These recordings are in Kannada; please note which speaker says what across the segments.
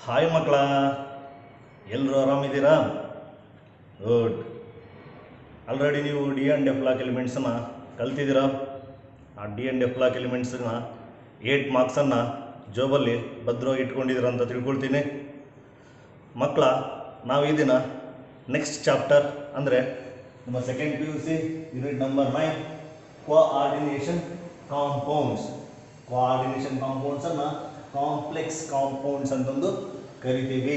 Speaker 1: ಹಾಯ್ ಮಕ್ಕಳ, ಎಲ್ಲರೂ ಆರಾಮಿದ್ದೀರಾ? ಗುಡ್. ಆಲ್ರೆಡಿ ನೀವು ಡಿ ಆ್ಯಂಡ್ ಎಫ್ ಲಾಕ್ ಎಲಿಮೆಂಟ್ಸನ್ನು ಕಲ್ತಿದ್ದೀರಾ. ಆ ಡಿ ಆ್ಯಂಡ್ ಎಫ್ ಲಾಕ್ ಎಲಿಮೆಂಟ್ಸನ್ನ 8 ಮಾರ್ಕ್ಸನ್ನು ಜಾಬಲ್ಲಿ ಭದ್ರವಾಗಿ ಇಟ್ಕೊಂಡಿದ್ದೀರ ಅಂತ ತಿಳ್ಕೊಳ್ತೀನಿ. ಮಕ್ಕಳ, ನಾವು ಈ ದಿನ ನೆಕ್ಸ್ಟ್ ಚಾಪ್ಟರ್ ಅಂದರೆ ನಮ್ಮ second PUC unit number 9 coordination compounds. Coordination ಕಾಂಪೌಂಡ್ಸನ್ನು ಕಾಂಪ್ಲೆಕ್ಸ್ ಕಾಂಪೌಂಡ್ಸ್ ಅಂತಂದು ಕರಿತೀವಿ.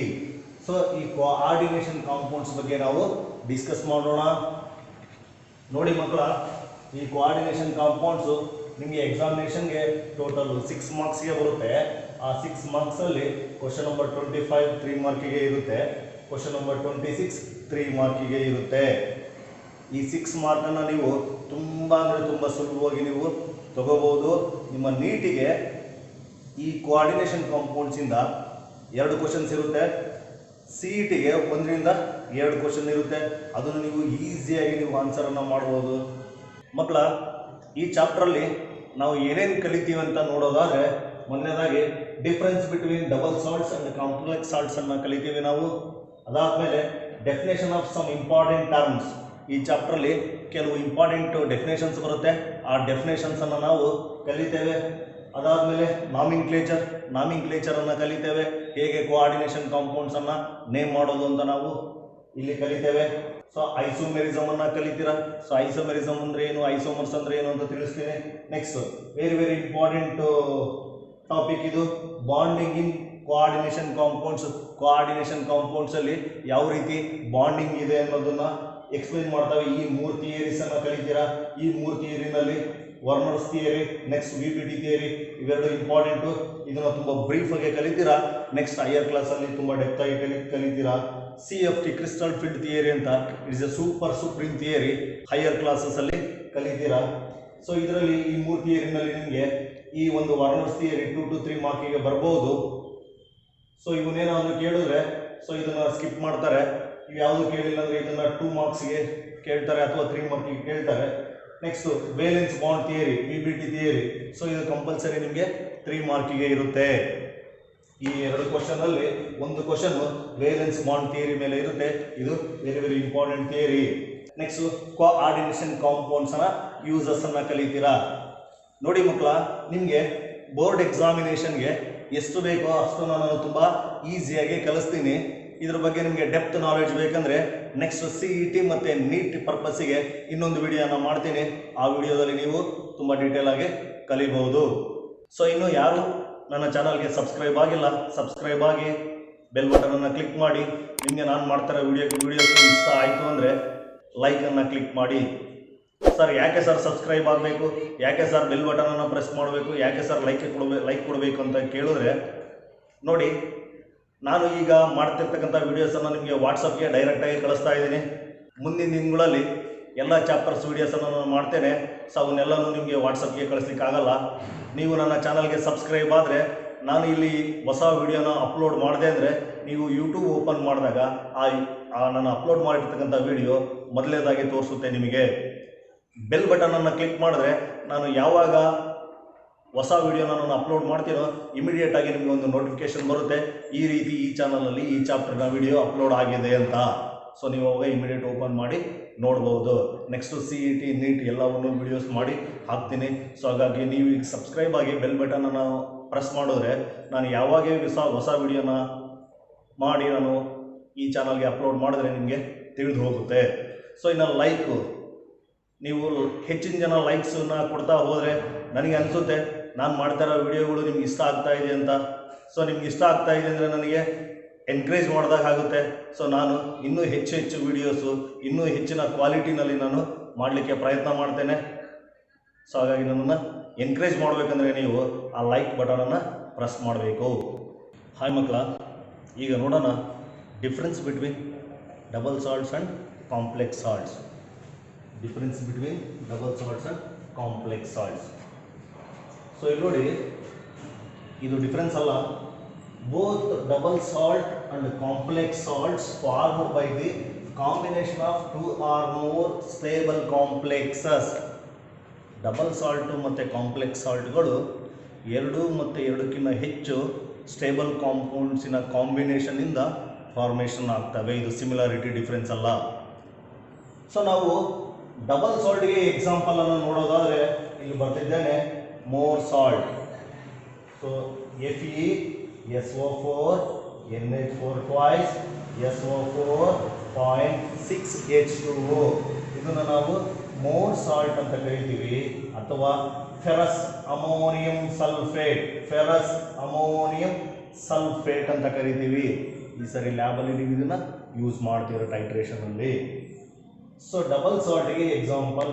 Speaker 1: ಸೊ ಈ ಕೋಆರ್ಡಿನೇಷನ್ ಕಾಂಪೌಂಡ್ಸ್ ಬಗ್ಗೆ ನಾವು ಡಿಸ್ಕಸ್ ಮಾಡೋಣ. ನೋಡಿ ಮಕ್ಕಳ, ಈ ಕೋಆರ್ಡಿನೇಷನ್ ಕಾಂಪೌಂಡ್ಸು ನಿಮಗೆ ಎಕ್ಸಾಮಿನೇಷನ್ಗೆ ಟೋಟಲ್ 6 ಮಾರ್ಕ್ಸ್ಗೆ ಬರುತ್ತೆ. ಆ 6 ಮಾರ್ಕ್ಸಲ್ಲಿ ಕ್ವಶನ್ ನಂಬರ್ 25 3 ಮಾರ್ಕಿಗೆ ಇರುತ್ತೆ, ಕ್ವಶನ್ ನಂಬರ್ 26 3 ಮಾರ್ಕಿಗೆ ಇರುತ್ತೆ. ಈ 6 ಮಾರ್ಕನ್ನು ನೀವು ತುಂಬ ಅಂದರೆ ತುಂಬ ಸುಲಭವಾಗಿ ನೀವು ತಗೋಬೋದು. ನಿಮ್ಮ ನೀಟಿಗೆ ಈ ಕೋಆರ್ಡಿನೇಷನ್ ಕಾಂಪೌಂಡ್ಸಿಂದ 2 ಕ್ವಶನ್ಸ್ ಇರುತ್ತೆ. CETಗೆ 1ರಿಂದ 2 ಕ್ವಶನ್ ಇರುತ್ತೆ. ಅದನ್ನು ನೀವು ಈಸಿಯಾಗಿ ನೀವು ಆನ್ಸರನ್ನು ಮಾಡ್ಬೋದು. ಮಕ್ಕಳ, ಈ ಚಾಪ್ಟ್ರಲ್ಲಿ ನಾವು ಏನೇನು ಕಲಿತೀವಿ ಅಂತ ನೋಡೋದಾದರೆ, ಮೊದಲನೇದಾಗಿ difference between double salts and complex ಸಾಲ್ಟ್ಸನ್ನು ಕಲಿತೀವಿ ನಾವು. ಅದಾದಮೇಲೆ definition of some important terms. ಈ ಚಾಪ್ಟ್ರಲ್ಲಿ ಕೆಲವು ಇಂಪಾರ್ಟೆಂಟ್ ಡೆಫಿನೇಷನ್ಸ್ ಬರುತ್ತೆ. ಆ ಡೆಫಿನೇಷನ್ಸನ್ನು ನಾವು ಕಲಿತೇವೆ. ಅದಾದಮೇಲೆ ನಾಮಿಂಕ್ಲೇಚರನ್ನು ಕಲಿತೇವೆ. ಹೇಗೆ ಕೋಆರ್ಡಿನೇಷನ್ ಕಾಂಪೌಂಡ್ಸನ್ನು ನೇಮ್ ಮಾಡೋದು ಅಂತ ನಾವು ಇಲ್ಲಿ ಕಲಿತೇವೆ. ಸೊ ಐಸೋಮೆರಿಸಮನ್ನು ಕಲಿತೀರಾ. ಸೊ ಐಸೋಮೆರಿಸಮ್ ಅಂದರೆ ಏನು, ಐಸೋಮರ್ಸ್ ಅಂದರೆ ಏನು ಅಂತ ತಿಳಿಸ್ತೀನಿ. ನೆಕ್ಸ್ಟ್ ವೆರಿ ಇಂಪಾರ್ಟೆಂಟ್ ಟಾಪಿಕ್ ಇದು, ಬಾಂಡಿಂಗ್ ಇನ್ ಕೋಆರ್ಡಿನೇಷನ್ ಕಾಂಪೌಂಡ್ಸ್. ಕೋಆರ್ಡಿನೇಷನ್ ಕಾಂಪೌಂಡ್ಸಲ್ಲಿ ಯಾವ ರೀತಿ ಬಾಂಡಿಂಗ್ ಇದೆ ಅನ್ನೋದನ್ನು ಎಕ್ಸ್ಪ್ಲೈನ್ ಮಾಡ್ತವೆ. ಈ 3 ಥಿಯರೀಸನ್ನು ಕಲಿತೀರಾ. ಈ 3 ಥಿಯರಿನಲ್ಲಿ Werner's theory, next VPT theory, ಇವೆರಡು ಇಂಪಾರ್ಟೆಂಟು. ಇದನ್ನು ತುಂಬ ಬ್ರೀಫಾಗಿ ಕಲಿತೀರಾ. ನೆಕ್ಸ್ಟ್ ಹೈಯರ್ ಕ್ಲಾಸಲ್ಲಿ ತುಂಬ ಡೆಪ್ತಾಗಿ ಕಲಿತೀರಾ. CFT ಕ್ರಿಸ್ಟಲ್ ಫೀಲ್ಡ್ ಥಿಯರಿ ಅಂತ, it's a supreme theory, higher ಕ್ಲಾಸಸ್ಸಲ್ಲಿ ಕಲಿತೀರಾ. ಸೊ ಇದರಲ್ಲಿ ಈ 3 ಥಿಯರಿನಲ್ಲಿ ನಿಮಗೆ ಈ ಒಂದು ವರ್ನರ್ಸ್ ಥಿಯರಿ 2 to 3 ಮಾರ್ಕಿಗೆ ಬರ್ಬೋದು. ಸೊ ಇವನ್ನೇನಾದರೂ ಕೇಳಿದ್ರೆ ಸೊ ಇದನ್ನು ಸ್ಕಿಪ್ ಮಾಡ್ತಾರೆ. ಇವು ಯಾವುದು ಕೇಳಿಲ್ಲ ಅಂದರೆ ಇದನ್ನು 2 ಮಾರ್ಕ್ಸ್ಗೆ ಕೇಳ್ತಾರೆ ಅಥವಾ 3 ಮಾರ್ಕಿಗೆ ಕೇಳ್ತಾರೆ. Next valence bond theory, VPT theory. So ಇದು ಕಂಪಲ್ಸರಿ ನಿಮಗೆ 3 ಮಾರ್ಕಿಗೆ ಇರುತ್ತೆ. ಈ 2 ಕ್ವಶನಲ್ಲಿ ಒಂದು ಕ್ವಶನ್ ವೇಲೆನ್ಸ್ ಬಾಂಡ್ ಥಿಯರಿ ಮೇಲೆ ಇರುತ್ತೆ. ಇದು very important theory. Next coordination ಕಾಂಪೌಂಡ್ಸ್ನ ಯೂಸಸ್ಸನ್ನು ಕಲಿತೀರಾ. ನೋಡಿ ಮಕ್ಕಳ, ನಿಮಗೆ ಬೋರ್ಡ್ ಎಕ್ಸಾಮಿನೇಷನ್ಗೆ ಎಷ್ಟು ಬೇಕೋ ಅಷ್ಟು ನಾನು ತುಂಬ ಈಸಿಯಾಗಿ ಕಲಿಸ್ತೀನಿ. ಇದ್ರ ಬಗ್ಗೆ ನಿಮಗೆ ಡೆಪ್ತ್ ನಾಲೆಡ್ಜ್ ಬೇಕಂದರೆ ನೆಕ್ಸ್ಟ್ CET ಮತ್ತು ನೀಟ್ ಪರ್ಪಸ್ಸಿಗೆ ಇನ್ನೊಂದು ವಿಡಿಯೋನ ಮಾಡ್ತೀನಿ. ಆ ವಿಡಿಯೋದಲ್ಲಿ ನೀವು ತುಂಬ ಡೀಟೇಲ್ ಆಗಿ ಕಲಿಬಹುದು. ಸೊ ಇನ್ನು ಯಾರು ನನ್ನ ಚಾನಲ್ಗೆ ಸಬ್ಸ್ಕ್ರೈಬ್ ಆಗಿಲ್ಲ, ಸಬ್ಸ್ಕ್ರೈಬ್ ಆಗಿ ಬೆಲ್ ಬಟನನ್ನು ಕ್ಲಿಕ್ ಮಾಡಿ. ನಿಮಗೆ ನಾನು ಮಾಡ್ತಾರೋ ವಿಡಿಯೋಸ್ ಇಷ್ಟ ಆಯಿತು ಅಂದರೆ ಲೈಕನ್ನು ಕ್ಲಿಕ್ ಮಾಡಿ. ಸರ್ ಯಾಕೆ ಸರ್ ಸಬ್ಸ್ಕ್ರೈಬ್ ಆಗಬೇಕು, ಯಾಕೆ ಸರ್ ಬೆಲ್ ಬಟನನ್ನು ಪ್ರೆಸ್ ಮಾಡಬೇಕು, ಯಾಕೆ ಸರ್ ಲೈಕ್ ಕೊಡಬೇಕು ಅಂತ ಕೇಳಿದ್ರೆ, ನೋಡಿ ನಾನು ಈಗ ಮಾಡ್ತಿರ್ತಕ್ಕಂಥ ವೀಡಿಯೋಸನ್ನು ನಿಮಗೆ ವಾಟ್ಸಪ್ಗೆ ಡೈರೆಕ್ಟಾಗಿ ಕಳಿಸ್ತಾ ಇದ್ದೀನಿ. ಮುಂದಿನ ದಿನಗಳಲ್ಲಿ ಎಲ್ಲ ಚಾಪ್ಟರ್ಸ್ ವೀಡಿಯೋಸನ್ನು ನಾನು ಮಾಡ್ತೇನೆ. ಸೊ ಅವನ್ನೆಲ್ಲನೂ ನಿಮಗೆ ವಾಟ್ಸಪ್ಗೆ ಕಳಿಸ್ಲಿಕ್ಕಾಗಲ್ಲ. ನೀವು ನನ್ನ ಚಾನಲ್ಗೆ ಸಬ್ಸ್ಕ್ರೈಬ್ ಆದರೆ ನಾನು ಇಲ್ಲಿ ಹೊಸ ವೀಡಿಯೋನ ಅಪ್ಲೋಡ್ ಮಾಡಿದೆ ಅಂದರೆ ನೀವು ಯೂಟ್ಯೂಬ್ ಓಪನ್ ಮಾಡಿದಾಗ ನಾನು ಅಪ್ಲೋಡ್ ಮಾಡಿರ್ತಕ್ಕಂಥ ವೀಡಿಯೋ ಮೊದಲನೇದಾಗಿ ತೋರಿಸುತ್ತೆ ನಿಮಗೆ. ಬೆಲ್ ಬಟನನ್ನು ಕ್ಲಿಕ್ ಮಾಡಿದ್ರೆ ನಾನು ಯಾವಾಗ ಹೊಸ ವೀಡಿಯೋನ ನಾನು ಅಪ್ಲೋಡ್ ಮಾಡ್ತೀನೋ ಇಮಿಡಿಯೇಟಾಗಿ ನಿಮಗೆ ಒಂದು ನೋಟಿಫಿಕೇಶನ್ ಬರುತ್ತೆ, ಈ ರೀತಿ ಈ ಚಾನಲಲ್ಲಿ ಈ ಚಾಪ್ಟರ್ನ ವೀಡಿಯೋ ಅಪ್ಲೋಡ್ ಆಗಿದೆ ಅಂತ. ಸೊ ನೀವು ಅವಾಗ ಇಮಿಡಿಯೇಟ್ ಓಪನ್ ಮಾಡಿ ನೋಡ್ಬೋದು. ನೆಕ್ಸ್ಟು CET ನೀಟ್ ಎಲ್ಲವನ್ನು ವೀಡಿಯೋಸ್ ಮಾಡಿ ಹಾಕ್ತೀನಿ. ಸೊ ಹಾಗಾಗಿ ನೀವು ಈಗ ಸಬ್ಸ್ಕ್ರೈಬ್ ಆಗಿ ಬೆಲ್ ಬಟನನ್ನು ಪ್ರೆಸ್ ಮಾಡಿದ್ರೆ ನಾನು ಯಾವಾಗೇ ಹೊಸ ವೀಡಿಯೋನ ಮಾಡಿ ನಾನು ಈ ಚಾನಲ್ಗೆ ಅಪ್ಲೋಡ್ ಮಾಡಿದ್ರೆ ನಿಮಗೆ ತಿಳಿದು ಹೋಗುತ್ತೆ. ಸೊ ಇನ್ನು ಲೈಕು, ನೀವು ಹೆಚ್ಚಿನ ಜನ ಲೈಕ್ಸನ್ನು ಕೊಡ್ತಾ ಹೋದರೆ ನನಗೆ ಅನಿಸುತ್ತೆ ನಾನು ಮಾಡ್ತಾ ಇರೋ ವಿಡಿಯೋಗಳು ನಿಮ್ಗೆ ಇಷ್ಟ ಆಗ್ತಾ ಇದೆ ಅಂತ. ಸೊ ನಿಮ್ಗೆ ಇಷ್ಟ ಆಗ್ತಾ ಇದೆ ಅಂದರೆ ನನಗೆ ಎನ್ಕರೇಜ್ ಮಾಡಿದಾಗ ಆಗುತ್ತೆ. ಸೊ ನಾನು ಇನ್ನೂ ಹೆಚ್ಚು ವೀಡಿಯೋಸು ಇನ್ನೂ ಹೆಚ್ಚಿನ ಕ್ವಾಲಿಟಿನಲ್ಲಿ ನಾನು ಮಾಡಲಿಕ್ಕೆ ಪ್ರಯತ್ನ ಮಾಡ್ತೇನೆ. ಸೊ ಹಾಗಾಗಿ ನನ್ನನ್ನು ಎನ್ಕರೇಜ್ ಮಾಡಬೇಕಂದ್ರೆ ನೀವು ಆ ಲೈಕ್ ಬಟನನ್ನು ಪ್ರೆಸ್ ಮಾಡಬೇಕು. ಹಾಯ್ ಮಕ್ಕಳ, ಈಗ ನೋಡೋಣ difference between double salts and complex salts. Difference between double salts and complex salts. So ಇಲ್ಲಿ ನೋಡಿ, ಇದು ಡಿಫ್ರೆನ್ಸ್ ಅಲ್ಲ. Both double salt and complex salts formed by the combination of 2 or more stable complexes. Double salt ಮತ್ತು ಕಾಂಪ್ಲೆಕ್ಸ್ ಸಾಲ್ಟ್ಗಳು 2 ಮತ್ತು 2ಕ್ಕಿಂತ ಹೆಚ್ಚು ಸ್ಟೇಬಲ್ ಕಾಂಪೌಂಡ್ಸಿನ ಕಾಂಬಿನೇಷನ್ನಿಂದ ಫಾರ್ಮೇಷನ್ ಆಗ್ತವೆ. ಇದು ಸಿಮಿಲಾರಿಟಿ ಡಿಫ್ರೆನ್ಸ್ ಅಲ್ಲ. ಸೊ ನಾವು ಡಬಲ್ ಸಾಲ್ಟ್ಗೆ ಎಕ್ಸಾಂಪಲನ್ನು ನೋಡೋದಾದರೆ ಇಲ್ಲಿ ಬರ್ತಿದ್ದೇನೆ, more salt. So FeSO4 NH4 twice SO4 0.6H2O ಇದನ್ನು ನಾವು ಮೋರ್ ಸಾಲ್ಟ್ ಅಂತ ಕರಿತೀವಿ. ಅಥವಾ ಫೆರಸ್ ಅಮೋನಿಯಂ ಸಲ್ಫೇಟ್ ಅಂತ ಕರಿತೀವಿ. ಈ ಸರಿ ಲ್ಯಾಬಲ್ಲಿ ನೀವು ಇದನ್ನು ಯೂಸ್ ಮಾಡ್ತೀರ ಟೈಟ್ರೇಷನಲ್ಲಿ. ಸೊ ಡಬಲ್ ಸಾಲ್ಟ್ಗೆ ಎಕ್ಸಾಂಪಲ್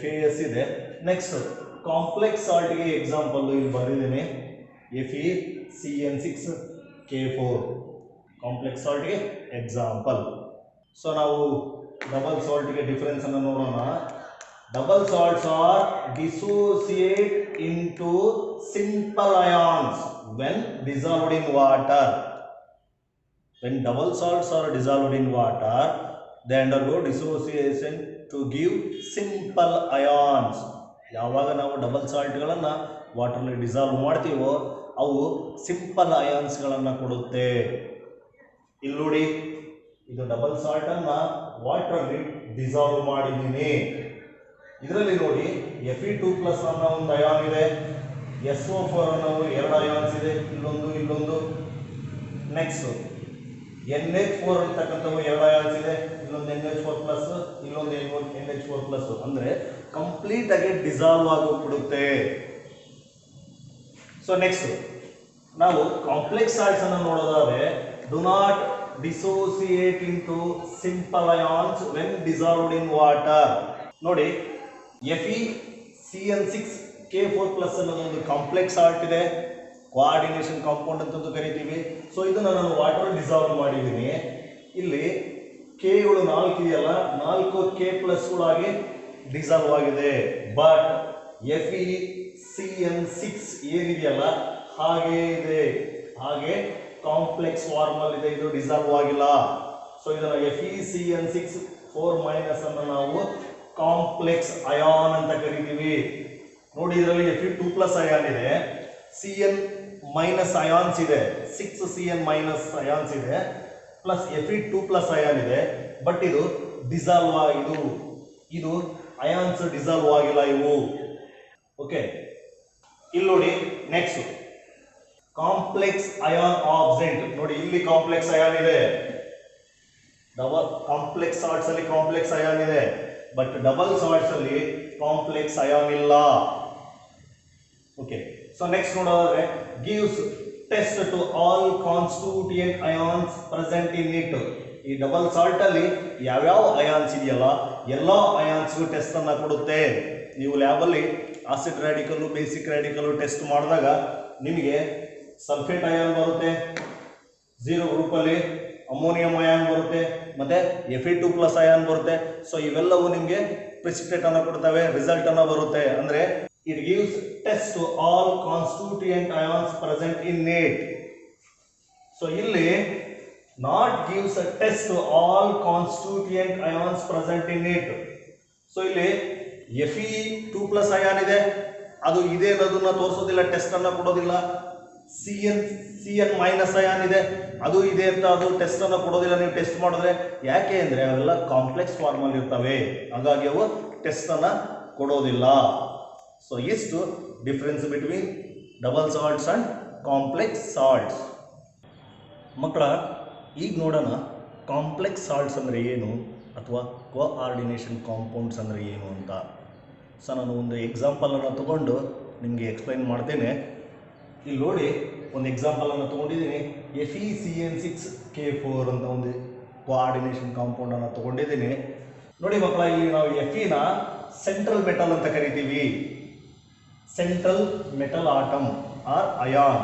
Speaker 1: FeS ಇದೆ. ನೆಕ್ಸ್ಟ್ ಕಾಂಪ್ಲೆಕ್ಸ್ ಸಾಲ್ಟ್ಗೆ ಎಕ್ಸಾಂಪಲ್ ಇಲ್ಲಿ ಬರೆದಿದ್ದೀನಿ, FeCN6K4 ಕಾಂಪ್ಲೆಕ್ಸ್ ಸಾಲ್ಟ್ಗೆ ಎಕ್ಸಾಂಪಲ್. ಸೊ ನಾವು ಡಬಲ್ ಸಾಲ್ಟ್ಗೆ ಡಿಫರೆನ್ಸ್ ಅನ್ನು ನೋಡೋಣ. Double salts R dissociate into simple ions when dissolved in water. When double salts are dissolved in water, they undergo dissociation to give simple ions. ಯಾವಾಗ ನಾವು ಡಬಲ್ ಸಾಲ್ಟ್ಗಳನ್ನು ವಾಟರ್ನಲ್ಲಿ ಡಿಸಾಲ್ವ್ ಮಾಡ್ತೀವೋ ಅವು ಸಿಂಪಲ್ ಅಯಾನ್ಸ್ಗಳನ್ನು ಕೊಡುತ್ತೆ. ಇಲ್ಲಿ ನೋಡಿ, ಇದು ಡಬಲ್ ಸಾಲ್ಟನ್ನು ವಾಟರಲ್ಲಿ ಡಿಸಾಲ್ವ್ ಮಾಡಿದ್ದೀನಿ. ಇದರಲ್ಲಿ ನೋಡಿ Fe2+ ಅನ್ನೋ ಒಂದು ಅಯಾನ್ ಇದೆ, SO4 ಅನ್ನೋ 2 ಅಯಾನ್ಸ್ ಇದೆ, ಇಲ್ಲೊಂದು. ನೆಕ್ಸ್ಟ್ NH4 ಅಂತಕ್ಕಂಥವು 2 ಅಯಾನ್ಸ್ ಇದೆ, ಇಲ್ಲೊಂದು NH4+, ಇಲ್ಲೊಂದು NH4+. ಅಂದರೆ ಕಂಪ್ಲೀಟ್ ಆಗಿ ಡಿಸಾಲ್ವ್ ಆಗೋಗ್ಬಿಡುತ್ತೆ. ಸೊ ನೆಕ್ಸ್ಟ್ ನಾವು ಕಾಂಪ್ಲೆಕ್ಸ್ ಸಾಲ್ಟ್ಸ್ ಅನ್ನು ನೋಡೋದಾದ್ರೆ, do not dissociate into simple ions when dissolved in water. ನೋಡಿ, FeCN6K4+ ಅನ್ನೋದೊಂದು ಕಾಂಪ್ಲೆಕ್ಸ್ ಸಾಲ್ಟ್ ಇದೆ, ಕೋಆರ್ಡಿನೇಷನ್ ಕಾಂಪೌಂಡ್ ಅಂತಂದು ಕರಿತೀವಿ. ಸೊ ಇದನ್ನು ನಾನು ವಾಟರ್ ಡಿಸಾಲ್ವ್ ಮಾಡಿದ್ದೀನಿ. ಇಲ್ಲಿ Kಗಳು 4 ಇದೆಯಲ್ಲ, 4 K+ಗಳಾಗಿ ಡಿಸಾಲ್ವ್ ಆಗಿದೆ. ಬಟ್ FeCN6 ಏನಿದೆಯಲ್ಲ ಹಾಗೇ ಇದೆ, ಹಾಗೆ ಕಾಂಪ್ಲೆಕ್ಸ್ ಫಾರ್ಮಲ್ ಇದೆ, ಇದು ಡಿಸಾಲ್ವ್ ಆಗಿಲ್ಲ. ಸೊ ಇದನ್ನು FeCN6 4- ಅನ್ನು ನಾವು ಕಾಂಪ್ಲೆಕ್ಸ್ ಅಯಾನ್ ಅಂತ ಕರಿತೀವಿ. ನೋಡಿ, ಇದರಲ್ಲಿ Fe2+ ಅಯಾನ್ ಇದೆ, Cn- ಅಯಾನ್ಸ್ ಇದೆ, 6 Cn- ಅಯಾನ್ಸ್ ಇದೆ, ಪ್ಲಸ್ Fe2+ ಅಯಾನ್ ಇದೆ. ಬಟ್ ಇದು ಡಿಸಾಲ್ವ್ ಇದು ಅಯಾನ್ಸ್ ಡಿಸಾಲ್ವ್ ಆಗಿಲ್ಲ ಇವು. ಓಕೆ, ಇಲ್ಲಿ ನೋಡಿ, ನೆಕ್ಸ್ಟ್ ಕಾಂಪ್ಲೆಕ್ಸ್ ಅಯಾನ್ ಆಬ್ಸೆಂಟ್. ನೋಡಿ, ಇಲ್ಲಿ ಕಾಂಪ್ಲೆಕ್ಸ್ ಅಯಾನ್ ಇದೆ, ಕಾಂಪ್ಲೆಕ್ಸ್ ಸಾಲ್ಟ್ಸ್ ಅಲ್ಲಿ ಕಾಂಪ್ಲೆಕ್ಸ್ ಅಯಾನ್ ಇದೆ, ಬಟ್ ಡಬಲ್ ಸಾಲ್ಟ್ಸ್ ಅಲ್ಲಿ ಕಾಂಪ್ಲೆಕ್ಸ್ ಅಯಾನ್ ಇಲ್ಲ. ಓಕೆ, ಸೊ ನೆಕ್ಸ್ಟ್ ನೋಡೋದಾದ್ರೆ, gives test to all constituent ions present in it. ಈ ಡಬಲ್ ಸಾಲ್ಟ್ ಅಲ್ಲಿ ಯಾವ್ಯಾವ ಅಯಾನ್ಸ್ ಇದೆಯಲ್ಲ ಎಲ್ಲ ಅಯಾನ್ಸ್ಗೂ ಟೆಸ್ಟ್ ಅನ್ನ ಕೊಡುತ್ತೆ. ನೀವು ಲ್ಯಾಬಲ್ಲಿ acid radical, basic radical test ಮಾಡಿದಾಗ ನಿಮಗೆ ಸಲ್ಫೇಟ್ ಅಯಾನ್ ಬರುತ್ತೆ, 0 ಗ್ರೂಪಲ್ಲಿ ಅಮೋನಿಯಂ ಅಯಾನ್ ಬರುತ್ತೆ, ಮತ್ತೆ Fe2+ ಅಯಾನ್ ಬರುತ್ತೆ. ಸೊ ಇವೆಲ್ಲವೂ ನಿಮಗೆ ಪ್ರೆಸಿಪಿಟೇಟ್ ಅನ್ನು ಕೊಡ್ತವೆ, ರಿಸಲ್ಟ್ ಅನ್ನು ಬರುತ್ತೆ. ಅಂದ್ರೆ it gives test to all constituent ions present in it. So ಇಲ್ಲಿ not gives a test to all constituent ions present in it. So ಇಲ್ಲಿ Fe2+ ಅಯಾನ್ ಇದೆ, ಅದು ಇದೆ ಅನ್ನೋದನ್ನ ತೋರಿಸೋದಿಲ್ಲ, ಟೆಸ್ಟ್ ಅನ್ನ ಕೊಡೋದಿಲ್ಲ. Cn- ಅಯಾನ್ ಇದೆ, ಅದು ಇದೆ ಅಂತ ಅದು ಟೆಸ್ಟ್ ಅನ್ನು ಕೊಡೋದಿಲ್ಲ ನೀವು ಟೆಸ್ಟ್ ಮಾಡಿದ್ರೆ. ಯಾಕೆ ಅಂದ್ರೆ ಅವೆಲ್ಲ ಕಾಂಪ್ಲೆಕ್ಸ್ ಫಾರ್ಮಲ್ಲಿ ಇರ್ತವೆ, ಹಾಗಾಗಿ ಅವು ಟೆಸ್ಟ್ ಅನ್ನ ಕೊಡೋದಿಲ್ಲ. ಸೊ ಇಷ್ಟು difference between double salts and complex salts. ಮಕ್ಕಳ, ಈಗ ನೋಡೋಣ ಕಾಂಪ್ಲೆಕ್ಸ್ ಸಾಲ್ಟ್ಸ್ ಅಂದರೆ ಏನು ಅಥವಾ ಕೋಆರ್ಡಿನೇಷನ್ ಕಾಂಪೌಂಡ್ಸ್ ಅಂದರೆ ಏನು ಅಂತ. ಸೊ ನಾನು ಒಂದು ಎಕ್ಸಾಂಪಲನ್ನು ತಗೊಂಡು ನಿಮಗೆ ಎಕ್ಸ್ಪ್ಲೈನ್ ಮಾಡ್ತೇನೆ. ಇಲ್ಲಿ ನೋಡಿ, ಒಂದು ಎಕ್ಸಾಂಪಲನ್ನು ತೊಗೊಂಡಿದ್ದೀನಿ, FeCN6K4 ಅಂತ ಒಂದು ಕೋಆರ್ಡಿನೇಷನ್ ಕಾಂಪೌಂಡನ್ನು ತೊಗೊಂಡಿದ್ದೀನಿ. ನೋಡಿ ಮಕ್ಕಳ, ಇಲ್ಲಿ ನಾವು Feನ ಸೆಂಟ್ರಲ್ ಮೆಟಲ್ ಅಂತ ಕರಿತೀವಿ, central metal atom or ion.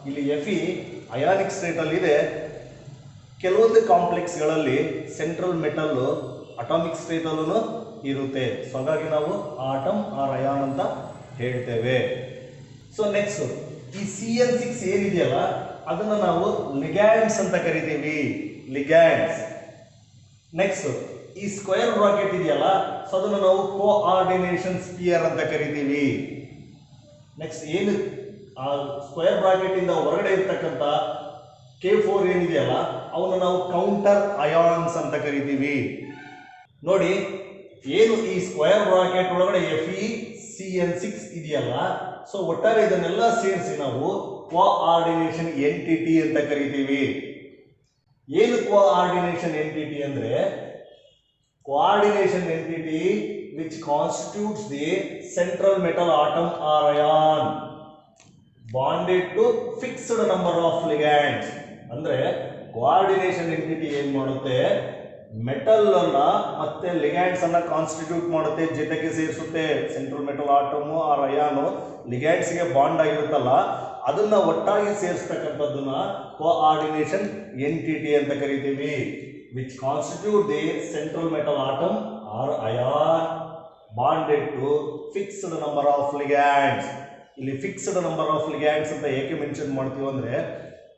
Speaker 1: ಇಲ್ಲಿ Fe ಅಯಾನಿಕ್ ಸ್ಟೇಟಲ್ಲಿ ಇದೆ. ಕೆಲವೊಂದು ಕಾಂಪ್ಲೆಕ್ಸ್ಗಳಲ್ಲಿ ಸೆಂಟ್ರಲ್ ಮೆಟಲ್ ಅಟಾಮಿಕ್ ಸ್ಟೇಟಲ್ಲೂ ಇರುತ್ತೆ. ಸೊ ಹಾಗಾಗಿ ನಾವು ಆಟಮ್ ಆರ್ ಅಯಾನ್ ಅಂತ ಹೇಳ್ತೇವೆ. ಸೊ ನೆಕ್ಸ್ಟ್ ಈ Cn6 ಏನಿದೆಯಲ್ಲ ಅದನ್ನು ನಾವು ಲಿಗ್ಯಾಂಡ್ಸ್ ಅಂತ ಕರಿತೀವಿ, ಲಿಗ್ಯಾಂಡ್ಸ್. ನೆಕ್ಸ್ಟ್ ಈ ಸ್ಕ್ವೇರ್ ರಾಕೆಟ್ ಇದೆಯಲ್ಲ, ಸೊ ಅದನ್ನು ನಾವು ಕೋಆರ್ಡಿನೇಷನ್ ಸ್ಪಿಯರ್ ಅಂತ ಕರಿತೀವಿ. ನೆಕ್ಸ್ಟ್ ಏನು ಆ ಸ್ಕ್ವೇರ್ ಬ್ರಾಕೆಟ್ ಇಂದ ಹೊರಗಡೆ ಇರ್ತಕ್ಕಂಥ K4 ಏನಿದೆಯಲ್ಲ ಅವನ್ನ ನಾವು ಕೌಂಟರ್ ಅಯಾನ್ಸ್ ಅಂತ ಕರಿತೀವಿ. ನೋಡಿ, ಏನು ಈ ಸ್ಕ್ವೇರ್ ಬ್ರಾಕೆಟ್ ಒಳಗಡೆ FeCN6 ಇದೆಯಲ್ಲ, ಸೊ ಒಟ್ಟಾರೆ ಇದನ್ನೆಲ್ಲ ಸೇರಿಸಿ ನಾವು ಕೋಆರ್ಡಿನೇಷನ್ ಎಂಟಿಟಿ ಅಂತ ಕರಿತೀವಿ. ಏನು ಕೋಆರ್ಡಿನೇಷನ್ ಎಂಟಿಟಿ ಅಂದ್ರೆ, coordination entity which constitutes the central metal atom or ion bonded to fixed number of ligands. ಅಂದ್ರೆ ಕೋಆರ್ಡಿನೇಷನ್ ಎಂಟಿಟಿ ಏನ್ ಮಾಡುತ್ತೆ, ಮೆಟಲ್ ಅನ್ನ ಮತ್ತೆ ಲಿಗ್ಯಾಂಡ್ಸ್ ಅನ್ನ ಕಾನ್ಸ್ಟಿಟ್ಯೂಟ್ ಮಾಡುತ್ತೆ, ಜೊತೆಗೆ ಸೇರಿಸುತ್ತೆ. Central metal atom or ion ligands ಗೆ ಬಾಂಡ್ ಆಗಿರುತ್ತಲ್ಲ, ಅದನ್ನ ಒಟ್ಟಾಗಿ ಸೇರಿಸ್ತಕ್ಕಂಥದ್ದನ್ನ ಕೋಆರ್ಡಿನೇಷನ್ ಎಂಟಿಟಿ ಅಂತ ಕರಿತೀವಿ. Which constitute the central metal atom or ion bonded to fixed number of ligands. ಇಲ್ಲಿ ಫಿಕ್ಸ್ಡ್ ನಂಬರ್ ಆಫ್ ಲಿಗ್ಯಾಂಡ್ಸ್ ಅಂತ ಏಕೆ ಮೆನ್ಷನ್ ಮಾಡ್ತೀವಿ ಅಂದ್ರೆ,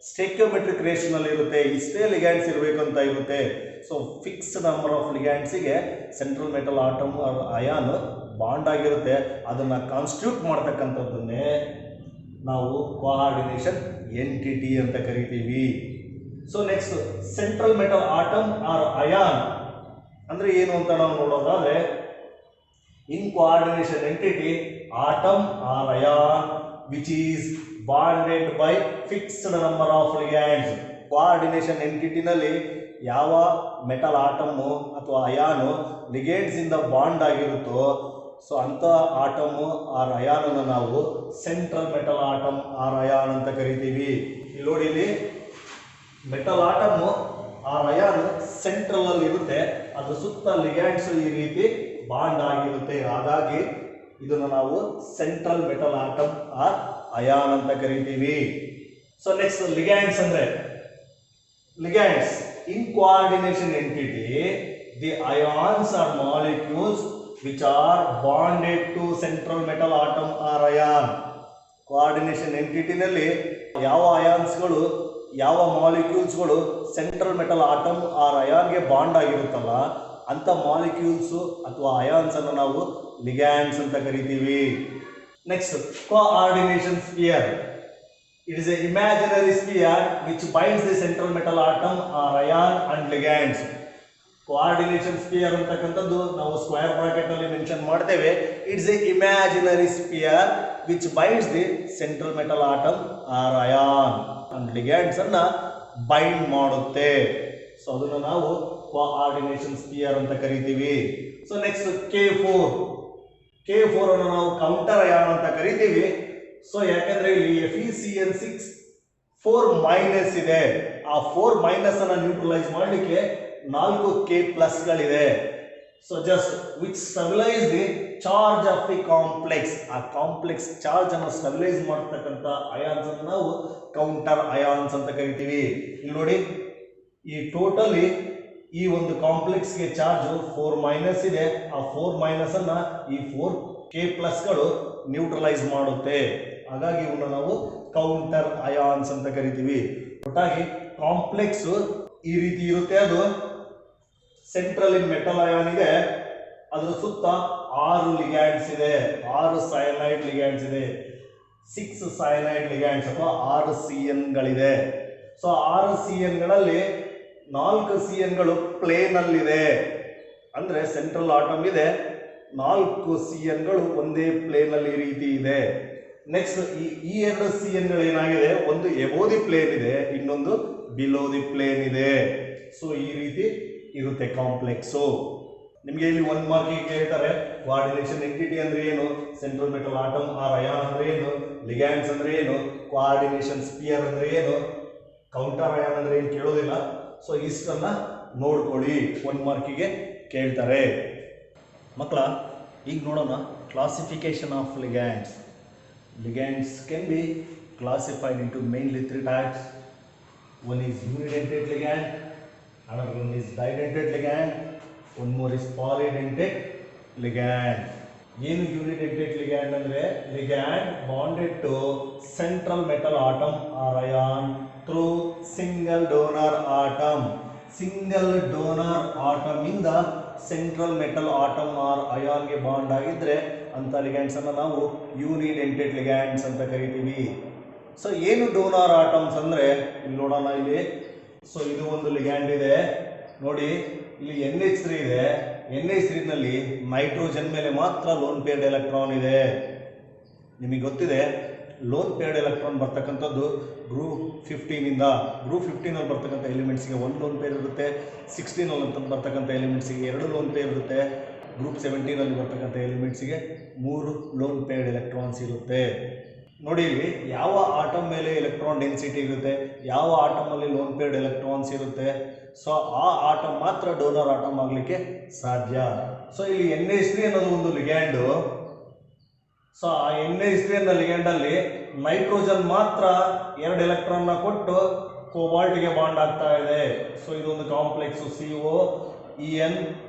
Speaker 1: ಸ್ಟೆಕ್ಯೋಮೆಟ್ರಿಕ್ ರೇಷಿಯೋನಲ್ಲಿ ಇರುತ್ತೆ, ಇಷ್ಟೇ ಲಿಗ್ಯಾಂಡ್ಸ್ ಇರಬೇಕು ಅಂತ ಇರುತ್ತೆ. ಸೊ ಫಿಕ್ಸ್ಡ್ ನಂಬರ್ ಆಫ್ ಲಿಗ್ಯಾಂಡ್ಸಿಗೆ central metal atom ion bond ಆಗಿರುತ್ತೆ, ಅದನ್ನ ಕಾನ್ಸ್ಟಿಟ್ಯೂಟ್ ಮಾಡ್ತಕ್ಕಂಥದ್ದನ್ನೇ ನಾವು ಕೋಆರ್ಡಿನೇಷನ್ ಎಂಟಿಟಿ ಅಂತ ಕರಿತೀವಿ. So next, central metal atom or ion ಅಂದ್ರೆ ಏನು ಅಂತ ನಾವು ನೋಡೋದಾದ್ರೆ, in coordination entity atom or ion which is bonded by fixed number of ligands. Coordination entity ನಲ್ಲಿ ಯಾವ ಮೆಟಲ್ ಆಟಮ್ ಅಥವಾ ಅಯಾನ್ ಲಿಗೇಂಡ್ಸ್ ಇಂದ ಬಾಂಡ್ ಆಗಿರುತ್ತೋ, ಸೊ ಅಂತ ಆಟಮ್ ಆರ್ ಅಯಾನ್ ಅನ್ನು ನಾವು central metal atom or ion ಅಂತ ಕರಿತೀವಿ. ಇಲ್ಲಿ ನೋಡಿ, ಇಲ್ಲಿ metal atom or ion central ಅಲ್ಲಿ ಇರುತ್ತೆ, ಅದ್ರ ಸುತ್ತ ಲಿಗ್ಯಾಂಡ್ಸ್ ಈ ರೀತಿ ಬಾಂಡ್ ಆಗಿರುತ್ತೆ, ಹಾಗಾಗಿ ಇದನ್ನು ನಾವು central metal atom or ion ಅಂತ ಕರಿತೀವಿ. ಸೊ ನೆಕ್ಸ್ಟ್, ಲಿಗ್ಯಾಂಡ್ಸ್ ಅಂದ್ರೆ, ligands in coordination entity the ions or molecules which are bonded to central metal atom or ion. Coordination ಎಂಟಿಟಿನಲ್ಲಿ ಯಾವ ಅಯಾನ್ಸ್ಗಳು, ಯಾವ ಮಾಲಿಕ್ಯೂಲ್ಸ್ಗಳು ಸೆಂಟ್ರಲ್ ಮೆಟಲ್ ಆಟಮ್ ಆರ್ ಅಯಾನ್ಗೆ ಬಾಂಡ್ ಆಗಿರುತ್ತಲ್ಲ, ಅಂತ ಮಾಲಿಕ್ಯೂಲ್ಸ್ ಅಥವಾ ಅಯಾನ್ಸ್ ಅನ್ನು ನಾವು ಲಿಗ್ಯಾಂಡ್ಸ್ ಅಂತ ಕರಿತೀವಿ. Next, coordination sphere. It is a imaginary sphere which binds the central metal atom or ion and ligands. Coordination sphere ಅಂತಕ್ಕಂಥದ್ದು ನಾವು ಸ್ಕ್ವೇರ್ ಬ್ರಾಕೆಟ್ ನಲ್ಲಿ ಮೆನ್ಷನ್ ಮಾಡ್ತೇವೆ. It's a imaginary sphere which binds the central metal atom or ion and ligands ಅನ್ನ ಬೈಂಡ್ ಮಾಡುತ್ತೆ. ಸೊ ಅದನ್ನು ನಾವು ಕೋಆರ್ಡಿನೇಷನ್ ಸ್ಪಿಯರ್ ಅಂತ ಕರಿತೀವಿ. ಸೊ ನೆಕ್ಸ್ಟ್, K4 ಅನ್ನು ನಾವು ಕೌಂಟರ್ ಅಯಾನ್ ಅಂತ ಕರಿತೀವಿ. ಸೊ ಯಾಕಂದ್ರೆ ಇಲ್ಲಿ FeCN6 4- ಇದೆ, ಆ 4- ಅನ್ನ ನ್ಯೂಟ್ರಲೈಸ್ ಮಾಡಲಿಕ್ಕೆ 4 K+ಗಳಿದೆ. So just which stabilise the charge of the complex. ಆ ಕಾಂಪ್ಲೆಕ್ಸ್ ಚಾರ್ಜ್ ಅನ್ನು ಸ್ಟೆಬಿಲೈಸ್ ಮಾಡತಕ್ಕಂಥ ಅಯಾನ್ಸ್ ಅನ್ನು ನಾವು ಕೌಂಟರ್ ಅಯಾನ್ಸ್ ಅಂತ ಕರಿತೀವಿ. ಇಲ್ಲಿ ನೋಡಿ, ಈ ಟೋಟಲಿ ಈ ಒಂದು ಕಾಂಪ್ಲೆಕ್ಸ್ಗೆ ಚಾರ್ಜ್ 4- ಇದೆ, ಆ 4- ಅನ್ನ ಈ 4 K+ಗಳು ನ್ಯೂಟ್ರಲೈಸ್ ಮಾಡುತ್ತೆ, ಹಾಗಾಗಿ ಇವನ್ನ ನಾವು ಕೌಂಟರ್ ಅಯಾನ್ಸ್ ಅಂತ ಕರಿತೀವಿ. ಒಟ್ಟಾಗಿ ಕಾಂಪ್ಲೆಕ್ಸ್ ಈ ರೀತಿ ಇರುತ್ತೆ, ಅದು ಸೆಂಟ್ರಲ್ ಇನ್ ಮೆಟಲ್ ಅಯಾನ್ ಇದೆ, ಅದರ ಸುತ್ತ 6 ಲಿಗ್ಯಾಂಡ್ಸ್ ಇದೆ, 6 ಸಯನೈಡ್ ಲಿಗ್ಯಾಂಡ್ಸ್ ಇದೆ, 6 ಸಯನೈಡ್ ಲಿಗ್ಯಾಂಡ್ಸ್ ಅಥವಾ 6 CN-ಗಳಿದೆ. ಸೊ 6 CN-ಗಳಲ್ಲಿ 4 CN-ಗಳು ಪ್ಲೇನ್ ಅಲ್ಲಿದೆ, ಅಂದ್ರೆ ಸೆಂಟ್ರಲ್ ಆಟಮ್ ಇದೆ, 4 CN-ಗಳು ಒಂದೇ ಪ್ಲೇನ್ ಅಲ್ಲಿ ಈ ರೀತಿ ಇದೆ. ನೆಕ್ಸ್ಟ್, ಈ 2 CN-ಗಳು ಏನಾಗಿದೆ, ಒಂದು ಎಬೋ ದಿ ಪ್ಲೇನ್ ಇದೆ, ಇನ್ನೊಂದು ಬಿಲೋ ದಿ ಪ್ಲೇನ್ ಇದೆ. ಸೊ ಈ ರೀತಿ ಇರುತ್ತೆ ಕಾಂಪ್ಲೆಕ್ಸು. ನಿಮಗೆ ಇಲ್ಲಿ 1 ಮಾರ್ಕಿಗೆ ಕೇಳ್ತಾರೆ, ಕೋಆರ್ಡಿನೇಷನ್ ಎಂಟಿಟಿ ಅಂದ್ರೆ ಏನು, central metal atom or ion ಅಂದ್ರೆ ಏನು, ಲಿಗ್ಯಾಂಡ್ಸ್ ಅಂದ್ರೆ ಏನು, ಕೋಆರ್ಡಿನೇಷನ್ ಸ್ಪಿಯರ್ ಅಂದ್ರೆ ಏನು, ಕೌಂಟರ್ ಅಯಾನ್ ಅಂದ್ರೆ ಏನು ಕೇಳೋದಿಲ್ಲ. ಸೊ ಇಷ್ಟನ್ನ ನೋಡ್ಕೊಳ್ಳಿ, 1 ಮಾರ್ಕಿಗೆ ಕೇಳ್ತಾರೆ. ಮಕ್ಕಳ, ಈಗ ನೋಡೋಣ classification of ligands. Ligands can be classified into mainly 3 types. One is unidentate ligand, another one is didentate ligand, one more is polydentate ligand. ಏನು ಯೂನಿಡೆಂಟೇಟ್ ಲಿಗ್ಯಾಂಡ್ ಅಂದ್ರೆ, ligand bonded to central metal atom or ion through single donor atom. Single donor atom ಇಂದ ಸೆಂಟ್ರಲ್ ಮೆಟಲ್ ಆಟಮ್ ಆರ್ ಅಯಾನ್ಗೆ ಬಾಂಡ್ ಆಗಿದ್ರೆ ಅಂತ ಲಿಗ್ಯಾಂಡ್ಸ್ ಅನ್ನು ನಾವು ಯೂನಿಡೆಂಟೆಡ್ ಲಿಗ್ಯಾಂಡ್ಸ್ ಅಂತ ಕರಿತೀವಿ. ಸೊ ಏನು ಡೋನರ್ ಆಟಮ್ಸ್ ಅಂದರೆ ಇಲ್ಲಿ ನೋಡೋಣ ಇಲ್ಲಿ. ಸೊ ಇದು ಒಂದು ಲಿಗ್ಯಾಂಡ್ ಇದೆ ನೋಡಿ, ಇಲ್ಲಿ NH3 ಇದೆ. NH3 ನಲ್ಲಿ ನೈಟ್ರೋಜನ್ ಮೇಲೆ ಮಾತ್ರ ಲೋನ್ ಪೇರ್ಡ್ ಎಲೆಕ್ಟ್ರಾನ್ ಇದೆ. ನಿಮಗೆ ಗೊತ್ತಿದೆ ಲೋನ್ ಪೇರ್ಡ್ ಎಲೆಕ್ಟ್ರಾನ್ ಬರ್ತಕ್ಕಂಥದ್ದು ಗ್ರೂಪ್ 15 ಇಂದ. ಗ್ರೂಪ್ 15 ಅಲ್ಲಿ ಬರ್ತಕ್ಕಂಥ ಎಲಿಮೆಂಟ್ಸ್ಗೆ 1 ಲೋನ್ ಪೇರ್ ಇರುತ್ತೆ. 16 ಅಲ್ಲಿ ಬರ್ತಕ್ಕಂಥ ಎಲಿಮೆಂಟ್ಸ್ಗೆ 2 ಲೋನ್ ಪೇರ್ ಇರುತ್ತೆ. ಗ್ರೂಪ್ 17 ಅಲ್ಲಿ ಬರ್ತಕ್ಕಂಥ ಎಲಿಮೆಂಟ್ಸ್ಗೆ 3 ಲೋನ್ ಪೇರ್ಡ್ ಎಲೆಕ್ಟ್ರಾನ್ಸ್ ಇರುತ್ತೆ. ನೋಡಿ ಇಲ್ಲಿ ಯಾವ ಆಟಮ್ ಮೇಲೆ ಎಲೆಕ್ಟ್ರಾನ್ ಡೆನ್ಸಿಟಿ ಇರುತ್ತೆ, ಯಾವ ಆಟಮ್ ಅಲ್ಲಿ ಲೋನ್ ಪೇರ್ಡ್ ಎಲೆಕ್ಟ್ರಾನ್ಸ್ ಇರುತ್ತೆ, ಸೊ ಆ ಆಟಮ್ ಮಾತ್ರ ಡೋನರ್ ಆಟಮ್ ಆಗಲಿಕ್ಕೆ ಸಾಧ್ಯ. ಸೊ ಇಲ್ಲಿ NH3 ಅನ್ನೋದು ಒಂದು ಲಿಗ್ಯಾಂಡು. ಸೊ ಆ NH3 ಅನ್ನೋ ಲಿಗ್ಯಾಂಡ್ ಅಲ್ಲಿ ನೈಟ್ರೋಜನ್ ಮಾತ್ರ 2 ಎಲೆಕ್ಟ್ರಾನ್ ಕೊಟ್ಟು ಕೋಬಾಲ್ಟ್ಗೆ ಬಾಂಡ್ ಆಗ್ತಾ ಇದೆ. ಸೊ ಇದೊಂದು complex CO EN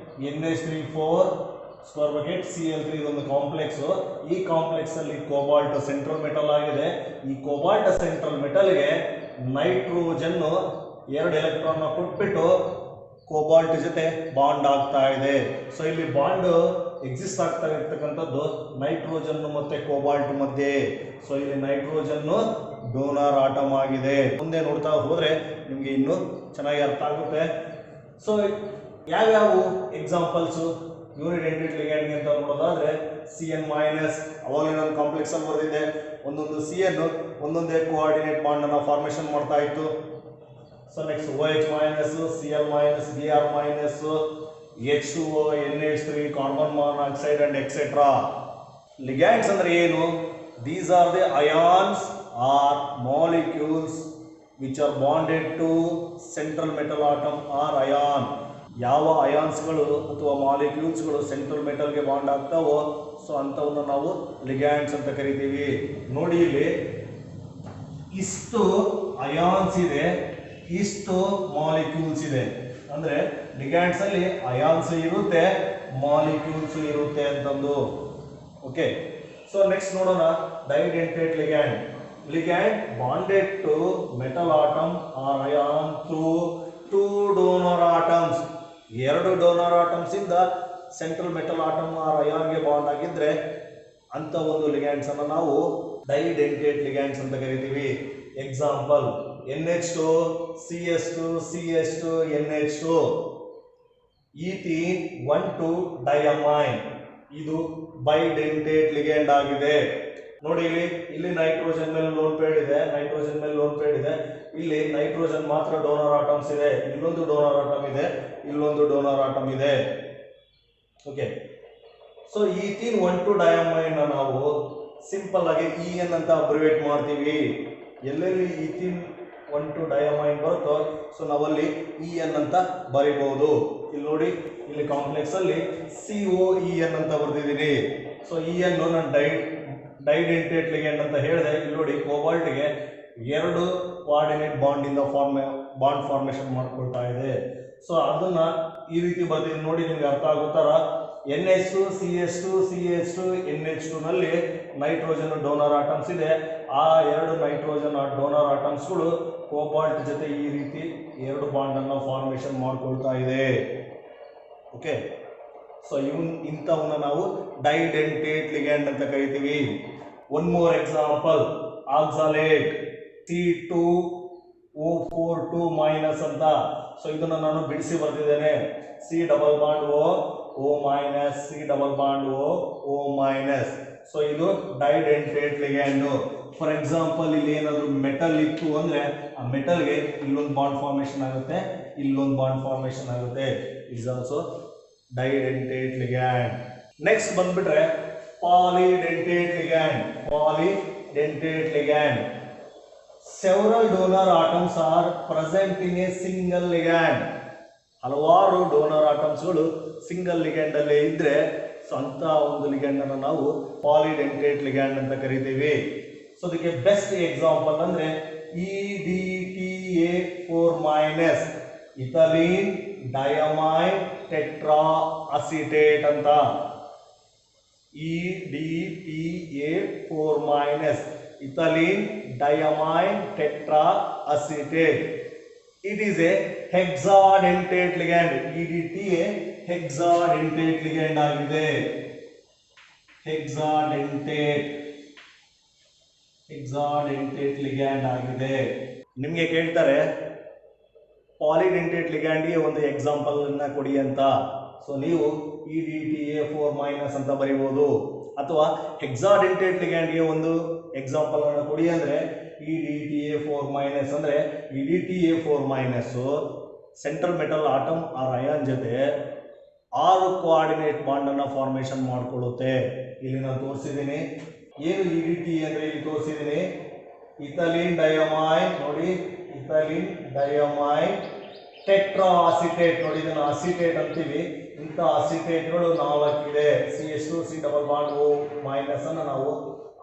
Speaker 1: NH3 square bracket Cl3 ಇದೊಂದು ಕಾಂಪ್ಲೆಕ್ಸ್. ಈ ಕಾಂಪ್ಲೆಕ್ಸ್ ಅಲ್ಲಿ ಕೋಬಾಲ್ಟ್ ಸೆಂಟ್ರಲ್ ಮೆಟಲ್ ಆಗಿದೆ. ಈ ಕೋಬಾಲ್ಟ್ ಸೆಂಟ್ರಲ್ ಮೆಟಲ್ಗೆ ನೈಟ್ರೋಜನ್ 2 ಎಲೆಕ್ಟ್ರಾನ್ ಕೊಟ್ಬಿಟ್ಟು ಕೋಬಾಲ್ಟ್ ಜೊತೆ ಬಾಂಡ್ ಆಗ್ತಾ ಇದೆ. ಸೊ ಇಲ್ಲಿ ಬಾಂಡ್ ಎಕ್ಸಿಸ್ಟ್ ಆಗ್ತಾ ಇರ್ತಕ್ಕಂಥದ್ದು ನೈಟ್ರೋಜನ್ ಮತ್ತೆ ಕೋಬಾಲ್ಟ್ ಮಧ್ಯೆ. ಸೊ ಇಲ್ಲಿ ನೈಟ್ರೋಜನ್ ಡೋನರ್ ಆಟಮ್ ಆಗಿದೆ. ಮುಂದೆ ನೋಡ್ತಾ ಹೋದ್ರೆ ನಿಮ್ಗೆ ಇನ್ನೂ ಚೆನ್ನಾಗಿ ಅರ್ಥ ಆಗುತ್ತೆ. ಸೊ ಯಾವ್ಯಾವ ಎಕ್ಸಾಂಪಲ್ಸ್ ಯೂನಿಡೆಂಟೆಡ್ ಲಿಗ್ಯಾಂಡ್ ಅಂತ ನೋಡೋದಾದ್ರೆ CN ಮೈನಸ್, ಅವಾಗಲೇ ನಾನು ಕಾಂಪ್ಲೆಕ್ಸ್ ಅಲ್ಲಿ ಬರೆದಿದ್ದೆ, ಒಂದೊಂದು CN ಒಂದೊಂದೇ ಕೋಆರ್ಡಿನೇಟ್ ಬಾಂಡ್ ಅನ್ನ ಫಾರ್ಮೇಶನ್ ಮಾಡ್ತಾ ಇತ್ತು. So next OH minus, Cl minus, Br minus, H2O, NH3, carbon monoxide and etcetera. Ligands ಅಂದ್ರೆ ಏನು? These are the ions or molecules which are bonded to central metal atom or ion. ಯಾವ ಅಯಾನ್ಸ್ಗಳು ಅಥವಾ ಮಾಲಿಕ್ಯೂಲ್ಸ್ಗಳು ಸೆಂಟ್ರಲ್ ಮೆಟಲ್ಗೆ ಬಾಂಡ್ ಆಗ್ತಾವೋ ಸೊ ಅಂಥವನ್ನು ನಾವು ಲಿಗ್ಯಾಂಡ್ಸ್ ಅಂತ ಕರಿತೀವಿ. ನೋಡಿ ಇಲ್ಲಿ ಇಷ್ಟು ಅಯಾನ್ಸ್ ಇದೆ, ಇಷ್ಟು ಮಾಲಿಕ್ಯೂಲ್ಸ್ ಇದೆ. ಅಂದ್ರೆ ಲಿಗ್ಯಾಂಡ್ಸ್ ಅಲ್ಲಿ ಅಯಾನ್ಸ್ ಇರುತ್ತೆ, ಮಾಲಿಕ್ಯೂಲ್ಸ್ ಇರುತ್ತೆ ಅಂತಂದು. ಓಕೆ, ಸೊ ನೆಕ್ಸ್ಟ್ ನೋಡೋಣ didentate ligand. Ligand bonded to metal atom or ion through 2 donor atoms. 2 donor atoms ಇಂದ ಸೆಂಟ್ರಲ್ ಮೆಟಲ್ ಆಟಮ್ ಆರ್ ಅಯಾನ್ಗೆ ಬಾಂಡ್ ಆಗಿದ್ರೆ ಅಂತ ಒಂದು ಲಿಗ್ಯಾಂಡ್ಸ್ ಅನ್ನು ನಾವು ಡೈಡೆಂಟೆಡ್ ಲಿಗ್ಯಾಂಡ್ಸ್ ಅಂತ ಕರಿತೀವಿ. Example NH2 CH2 CH2 NH2, ethene 1,2 ಡೈಅಮೈನ್. ಇದು ಬೈಡೆಂಟೆಡ್ ಲಿಗ್ಯಾಂಡ್ ಆಗಿದೆ. ನೋಡಿ ಇಲ್ಲಿ ನೈಟ್ರೋಜನ್ ಮೇಲೆ ಲೋನ್ ಪೇರ್ಡ್ ಇದೆ, ನೈಟ್ರೋಜನ್ ಮೇಲೆ ಲೋನ್ ಪೇರ್ಡ್ ಇದೆ. ಇಲ್ಲಿ ನೈಟ್ರೋಜನ್ ಮಾತ್ರ ಡೋನರ್ ಆಟಮ್ಸ್ ಇದೆ, ಇಲ್ಲೊಂದು ಡೋನರ್ ಆಟಮ್ ಇದೆ, ಇಲ್ಲೊಂದು ಡೋನರ್ ಆಟಮ್ ಇದೆ. ಓಕೆ, ಸೊ ಈಥೀನ್ 1,2 ಡೈಅಮೈನ್ ನಾವು ಸಿಂಪಲ್ ಆಗಿ EN ಅಂತ ಅಬ್ರಿವೇಟ್ ಮಾಡ್ತೀವಿ. ಎಲ್ಲೆಲ್ಲಿ ಈಥೀನ್ 1,2 ಡೈಅಮೈನ್ ಬರುತ್ತೋ ಸೊ ನಾವಲ್ಲಿ EN ಅಂತ ಬರೀಬಹುದು. ಇಲ್ಲಿ ನೋಡಿ ಇಲ್ಲಿ ಕಾಂಪ್ಲೆಕ್ಸ್ ಅಲ್ಲಿ COEN ಅಂತ ಬರ್ತಿದ್ದೀನಿ. ಸೊ EN ನಾನು ಡೈಡೆಂಟೆಡ್ ಲಿಗ್ಯಾಂಡ್ ಅಂತ ಹೇಳಿದೆ. ಇಲ್ಲಿ ನೋಡಿ ಕೋಬಾಲ್ಟ್ಗೆ 2 ಕೋಆರ್ಡಿನೇಟ್ ಬಾಂಡ್ ಇಂದ ಬಾಂಡ್ ಫಾರ್ಮೇಶನ್ ಮಾಡ್ಕೊಳ್ತಾ ಇದೆ. ಸೊ ಅದನ್ನ ಈ ರೀತಿ ಬರ್ತಿದ್ದೀನಿ ನೋಡಿ, ನಿಮ್ಗೆ ಅರ್ಥ ಆಗುತ್ತಾರ. NH2 CH2 CH2 NH2 ನಲ್ಲಿ ನೈಟ್ರೋಜನ್ ಡೋನರ್ ಆಟಮ್ಸ್ ಇದೆ. ಆ 2 ನೈಟ್ರೋಜನ್ ಡೋನರ್ ಆಟಮ್ಸ್ಗಳು ಕೋಬಾಲ್ಟ್ ಜೊತೆ ಈ ರೀತಿ 2 ಬಾಂಡ್ ಅನ್ನು ಫಾರ್ಮೇಶನ್ ಮಾಡ್ಕೊಳ್ತಾ ಇದೆ. ಓಕೆ, ಸೊ ಇಂಥವನ್ನ ನಾವು ಡೈಡೆಂಟೆಡ್ ಲಿಗ್ಯಾಂಡ್ ಅಂತ ಕರಿತೀವಿ. One more example, oxalate C2O4 2- ಅಂತ. ಸೊ ಇದನ್ನ ನಾನು ಬಿಡಿಸಿ ಬರ್ತಿದ್ದೇನೆ. C double bond O minus, C double bond O minus. So ಇದು ಡೈಡೆಂಟೆಡ್ ಲಿಗ್ಯಾಂಡ್. ಫಾರ್ ಎಕ್ಸಾಂಪಲ್ ಇಲ್ಲಿ ಏನಾದ್ರು ಮೆಟಲ್ ಇತ್ತು ಅಂದ್ರೆ ಆ ಮೆಟಲ್ಗೆ ಇಲ್ಲೊಂದು ಬಾಂಡ್ ಫಾರ್ಮೇಶನ್ ಆಗುತ್ತೆ, ಇಲ್ಲೊಂದು ಬಾಂಡ್ ಫಾರ್ಮೇಶನ್ ಆಗುತ್ತೆ. Is also didentate ligand. Next ಬಂದ್ಬಿಟ್ರೆ polydentate ligand. Polydentate ligand. Several donor atoms are present in a single ligand. ಹಲವಾರು ಡೋನರ್ ಆಟಮ್ಸ್ಗಳು ಸಿಂಗಲ್ ಲಿಗ್ಯಾಂಡ್ ಅಲ್ಲಿ ಇದ್ರೆ ಸೊ ಅಂತ ಒಂದು ಲಿಗ್ಯಾಂಡ್ ಅನ್ನು ನಾವು ಪಾಲಿಡೆಂಟೆಡ್ ಲಿಗ್ಯಾಂಡ್ ಅಂತ ಕರಿತೀವಿ. ಸೊ ಅದಕ್ಕೆ ಬೆಸ್ಟ್ ಎಕ್ಸಾಂಪಲ್ ಅಂದ್ರೆ EDTA4- ethylene diamine tetra acetate ಅಂತ. EDTA4- ethylene diamine tetra acetate. It is a hexadentate ligand. EDTA hexadentate ligand ಆಗಿದೆ. ಹೆಕ್ಸಾಡೆಂಟೇಟ್ ಲಿಗ್ಯಾಂಡ್ ಆಗಿದೆ. ನಿಮಗೆ ಕೇಳ್ತಾರೆ ಪಾಲಿಡೆಂಟೇಟ್ ಲಿಗ್ಯಾಂಡ್ಗೆ ಒಂದು ಎಕ್ಸಾಂಪಲ್ ಅನ್ನ ಕೊಡಿ ಅಂತ. ಸೊ ನೀವು EDTA4- ಅಂತ ಬರೀಬಹುದು, ಅಥವಾ ಹೆಕ್ಸಾಡೆಂಟೇಟ್ ಲಿಗ್ಯಾಂಡ್ಗೆ ಒಂದು ಎಕ್ಸಾಂಪಲ್ ಅನ್ನು ಕೊಡಿ ಅಂದ್ರೆ EDTA4- ಅಂದ್ರೆ EDTA4- central metal atom or ion ಜೊತೆ 6 ಕೋಆರ್ಡಿನೇಟ್ ಬಾಂಡ್ ಅನ್ನ ಫಾರ್ಮೇಶನ್ ಮಾಡ್ಕೊಳ್ಳುತ್ತೆ. ಇಲ್ಲಿ ನಾನು ತೋರಿಸಿದ್ದೀನಿ. ಏನು EDTA ಅಂದ್ರೆ ಇಲ್ಲಿ ತೋರಿಸಿದ್ದೀನಿ, ಇಥೈಲಿನ್ ಡೈಅಮೈನ್. ನೋಡಿ, ಇಥೈಲಿನ್ ಡೈಅಮೈನ್ ಟೆಟ್ರಾ ಅಸಿಟೇಟ್. ನೋಡಿ, ಇದನ್ನು ಅಸಿಟೇಟ್ ಅಂತೀವಿ. ಇಂಥ ಅಸಿಟೇಟ್ಗಳು 4 ಇದೆ. CH2C ಡಬಲ್ ಬಾಂಡ್ O- ಅನ್ನು ನಾವು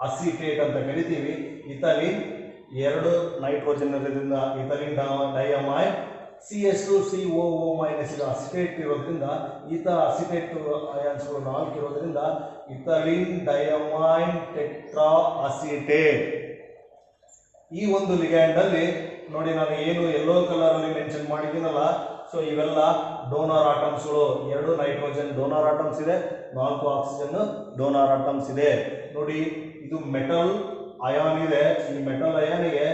Speaker 1: ಅಸಿಟೇಟ್ ಅಂತ ಕರಿತೀವಿ. ಇಥೈಲಿನ್ 2 ನೈಟ್ರೋಜನ್ ಇರೋದ್ರಿಂದ ಇಥೈಲಿನ್ ಡೈಅಮೈನ್, CH2COO- ಇದು ಅಸಿಟೇಟ್ ಇರೋದ್ರಿಂದ, ಈತ ಅಸಿಟೇಟ್ ಅಯಾನ್ಸ್ಗಳು 4 ಇರೋದ್ರಿಂದ ಇಥೈಲಿನ್ ಡೈಅಮೈನ್ ಟೆಟ್ರಾ ಅಸಿಟೇಟ್. ಈ ಒಂದು ಲಿಗ್ಯಾಂಡ್ ಅಲ್ಲಿ ನೋಡಿ, ನಾನು ಏನು ಯೆಲ್ಲೋ ಕಲರ್ ಅಲ್ಲಿ ಮೆನ್ಷನ್ ಮಾಡಿದ್ದೀನಲ್ಲ, ಸೊ ಇವೆಲ್ಲ ಡೋನರ್ ಆಟಮ್ಸ್ಗಳು. 2 ನೈಟ್ರೋಜನ್ ಡೋನರ್ ಆಟಮ್ಸ್ ಇದೆ, 4 ಆಕ್ಸಿಜನ್ ಡೋನರ್ ಆಟಮ್ಸ್ ಇದೆ. ನೋಡಿ, ಇದು ಮೆಟಲ್ ಅಯಾನ್ ಇದೆ. ಈ ಮೆಟಲ್ ಅಯಾನಿಗೆ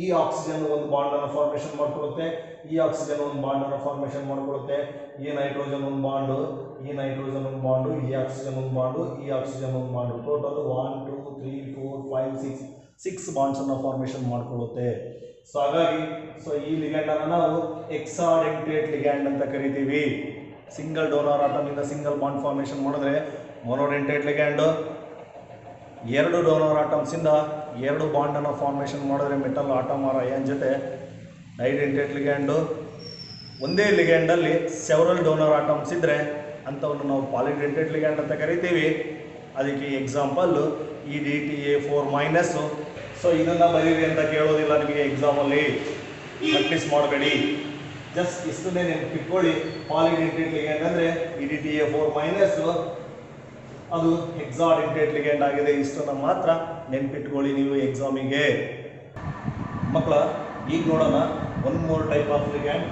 Speaker 1: ಈ ಆಕ್ಸಿಜನ್ ಒಂದು ಬಾಂಡ್ ಅನ್ನು ಫಾರ್ಮೇಶನ್ ಮಾಡ್ಕೊಳ್ಳುತ್ತೆ, ಈ ಆಕ್ಸಿಜನ್ ಒಂದು ಬಾಂಡ್ ಅನ್ನು ಫಾರ್ಮೇಶನ್ ಮಾಡ್ಕೊಳ್ಳುತ್ತೆ, ಈ ನೈಟ್ರೋಜನ್ ಒಂದು ಬಾಂಡು, ಈ ನೈಟ್ರೋಜನ್ ಒಂದು ಬಾಂಡು, ಈ ಆಕ್ಸಿಜನ್ ಒಂದು ಬಾಂಡು, ಈ ಆಕ್ಸಿಜನ್ ಒಂದು ಬಾಂಡು. ಟೋಟಲ್ 1 2 3 4 5 6 ಬಾಂಡ್ಸ್ ಅನ್ನು ಫಾರ್ಮೇಶನ್ ಮಾಡ್ಕೊಳ್ಳುತ್ತೆ. ಸೊ ಹಾಗಾಗಿ ಈ ಲಿಗ್ಯಾಂಡ್ ಅನ್ನು ನಾವು ಹೆಕ್ಸಾಡೆಂಟೇಟ್ ಲಿಗ್ಯಾಂಡ್ ಅಂತ ಕರಿತೀವಿ. ಸಿಂಗಲ್ ಡೋನರ್ ಆಟಮ್ ಇಂದ ಸಿಂಗಲ್ ಬಾಂಡ್ ಫಾರ್ಮೇಶನ್ ಮಾಡಿದ್ರೆ ಮೊನೋಡೆಂಟೇಟ್ ಲಿಗ್ಯಾಂಡ್. 2 ಡೋನರ್ ಆಟಮ್ಸ್ ಇಂದ 2 ಬಾಂಡ್ ಅನ್ನು ಫಾರ್ಮೇಶನ್ ಮಾಡಿದ್ರೆ ಮೆಟಲ್ ಆಟಮ್ ಆರ್ ಅಯಾನ್ ಜೊತೆ ಡೈಡೆಂಟೇಟ್ ಲಿಗ್ಯಾಂಡ್. ಒಂದೇ ಲಿಗ್ಯಾಂಡ್ ಅಲ್ಲಿ ಸೆವರಲ್ ಡೋನರ್ ಆಟಮ್ಸ್ ಇದ್ರೆ ಅಂಥವನ್ನು ನಾವು ಪಾಲಿಡೆಂಟೇಟ್ ಲಿಗ್ಯಾಂಡ್ ಅಂತ ಕರಿತೀವಿ. ಅದಕ್ಕೆ ಎಕ್ಸಾಂಪಲ್ EDTA4-. ಸೊ ಇದನ್ನ ಬರೀರಿ ಅಂತ ಕೇಳೋದಿಲ್ಲ ನಿಮಗೆ ಎಕ್ಸಾಮಲ್ಲಿ, ಪ್ರಾಕ್ಟೀಸ್ ಮಾಡಬೇಡಿ. ಜಸ್ಟ್ ಇಷ್ಟನ್ನೇ ನೆನಪಿಟ್ಕೊಳ್ಳಿ. ಪಾಲಿಡೆಂಟೇಟ್ ಲಿಗ್ಯಾಂಡ್ ಅಂದರೆ EDTA4-, ಅದು ಹೆಕ್ಸಾಡೆಂಟೇಟ್ ಲಿಗ್ಯಾಂಡ್ ಆಗಿದೆ. ಇಷ್ಟನ್ನು ಮಾತ್ರ ನೆನಪಿಟ್ಕೊಳ್ಳಿ ನೀವು ಎಕ್ಸಾಮಿಗೆ. ಮಕ್ಕಳ, ಈಗ ನೋಡೋಣ one more type of ligand,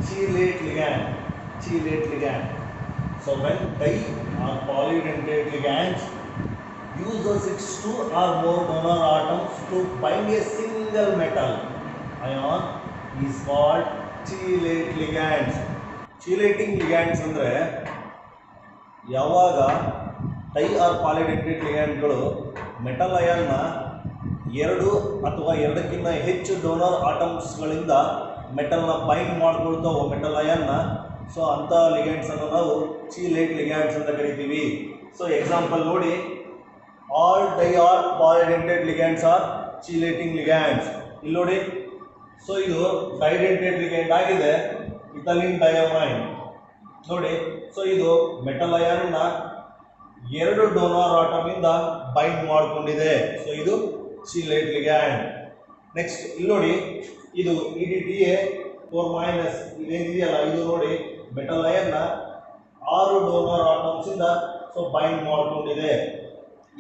Speaker 1: chelate ligand. Chelate ligand. So when di or polydentate ligands uses its 2 or more donor atoms to bind a single metal ion is called chelate ligands. Chelating ligands ಅಂದ್ರೆ ಯಾವಾಗ ಡೈ ಆರ್ ಪಾಲಿಡೆಂಟೇಟ್ ಲಿಗ್ಯಾಂಡ್ಗಳು ಮೆಟಲ್ ಅಯಾನ್ನ 2 ಅಥವಾ 2ಕ್ಕಿಂತ ಹೆಚ್ಚು ಡೋನರ್ ಆಟಮ್ಸ್ಗಳಿಂದ ಮೆಟಲ್ನ ಬೈಂಡ್ ಮಾಡ್ಕೊಳ್ತಾವೆ ಮೆಟಲ್ ಅಯಾನ್ನ. ಸೊ ಅಂಥ ಲಿಗ್ಯಾಂಡ್ಸನ್ನು ನಾವು ಚೀಲೇಟ್ ಲಿಗ್ಯಾಂಡ್ಸ್ ಅಂತ ಕರಿತೀವಿ. ಸೊ ಎಕ್ಸಾಂಪಲ್ ನೋಡಿ, all di or polydentate ligands are chelating ligands. ಇಲ್ಲಿ ನೋಡಿ, ಸೊ ಇದು ಡೈಡೆಂಟೇಟ್ ಲಿಗ್ಯಾಂಡ್ ಆಗಿದೆ, ಇಥೈಲಿನ್ ಡೈಅಮೈನ್. ನೋಡಿ, ಸೊ ಇದು ಮೆಟಲ್ ಅಯಾನ್ನ 2 ಡೋನರ್ ಆಟಮ್ ಇಂದ ಬೈಂಡ್ ಮಾಡಿಕೊಂಡಿದೆ. ಸೊ ಇದು ಚೀಲೇಟ್ ಲಿಗ್ಯಾಂಡ್. ನೆಕ್ಸ್ಟ್ ಇಲ್ಲಿ ನೋಡಿ, ಇದು EDTA4- ಇದೇನಿದೆಯಲ್ಲ, ಇದು ನೋಡಿ ಮೆಟಲ್ ಅಯನ್ನ 6 ಡೋನರ್ ಆಟಮ್ಸ್ ಇಂದ ಬೈಂಡ್ ಮಾಡ್ಕೊಂಡಿದೆ.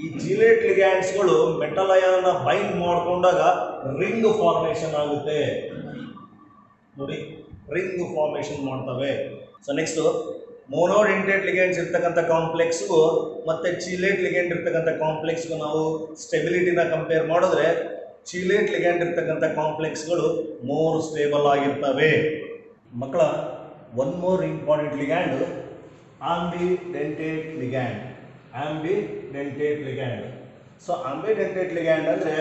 Speaker 1: ಈ ಚೀಲೇಟ್ ಲಿಗ್ಯಾಂಡ್ಸ್ಗಳು ಮೆಟಲ್ ಅಯಾನ್ನ ಬೈಂಡ್ ಮಾಡ್ಕೊಂಡಾಗ ರಿಂಗ್ ಫಾರ್ಮೇಶನ್ ಆಗುತ್ತೆ. ನೋಡಿ, ರಿಂಗ್ ಫಾರ್ಮೇಶನ್ ಮಾಡ್ತವೆ. ಸೊ ನೆಕ್ಸ್ಟ್ ಮೋನೋಡೆಂಟೇಟ್ ಲಿಗ್ಯಾಂಡ್ಸ್ ಇರ್ತಕ್ಕಂಥ ಕಾಂಪ್ಲೆಕ್ಸ್ಗೂ ಮತ್ತೆ ಚೀಲೇಟ್ ಲಿಗ್ಯಾಂಡ್ ಇರ್ತಕ್ಕಂಥ ಕಾಂಪ್ಲೆಕ್ಸ್ಗೂ ನಾವು ಸ್ಟೆಬಿಲಿಟಿನ ಕಂಪೇರ್ ಮಾಡಿದ್ರೆ ಚೀಲೇಟ್ ಲಿಗ್ಯಾಂಡ್ ಇರ್ತಕ್ಕಂಥ ಕಾಂಪ್ಲೆಕ್ಸ್ಗಳು ಮೋರ್ ಸ್ಟೇಬಲ್ ಆಗಿರ್ತವೆ. ಮಕ್ಕಳ, one more important ligand ambidentate ligand. Ambidentate ligand. So ambidentate ligand ಅಂದರೆ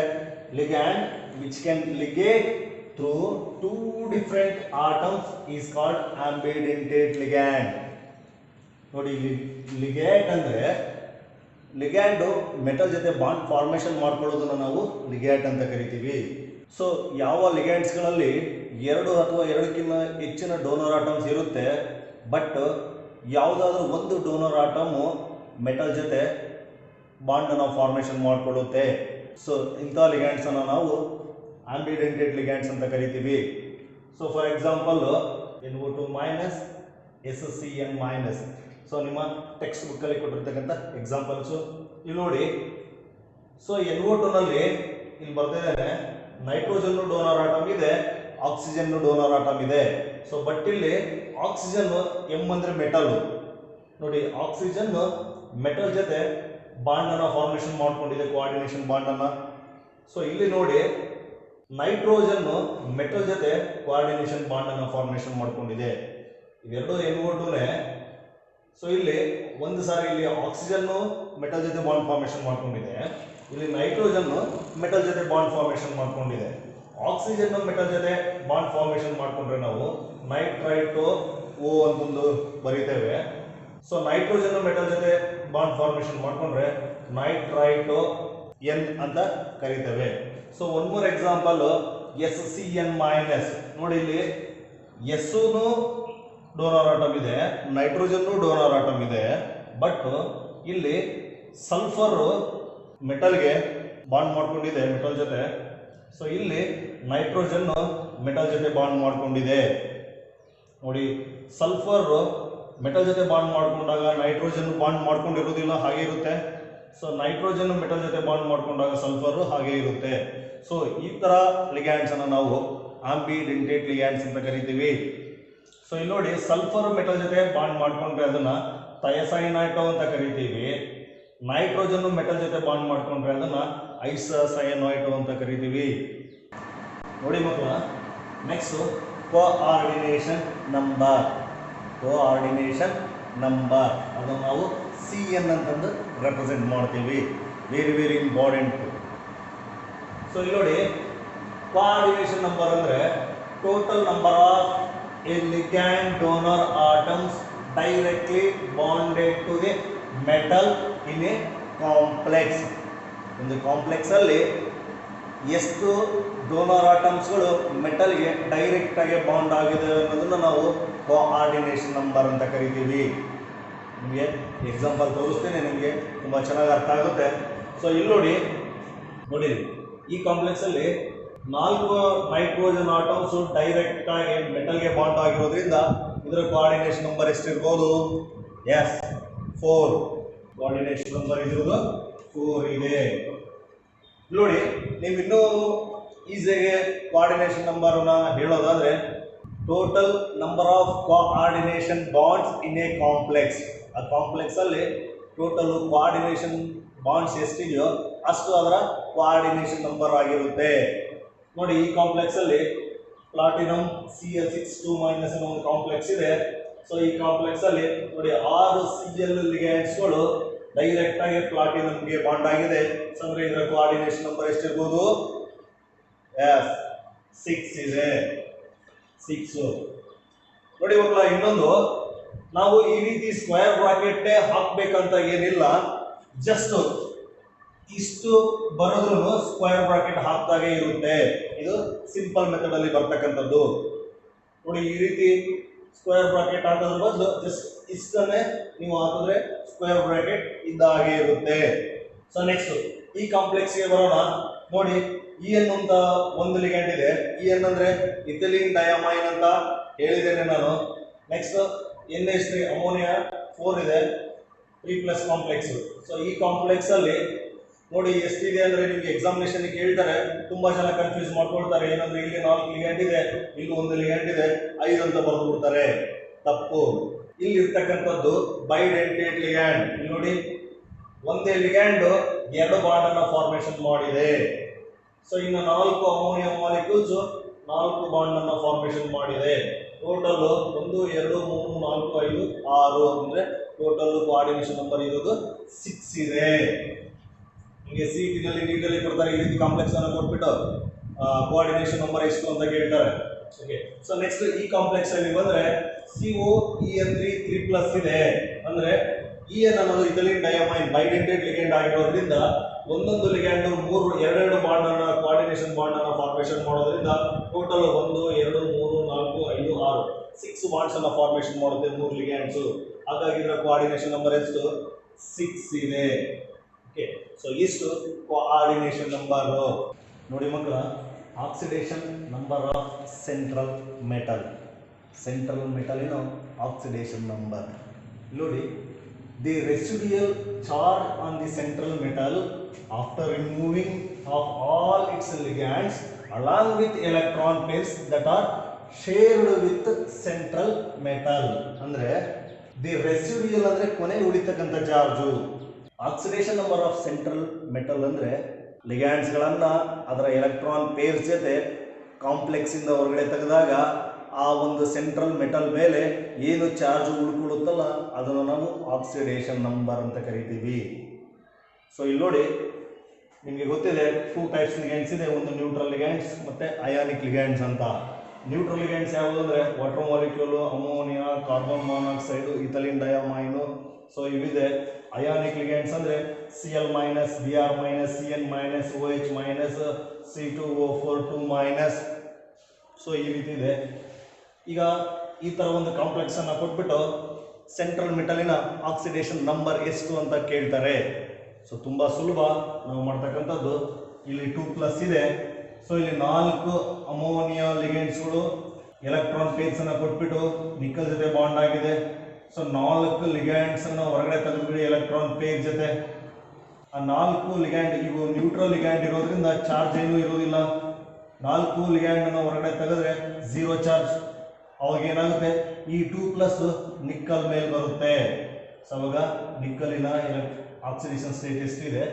Speaker 1: ligand which can ligate through 2 different atoms is called ambidentate ligand. ನೋಡಿ, ಲಿಗ್ಯಾಂಡ್ ಅಂದರೆ ಲಿಗ್ಯಾಂಡು ಮೆಟಲ್ ಜೊತೆ ಬಾಂಡ್ ಫಾರ್ಮೇಶನ್ ಮಾಡ್ಕೊಳ್ಳೋದನ್ನು ನಾವು ಲಿಗ್ಯಾಂಡ್ ಅಂತ ಕರಿತೀವಿ. ಸೊ ಯಾವ ಲಿಗ್ಯಾಂಡ್ಸ್ಗಳಲ್ಲಿ 2 ಅಥವಾ 2ಕ್ಕಿಂತ ಹೆಚ್ಚಿನ ಡೋನರ್ ಆಟಮ್ಸ್ ಇರುತ್ತೆ, ಬಟ್ ಯಾವುದಾದ್ರೂ ಒಂದು ಡೋನರ್ ಆಟಮು ಮೆಟಲ್ ಜೊತೆ ಬಾಂಡನ್ನು ಫಾರ್ಮೇಶನ್ ಮಾಡಿಕೊಳ್ಳುತ್ತೆ. ಸೊ ಇಂಥ ಲಿಗ್ಯಾಂಡ್ಸನ್ನು ನಾವು ಆಂಬಿಡೆಂಟೇಟ್ ಲಿಗ್ಯಾಂಡ್ಸ್ ಅಂತ ಕರಿತೀವಿ. So for example NO2- SCN-. So ನಿಮ್ಮ ಟೆಕ್ಸ್ಟ್ ಬುಕ್ಕಲ್ಲಿ ಕೊಟ್ಟಿರ್ತಕ್ಕಂಥ ಎಕ್ಸಾಂಪಲ್ಸು ಇಲ್ಲಿ ನೋಡಿ. ಸೊ NO2ನಲ್ಲಿ ಇಲ್ಲಿ ಬರ್ತಿದ್ದೇನೆ, ನೈಟ್ರೋಜನ್ ಡೋನರ್ ಆಟಮ್ ಇದೆ, ಆಕ್ಸಿಜನ್ ಡೋನರ್ ಆಟಮ್ ಇದೆ. ಸೊ ಬಟ್ ಇಲ್ಲಿ ಆಕ್ಸಿಜನ್ M ಅಂದರೆ ಮೆಟಲ್. ನೋಡಿ, ಆಕ್ಸಿಜನ್ ಮೆಟಲ್ ಜೊತೆ ಬಾಂಡ್ ಅನ್ನ ಫಾರ್ಮೇಷನ್ ಮಾಡ್ಕೊಂಡಿದೆ, ಕೋಆರ್ಡಿನೇಷನ್ ಬಾಂಡ್ ಅನ್ನ. ಸೊ ಇಲ್ಲಿ ನೋಡಿ ನೈಟ್ರೋಜನ್ ಮೆಟಲ್ ಜೊತೆ ಕೋಆರ್ಡಿನೇಷನ್ ಬಾಂಡ್ ಅನ್ನ ಫಾರ್ಮೇಷನ್ ಮಾಡ್ಕೊಂಡಿದೆ. ಇವೆರಡು ಏನ್ಬಿಟ್ಟುನೆ. ಸೊ ಇಲ್ಲಿ ಒಂದು ಸಾರಿ ಇಲ್ಲಿ ಆಕ್ಸಿಜನ್ ಮೆಟಲ್ ಜೊತೆ ಬಾಂಡ್ ಫಾರ್ಮೇಷನ್ ಮಾಡ್ಕೊಂಡಿದೆ, ಇಲ್ಲಿ ನೈಟ್ರೋಜನ್ ಮೆಟಲ್ ಜೊತೆ ಬಾಂಡ್ ಫಾರ್ಮೇಷನ್ ಮಾಡ್ಕೊಂಡಿದೆ. ಆಕ್ಸಿಜನ್ ಮೆಟಲ್ ಜೊತೆ ಬಾಂಡ್ ಫಾರ್ಮೇಷನ್ ಮಾಡ್ಕೊಂಡ್ರೆ ನಾವು ನೈಟ್ರೈಟೋ ಓ ಅಂತಂದು ಬರೀತೇವೆ. ಸೊ ನೈಟ್ರೋಜನ್ ಮೆಟಲ್ ಜೊತೆ ಬಾಂಡ್ ಫಾರ್ಮೇಷನ್ ಮಾಡ್ಕೊಂಡ್ರೆ ನೈಟ್ರೈಟೋ ಎನ್ ಅಂತ ಕರಿತೇವೆ. So one more example SCN-. ನೋಡಿ ಇಲ್ಲಿ ಎಸ್ನು ಡೋನರ್ ಆಟಮ್ ಇದೆ, ನೈಟ್ರೋಜನ್ ಡೋನರ್ ಆಟಮ್ ಇದೆ, ಬಟ್ ಇಲ್ಲಿ ಸಲ್ಫರ್ ಮೆಟಲ್ಗೆ ಬಾಂಡ್ ಮಾಡ್ಕೊಂಡಿದೆ ಮೆಟಲ್ ಜೊತೆ. ಸೊ ಇಲ್ಲಿ ನೈಟ್ರೋಜನ್ ಮೆಟಲ್ ಜೊತೆ ಬಾಂಡ್ ಮಾಡ್ಕೊಂಡಿದೆ. ನೋಡಿ ಸಲ್ಫರ್ ಮೆಟಲ್ ಜೊತೆ ಬಾಂಡ್ ಮಾಡ್ಕೊಂಡಾಗ ನೈಟ್ರೋಜನ್ ಬಾಂಡ್ ಮಾಡ್ಕೊಂಡಿರೋದಿಲ್ಲ, ಹಾಗೆ ಇರುತ್ತೆ. ಸೊ ನೈಟ್ರೋಜನ್ ಮೆಟಲ್ ಜೊತೆ ಬಾಂಡ್ ಮಾಡ್ಕೊಂಡಾಗ ಸಲ್ಫರ್ ಹಾಗೆ ಇರುತ್ತೆ. ಸೊ ಈ ತರ ಲಿಗ್ಯಾಂಡ್ಸ್ ಅನ್ನು ನಾವು ಆಂಬಿಡೆಂಟೇಟ್ ಲಿಗ್ಯಾಂಡ್ಸ್ ಅಂತ ಕರಿತೀವಿ. ಸೊ ಇಲ್ಲಿ ನೋಡಿ ಸಲ್ಫರ್ ಮೆಟಲ್ ಜೊತೆ ಬಾಂಡ್ ಮಾಡ್ಕೊಂಡ್ರೆ ಅದನ್ನ ಥಯಸೈನೈಟೋ ಅಂತ ಕರಿತೀವಿ. ನೈಟ್ರೋಜನ್ ಮೆಟಲ್ ಜೊತೆ ಬಾಂಡ್ ಮಾಡ್ಕೊಂಡ್ರೆ ಅದನ್ನ ಐಸೋಸೈನೈಟೋ ಅಂತ ಕರಿತೀವಿ. ನೋಡಿ ಮಕ್ಕಳ, next coordination number. Coordination number ಅದನ್ನು ನಾವು CN ಅಂತಂದು ರೆಪ್ರೆಸೆಂಟ್ ಮಾಡ್ತೀವಿ. Very very important. ಸೊ ಇಲ್ಲಿ ನೋಡಿ ಕೋಆರ್ಡಿನೇಷನ್ ನಂಬರ್ ಅಂದ್ರೆ total number of a ligand donor atoms directly bonded to the metal in a complex. ಒಂದು ಕಾಂಪ್ಲೆಕ್ಸ್ ಅಲ್ಲಿ ಎಷ್ಟು ಡೋನರ್ ಆಟಮ್ಸ್ಗಳು ಮೆಟಲ್ಗೆ ಡೈರೆಕ್ಟ್ ಆಗಿ ಬಾಂಡ್ ಆಗಿದೆ ಅನ್ನೋದನ್ನ ನಾವು ಕೋಆರ್ಡಿನೇಷನ್ ನಂಬರ್ ಅಂತ ಕರಿತೀವಿ. ನಿಮಗೆ ಎಕ್ಸಾಂಪಲ್ ತೋರಿಸ್ತೇನೆ, ನಿಮಗೆ ತುಂಬ ಚೆನ್ನಾಗಿ ಅರ್ಥ ಆಗುತ್ತೆ. ಸೊ ಇಲ್ಲಿ ನೋಡಿ ಈ ಕಾಂಪ್ಲೆಕ್ಸ್ ಅಲ್ಲಿ 4 ನೈಟ್ರೋಜನ್ ಆಟಮ್ಸ್ ಡೈರೆಕ್ಟ್ ಆಗಿ ಮೆಟಲ್ಗೆ ಬಾಂಡ್ ಆಗಿರೋದ್ರಿಂದ ಇದರ ಕೋಆರ್ಡಿನೇಷನ್ ನಂಬರ್ ಎಷ್ಟಿರ್ಬೋದು? ಎಸ್ 4. ಕೋಆರ್ಡಿನೇಷನ್ ನಂಬರ್ ಇರೋದು 4 ಇದೆ. ನೋಡಿ ನೀವು ಇನ್ನೂ ಈಸಿಯಾಗಿ ಕೋಆರ್ಡಿನೇಷನ್ ನಂಬರ್ನ ಹೇಳೋದಾದ್ರೆ total number of coordination bonds in a complex. ಆ ಕಾಂಪ್ಲೆಕ್ಸ್ ಅಲ್ಲಿ ಟೋಟಲ್ ಕೋಆರ್ಡಿನೇಷನ್ ಬಾಂಡ್ಸ್ ಎಷ್ಟಿದೆಯೋ ಅಷ್ಟು ಅದರ ಕೋಆರ್ಡಿನೇಷನ್ ನಂಬರ್ ಆಗಿರುತ್ತೆ. ನೋಡಿ ಈ ಕಾಂಪ್ಲೆಕ್ಸ್ ಅಲ್ಲಿ ಪ್ಲಾಟಿನಮ್ Cl6 2- ಅನ್ನೋ ಒಂದು ಕಾಂಪ್ಲೆಕ್ಸ್ ಇದೆ. ಸೊ ಈ ಕಾಂಪ್ಲೆಕ್ಸ್ ಅಲ್ಲಿ ನೋಡಿ 6 Cl ಲಿಗ್ಯಾಂಡ್ಸ್ಗಳು ಡೈರೆಕ್ಟ್ ಆಗಿ ಪ್ಲಾಟಿನಮ್ಗೆ ಬಾಂಡ್ ಆಗಿದೆ. ಸೊ ಅಂದ್ರೆ ಇದರ ಕೋಆರ್ಡಿನೇಷನ್ ನಂಬರ್ ಎಷ್ಟಿರ್ಬೋದು? ಎಸ್ 6 ಇದೆ. 6. ನೋಡಿ ಮಕ್ಕಳ, ಇನ್ನೊಂದು ನಾವು ಈ ರೀತಿ ಸ್ಕ್ವೇರ್ ಬ್ರಾಕೆಟ್ ಹಾಕ್ಬೇಕಂತ ಏನಿಲ್ಲ, ಜಸ್ಟ್ ಇಷ್ಟು ಬರೋದ್ರೂ ಸ್ಕ್ವೇರ್ ಬ್ರಾಕೆಟ್ ಹಾಕ್ದಾಗೆ ಇರುತ್ತೆ. ಇದು ಸಿಂಪಲ್ ಮೆಥಡ್ ಅಲ್ಲಿ ಬರ್ತಕ್ಕಂಥದ್ದು. ನೋಡಿ ಈ ರೀತಿ ಸ್ಕ್ವೇರ್ ಬ್ರಾಕೆಟ್ ಹಾಕೋದ್ರ ಬದಲು ಜಸ್ಟ್ ಇಷ್ಟನ್ನೇ ನೀವು ಹಾಕಿದ್ರೆ ಸ್ಕ್ವೇರ್ ಬ್ರಾಕೆಟ್ ಇದ್ದ ಹಾಗೆ ಇರುತ್ತೆ. ಸೊ ನೆಕ್ಸ್ಟ್ ಈ ಕಾಂಪ್ಲೆಕ್ಸ್ಗೆ ಬರೋಣ. ನೋಡಿ EN ಅಂತ ಒಂದು ಲಿಗ್ಯಾಂಡ್ ಇದೆ. EN ಅಂದ್ರೆ ಇಥಿಲೀನ್ ಡಯಾಮೈನ್ ಅಂತ ಹೇಳಿದ್ದೇನೆ ನಾನು. ನೆಕ್ಸ್ಟ್ NH3 ಅಮೋನಿಯಾ 4 ಇದೆ, 3+ ಕಾಂಪ್ಲೆಕ್ಸ್. ಸೊ ಈ ಕಾಂಪ್ಲೆಕ್ಸ್ ಅಲ್ಲಿ ನೋಡಿ ಎಷ್ಟಿದೆ ಅಂದ್ರೆ ನಿಮ್ಗೆ ಎಕ್ಸಾಮಿನೇಷನ್ ಕೇಳ್ತಾರೆ, ತುಂಬಾ ಜನ ಕನ್ಫ್ಯೂಸ್ ಮಾಡ್ಕೊಳ್ತಾರೆ. ಏನಂದ್ರೆ ಇಲ್ಲಿ 4 ಲಿಗ್ಯಾಂಡ್ ಇದೆ, ಇಲ್ಲಿ 1 ಲಿಗ್ಯಾಂಡ್ ಇದೆ, 5 ಅಂತ ಬರೆದು ಬಿಡ್ತಾರೆ. ತಪ್ಪು. ಇಲ್ಲಿ ಇರ್ತಕ್ಕಂಥದ್ದು ಬೈಡೆಂಟೇಟ್ ಲಿಗ್ಯಾಂಡ್. ಇಲ್ಲಿ ನೋಡಿ ಒಂದೇ ಲಿಗ್ಯಾಂಡ್ 2 ಬಾಂಡ್ ಅನ್ನ ಫಾರ್ಮೇಷನ್ ಮಾಡಿದೆ. ಸೊ ಇನ್ನು 4 ಅಮೋನಿಯಂ ಮಾಲಿಕ್ಯೂಲ್ಸ್ 4 ಬಾಂಡ್ ಅನ್ನ ಫಾರ್ಮೇಷನ್ ಮಾಡಿದೆ. ಟೋಟಲ್ 1 2 3 4 5 6 ಅಂದ್ರೆ ಟೋಟಲ್ ಕೋಆರ್ಡಿನೇಷನ್ ನಂಬರ್ ಇರೋದು 6 ಇದೆ. ನಿಮಗೆ ಸಿಟಿನಲ್ಲಿ ನೀಟಲ್ಲಿ ಕೊಡ್ತಾರೆ, ಈ ರೀತಿ ಕಾಂಪ್ಲೆಕ್ಸ್ ಅನ್ನು ಕೊಟ್ಬಿಟ್ಟು ಕೋಆರ್ಡಿನೇಷನ್ ನಂಬರ್ ಎಷ್ಟು ಅಂತ ಕೇಳ್ತಾರೆ. ಓಕೆ, ಸೊ ನೆಕ್ಸ್ಟ್ ಈ ಕಾಂಪ್ಲೆಕ್ಸ್ ಅಲ್ಲಿ ಬಂದ್ರೆ COEN3 3+ ಇದೆ. ಅಂದ್ರೆ EN ಅನ್ನೋದು ಇಥಿಲೀನ್ ಡಯಾಮೈನ್ ಬೈಡೆಂಟೇಟ್ ಲಿಗ್ಯಾಂಡ್ ಆಗಿರೋದ್ರಿಂದ ಒಂದೊಂದು ಲಿಗ್ಯಾಂಡ್ 2 ಬಾಂಡ್ ಅನ್ನ ಕೋಆರ್ಡಿನೇಷನ್ ಬಾಂಡ್ ಅನ್ನ ಫಾರ್ಮೇಷನ್ ಮಾಡೋದ್ರಿಂದ ಟೋಟಲ್ 1 2 3 4 5 6 6 ಬಾಂಡ್ಸ್ ಅನ್ನ ಫಾರ್ಮೇಷನ್ ಮಾಡುತ್ತೆ 3 ಲಿಗ್ಯಾಂಡ್ಸ್. ಹಾಗಾಗಿ ಇದರ ಕೋಆರ್ಡಿನೇಷನ್ ನಂಬರ್ ಎಷ್ಟು? 6 ಇದೆ. ಓಕೆ, ಸೊ ಇಷ್ಟು ಕೋಆರ್ಡಿನೇಷನ್ ನಂಬರ್. ನೋಡಿ ಮಕ್ಕಳ, oxidation number of central metal. Central ಮೆಟಲಿನ ಆಕ್ಸಿಡೇಷನ್ ನಂಬರ್ ನೋಡಿ. The residual charge on the central metal after removing of all its ligands along with electron pairs that are shared with central metal. ಅಂದ್ರೆ ದಿ ರೆಸಿಡ್ಯೂಯಲ್ ಅಂದ್ರೆ ಕೊನೆ ಉಳಿತಕ್ಕಂಥ charge. Oxidation number of central metal ಅಂದ್ರೆ ಲಿಗ್ಯಾಂಡ್ಸ್ಗಳನ್ನ ಅದರ ಎಲೆಕ್ಟ್ರಾನ್ ಪೇರ್ಸ್ ಜೊತೆ ಕಾಂಪ್ಲೆಕ್ಸ್ ಇಂದ ಹೊರಗಡೆ ತೆಗೆದಾಗ ಆ ಒಂದು ಸೆಂಟ್ರಲ್ ಮೆಟಲ್ ಮೇಲೆ ಏನು ಚಾರ್ಜ್ ಉಳ್ಕೊಳ್ಳುತ್ತಲ್ಲ ಅದನ್ನು ನಾವು ಆಕ್ಸಿಡೇಷನ್ ನಂಬರ್ ಅಂತ ಕರಿತೀವಿ. ಸೊ ಇಲ್ಲಿ ನೋಡಿ, ನಿಮಗೆ ಗೊತ್ತಿದೆ 2 ಟೈಪ್ಸ್ ಲಿಗ್ಯಾಂಡ್ಸ್ ಇದೆ, ಒಂದು ನ್ಯೂಟ್ರಲ್ ಲಿಗ್ಯಾಂಡ್ಸ್ ಮತ್ತೆ ಅಯಾನಿಕ್ ಲಿಗ್ಯಾಂಡ್ಸ್ ಅಂತ. ನ್ಯೂಟ್ರಲ್ ಲಿಗ್ಯಾಂಡ್ಸ್ ಯಾವುದು ಅಂದರೆ water molecule, ammonia, carbon monoxide, ethylene diamine. So ಇವಿದೆ. ಅಯಾನಿಕ್ ಲಿಗ್ಯಾಂಡ್ಸ್ ಅಂದರೆ Cl minus, Br minus, Cn minus, OH minus, C2O4 2 minus. So ಈ ರೀತಿ ಇದೆ. ಈಗ ಈ ಥರ ಒಂದು ಕಾಂಪ್ಲೆಕ್ಸ್ ಅನ್ನು ಕೊಟ್ಬಿಟ್ಟು ಸೆಂಟ್ರಲ್ ಮೆಟಲಿನ ಆಕ್ಸಿಡೇಷನ್ ನಂಬರ್ ಎಷ್ಟು ಅಂತ ಕೇಳ್ತಾರೆ. ಸೊ ತುಂಬ ಸುಲಭ ನಾವು ಮಾಡ್ತಕ್ಕಂಥದ್ದು. ಇಲ್ಲಿ 2+ ಇದೆ. ಸೊ ಇಲ್ಲಿ 4 ಅಮೋನಿಯಾ ಲಿಗ್ಯಾಂಡ್ಸ್ಗಳು ಎಲೆಕ್ಟ್ರಾನ್ ಪೇರ್ಸ್ ಅನ್ನು ಕೊಟ್ಬಿಟ್ಟು ನಿಕ್ಕಲ್ ಜೊತೆ ಬಾಂಡ್ ಆಗಿದೆ. ಸೊ 4 ಲಿಗ್ಯಾಂಡ್ಸ್ ಅನ್ನು ಹೊರಗಡೆ ತೆಗೆದುಬಿಡಿ ಎಲೆಕ್ಟ್ರಾನ್ ಪೇರ್ ಜೊತೆ. ಆ 4 ಲಿಗ್ಯಾಂಡ್ ಇವು ನ್ಯೂಟ್ರಲ್ ಲಿಗ್ಯಾಂಡ್ ಇರೋದ್ರಿಂದ ಚಾರ್ಜ್ ಏನೂ ಇರೋದಿಲ್ಲ. 4 ಲಿಗ್ಯಾಂಡ್ ಅನ್ನು ಹೊರಗಡೆ ತೆಗೆದ್ರೆ 0 ಚಾರ್ಜ್. ಅವಾಗ ಏನಾಗುತ್ತೆ, ಈ 2+ ನಿಕ್ಕಲ್ ಮೇಲೆ ಬರುತ್ತೆ. ಸೊ ಅವಾಗ ನಿಕ್ಕಲಿನ ಆಕ್ಸಿಡೇಷನ್ ಸ್ಟೇಟ್ ಎಷ್ಟಿದೆ,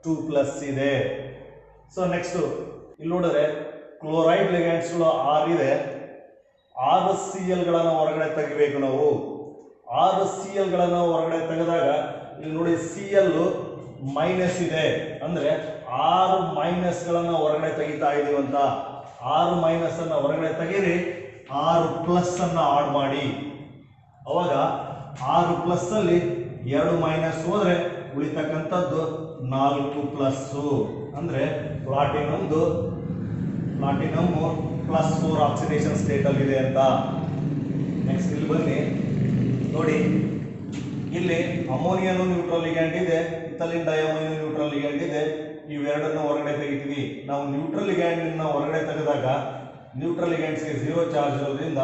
Speaker 1: 2+ ಇದೆ. ಸೊ ನೆಕ್ಸ್ಟ್ ಇಲ್ಲಿ ನೋಡಿದ್ರೆ ಕ್ಲೋರೈಡ್ ಲಿಗ್ಯಾಂಡ್ಸ್ಗಳು 6 ಇದೆ. 6 Cl ಹೊರಗಡೆ ತೆಗಿಬೇಕು ನಾವು. 6 Cl ಹೊರಗಡೆ ತೆಗೆದಾಗ ಇಲ್ಲಿ ನೋಡಿ Cl ಮೈನಸ್ ಇದೆ, ಅಂದ್ರೆ 6 ಮೈನಸ್ಗಳನ್ನು ಹೊರಗಡೆ ತೆಗಿತಾ ಇದೀವಿ ಅಂತ. 6 ಮೈನಸ್ ಅನ್ನ ಹೊರಗಡೆ ತೆಗೀರಿ, 6+ ಅನ್ನ ಆಡ್ ಮಾಡಿ. ಅವಾಗ 6+ ಅಲ್ಲಿ 2 ಮೈನಸ್ ಹೋದ್ರೆ ಉಳಿತಕ್ಕಂಥದ್ದು 4+. ಅಂದ್ರೆ ಪ್ಲಾಟಿನಮ್ +4 ಆಕ್ಸಿಡೇಷನ್ ಸ್ಟೇಟ್ ಅಲ್ಲಿ ಇದೆ ಅಂತ. ನೆಕ್ಸ್ಟ್ ಇಲ್ಲಿ ಬನ್ನಿ ನೋಡಿ, ಇಲ್ಲಿ ಅಮೋನಿಯಾನು ನ್ಯೂಟ್ರಲ್ ಲಿಗ್ಯಾಂಡ್ ಇದೆ, ಇಥಿಲಿನ್ ಡಯಾಮೈನು ನ್ಯೂಟ್ರಲ್ ಲಿಗ್ಯಾಂಡ್ ಇದೆ. ಇವೆರಡನ್ನು ಹೊರಗಡೆ ತೆಗಿತೀವಿ ನಾವು. ನ್ಯೂಟ್ರಲ್ ಲಿಗ್ಯಾಂಡ್ ಹೊರಗಡೆ ತೆಗೆದಾಗ ನ್ಯೂಟ್ರಲ್ ಲಿಗ್ಯಾಂಡ್ಸ್ಗೆ 0 ಚಾರ್ಜ್ ಇರೋದ್ರಿಂದ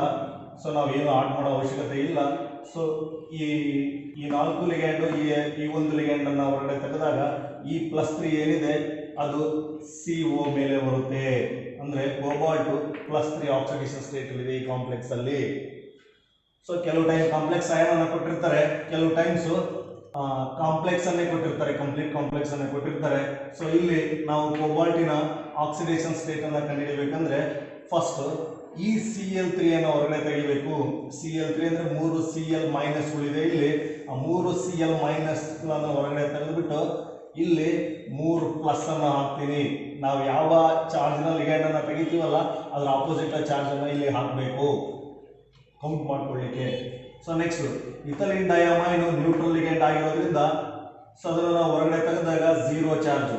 Speaker 1: ಸೊ ನಾವು ಏನು ಆಡ್ ಮಾಡೋ ಅವಶ್ಯಕತೆ ಇಲ್ಲ. ಸೊ ಈ 4 ಲಿಗ್ಯಾಂಡು ಈ ಒಂದು ಲಿಗ್ಯಾಂಡ್ ಅನ್ನ ಹೊರಗಡೆ ತೆಗೆದಾಗ ಈ +3 ಏನಿದೆ ಅದು CO ಮೇಲೆ ಬರುತ್ತೆ. ಅಂದ್ರೆ ಕೋಬಾಲ್ಟ್ +3 ಆಕ್ಸಿಡೇಷನ್ ಸ್ಟೇಟ್ ಇದೆ ಈ ಕಾಂಪ್ಲೆಕ್ಸ್ ಅಲ್ಲಿ. ಸೊ ಕೆಲವು ಟೈಮ್ ಕಾಂಪ್ಲೆಕ್ಸ್ ಅಯಾನ್ ಅನ್ನು ಕೊಟ್ಟಿರ್ತಾರೆ, ಕೆಲವು ಟೈಮ್ಸ್ ಕಾಂಪ್ಲೆಕ್ಸ್ ಅನ್ನೇ ಕೊಟ್ಟಿರ್ತಾರೆ, ಕಂಪ್ಲೀಟ್ ಕಾಂಪ್ಲೆಕ್ಸ್ ಅನ್ನೇ ಕೊಟ್ಟಿರ್ತಾರೆ. ಸೊ ಇಲ್ಲಿ ನಾವು ಕೋಬಾಲ್ಟಿನ ಆಕ್ಸಿಡೇಷನ್ ಸ್ಟೇಟ್ ಅನ್ನ ಕಂಡುಹಿಡಿಯಬೇಕಂದ್ರೆ ಫಸ್ಟ್ ಈ Cl3 ಅನ್ನು ಹೊರಗಡೆ ತೆಗಿಬೇಕು. Cl3 ಅಂದ್ರೆ 3 Cl ಮೈನಸ್ಗಳಿದೆ. ಇಲ್ಲಿ ಆ 3 Cl ಮೈನಸ್ಗಳನ್ನು ಹೊರಗಡೆ ತೆಗೆದುಬಿಟ್ಟು ಇಲ್ಲಿ 3+ ಅನ್ನು ಹಾಕ್ತೀನಿ. ನಾವು ಯಾವ ಚಾರ್ಜ್ನ ಲಿಗ್ಯಾಂಡ್ ಅನ್ನು ತೆಗಿತೀವಲ್ಲ ಅದರ ಆಪೋಸಿಟ್ ಚಾರ್ಜ್ ಅನ್ನು ಇಲ್ಲಿ ಹಾಕಬೇಕು ಕೌಂಟ್ ಮಾಡ್ಕೊಳ್ಳಿಕ್ಕೆ. So next ethylene diamine neutral ligand ಆಗಿರೋದ್ರಿಂದ ಸೊ ಅದನ್ನು ನಾವು ಹೊರಗಡೆ ತೆಗೆದಾಗ 0 ಚಾರ್ಜ್,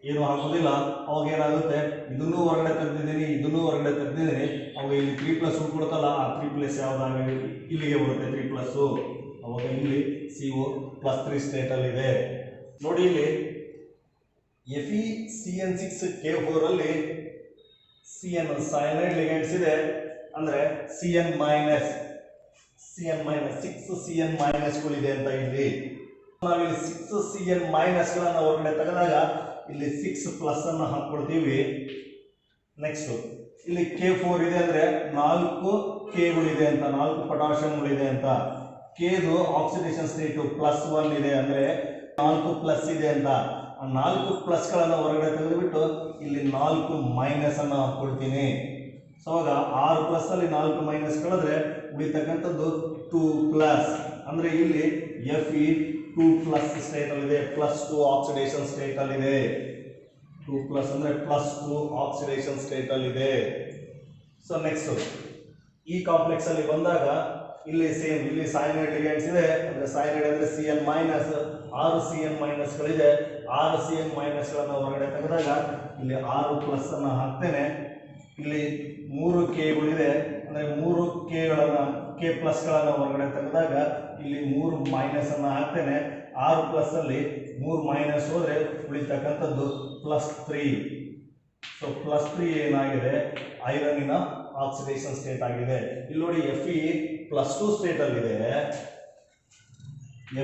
Speaker 1: ಏನು ಆಗೋದಿಲ್ಲ. ಅವಾಗ ಏನಾಗುತ್ತೆ, ಇದನ್ನೂ ಹೊರಗಡೆ ತೆಗೆದಿದ್ದೀನಿ, ಇದನ್ನೂ ಹೊರಗಡೆ ತೆಗೆದಿದ್ದೀನಿ. ಅವಾಗ ಇಲ್ಲಿ 3+ ಉಳ್ಕೊಡುತ್ತಲ್ಲ, ಆ 3+ ಯಾವ್ದಾಗಿ ಇಲ್ಲಿಗೆ ಬರುತ್ತೆ 3+. ಅವಾಗ ಇಲ್ಲಿ CO +3 ಸ್ಟೇಟ್ ಅಲ್ಲಿ ಇದೆ. ನೋಡಿ ಇಲ್ಲಿ FeCN6K4 ಅಲ್ಲಿ Cn ಸೈನೈಡ್ ಲಿಗ್ಯಾಂಡ್ಸ್ ಇದೆ. ಅಂದ್ರೆ Cn ಮೈನಸ್ 6 Cn ಮೈನಸ್ಗಳಿದೆ ಅಂತ ಇಲ್ಲಿ. ನಾವಿಲ್ಲಿ 6 Cn ಮೈನಸ್ಗಳನ್ನು ಹೊರಗಡೆ ತೆಗೆದಾಗ ಇಲ್ಲಿ 6+ ಅನ್ನು ಹಾಕ್ಕೊಳ್ತೀವಿ. ನೆಕ್ಸ್ಟ್ ಇಲ್ಲಿ K4 ಇದೆ ಅಂದ್ರೆ 4 Kಗಳಿದೆ ಅಂತ, 4 ಪೊಟ್ಯಾಷಿಯಂಗಳಿದೆ ಅಂತ. Kದು ಆಕ್ಸಿಡೇಷನ್ ಸ್ಟೇಟ್ +1 ಇದೆ, ಅಂದ್ರೆ 4+ ಇದೆ ಅಂತ. ಆ 4+ಗಳನ್ನು ಹೊರಗಡೆ ತೆಗೆದುಬಿಟ್ಟು ಇಲ್ಲಿ 4 ಮೈನಸ್ ಅನ್ನು ಹಾಕ್ಕೊಳ್ತೀನಿ. ಸೊ ಅವಾಗ 6+ ಅಲ್ಲಿ 4 ಮೈನಸ್ ಕಳೆದ್ರೆ ಉಳಿತಕ್ಕಂಥದ್ದು 2+. ಅಂದ್ರೆ ಇಲ್ಲಿ Fe2+ ಸ್ಟೇಟ್ ಅಲ್ಲಿದೆ, +2 ಆಕ್ಸಿಡೇಷನ್ ಸ್ಟೇಟ್ ಅಲ್ಲಿದೆ. 2+ ಅಂದ್ರೆ +2 ಆಕ್ಸಿಡೇಷನ್ ಸ್ಟೇಟ್ ಅಲ್ಲಿದೆ. ಸೊ ನೆಕ್ಸ್ಟ್ ಈ ಕಾಂಪ್ಲೆಕ್ಸ್ ಅಲ್ಲಿ ಬಂದಾಗ ಇಲ್ಲಿ ಸೇಮ್ ಇಲ್ಲಿ ಸೈನೈಡ್ ಲಿಗ್ಯಾಂಡ್ಸ್ ಇದೆ. ಅಂದ್ರೆ ಸೈನೈಡ್ ಅಂದ್ರೆ Cn ಮೈನಸ್, 6 Cn ಮೈನಸ್ಗಳಿದೆ. 6 Cn ಮೈನಸ್ಗಳನ್ನು ಹೊರಗಡೆ ತೆಗೆದಾಗ ಇಲ್ಲಿ 6+ ಅನ್ನು ಹಾಕ್ತೇನೆ. ಇಲ್ಲಿ 3 Kಗಳಿದೆ, ಅಂದ್ರೆ 3 K+ಗಳನ್ನು ಹೊರಗಡೆ ತೆಗೆದಾಗ ಇಲ್ಲಿ 3 ಮೈನಸ್ ಅನ್ನು ಹಾಕ್ತೇನೆ. 6+ ಅಲ್ಲಿ 3 ಮೈನಸ್ ಹೋದ್ರೆ ಉಳಿತಕ್ಕಂಥದ್ದು +3. ಸೊ +3 ಏನಾಗಿದೆ, ಐರನ್ನಿನ ಆಕ್ಸಿಡೇಷನ್ ಸ್ಟೇಟ್ ಆಗಿದೆ. ಇಲ್ಲಿ ನೋಡಿ Fe+2 ಸ್ಟೇಟ್ ಅಲ್ಲಿದೆ,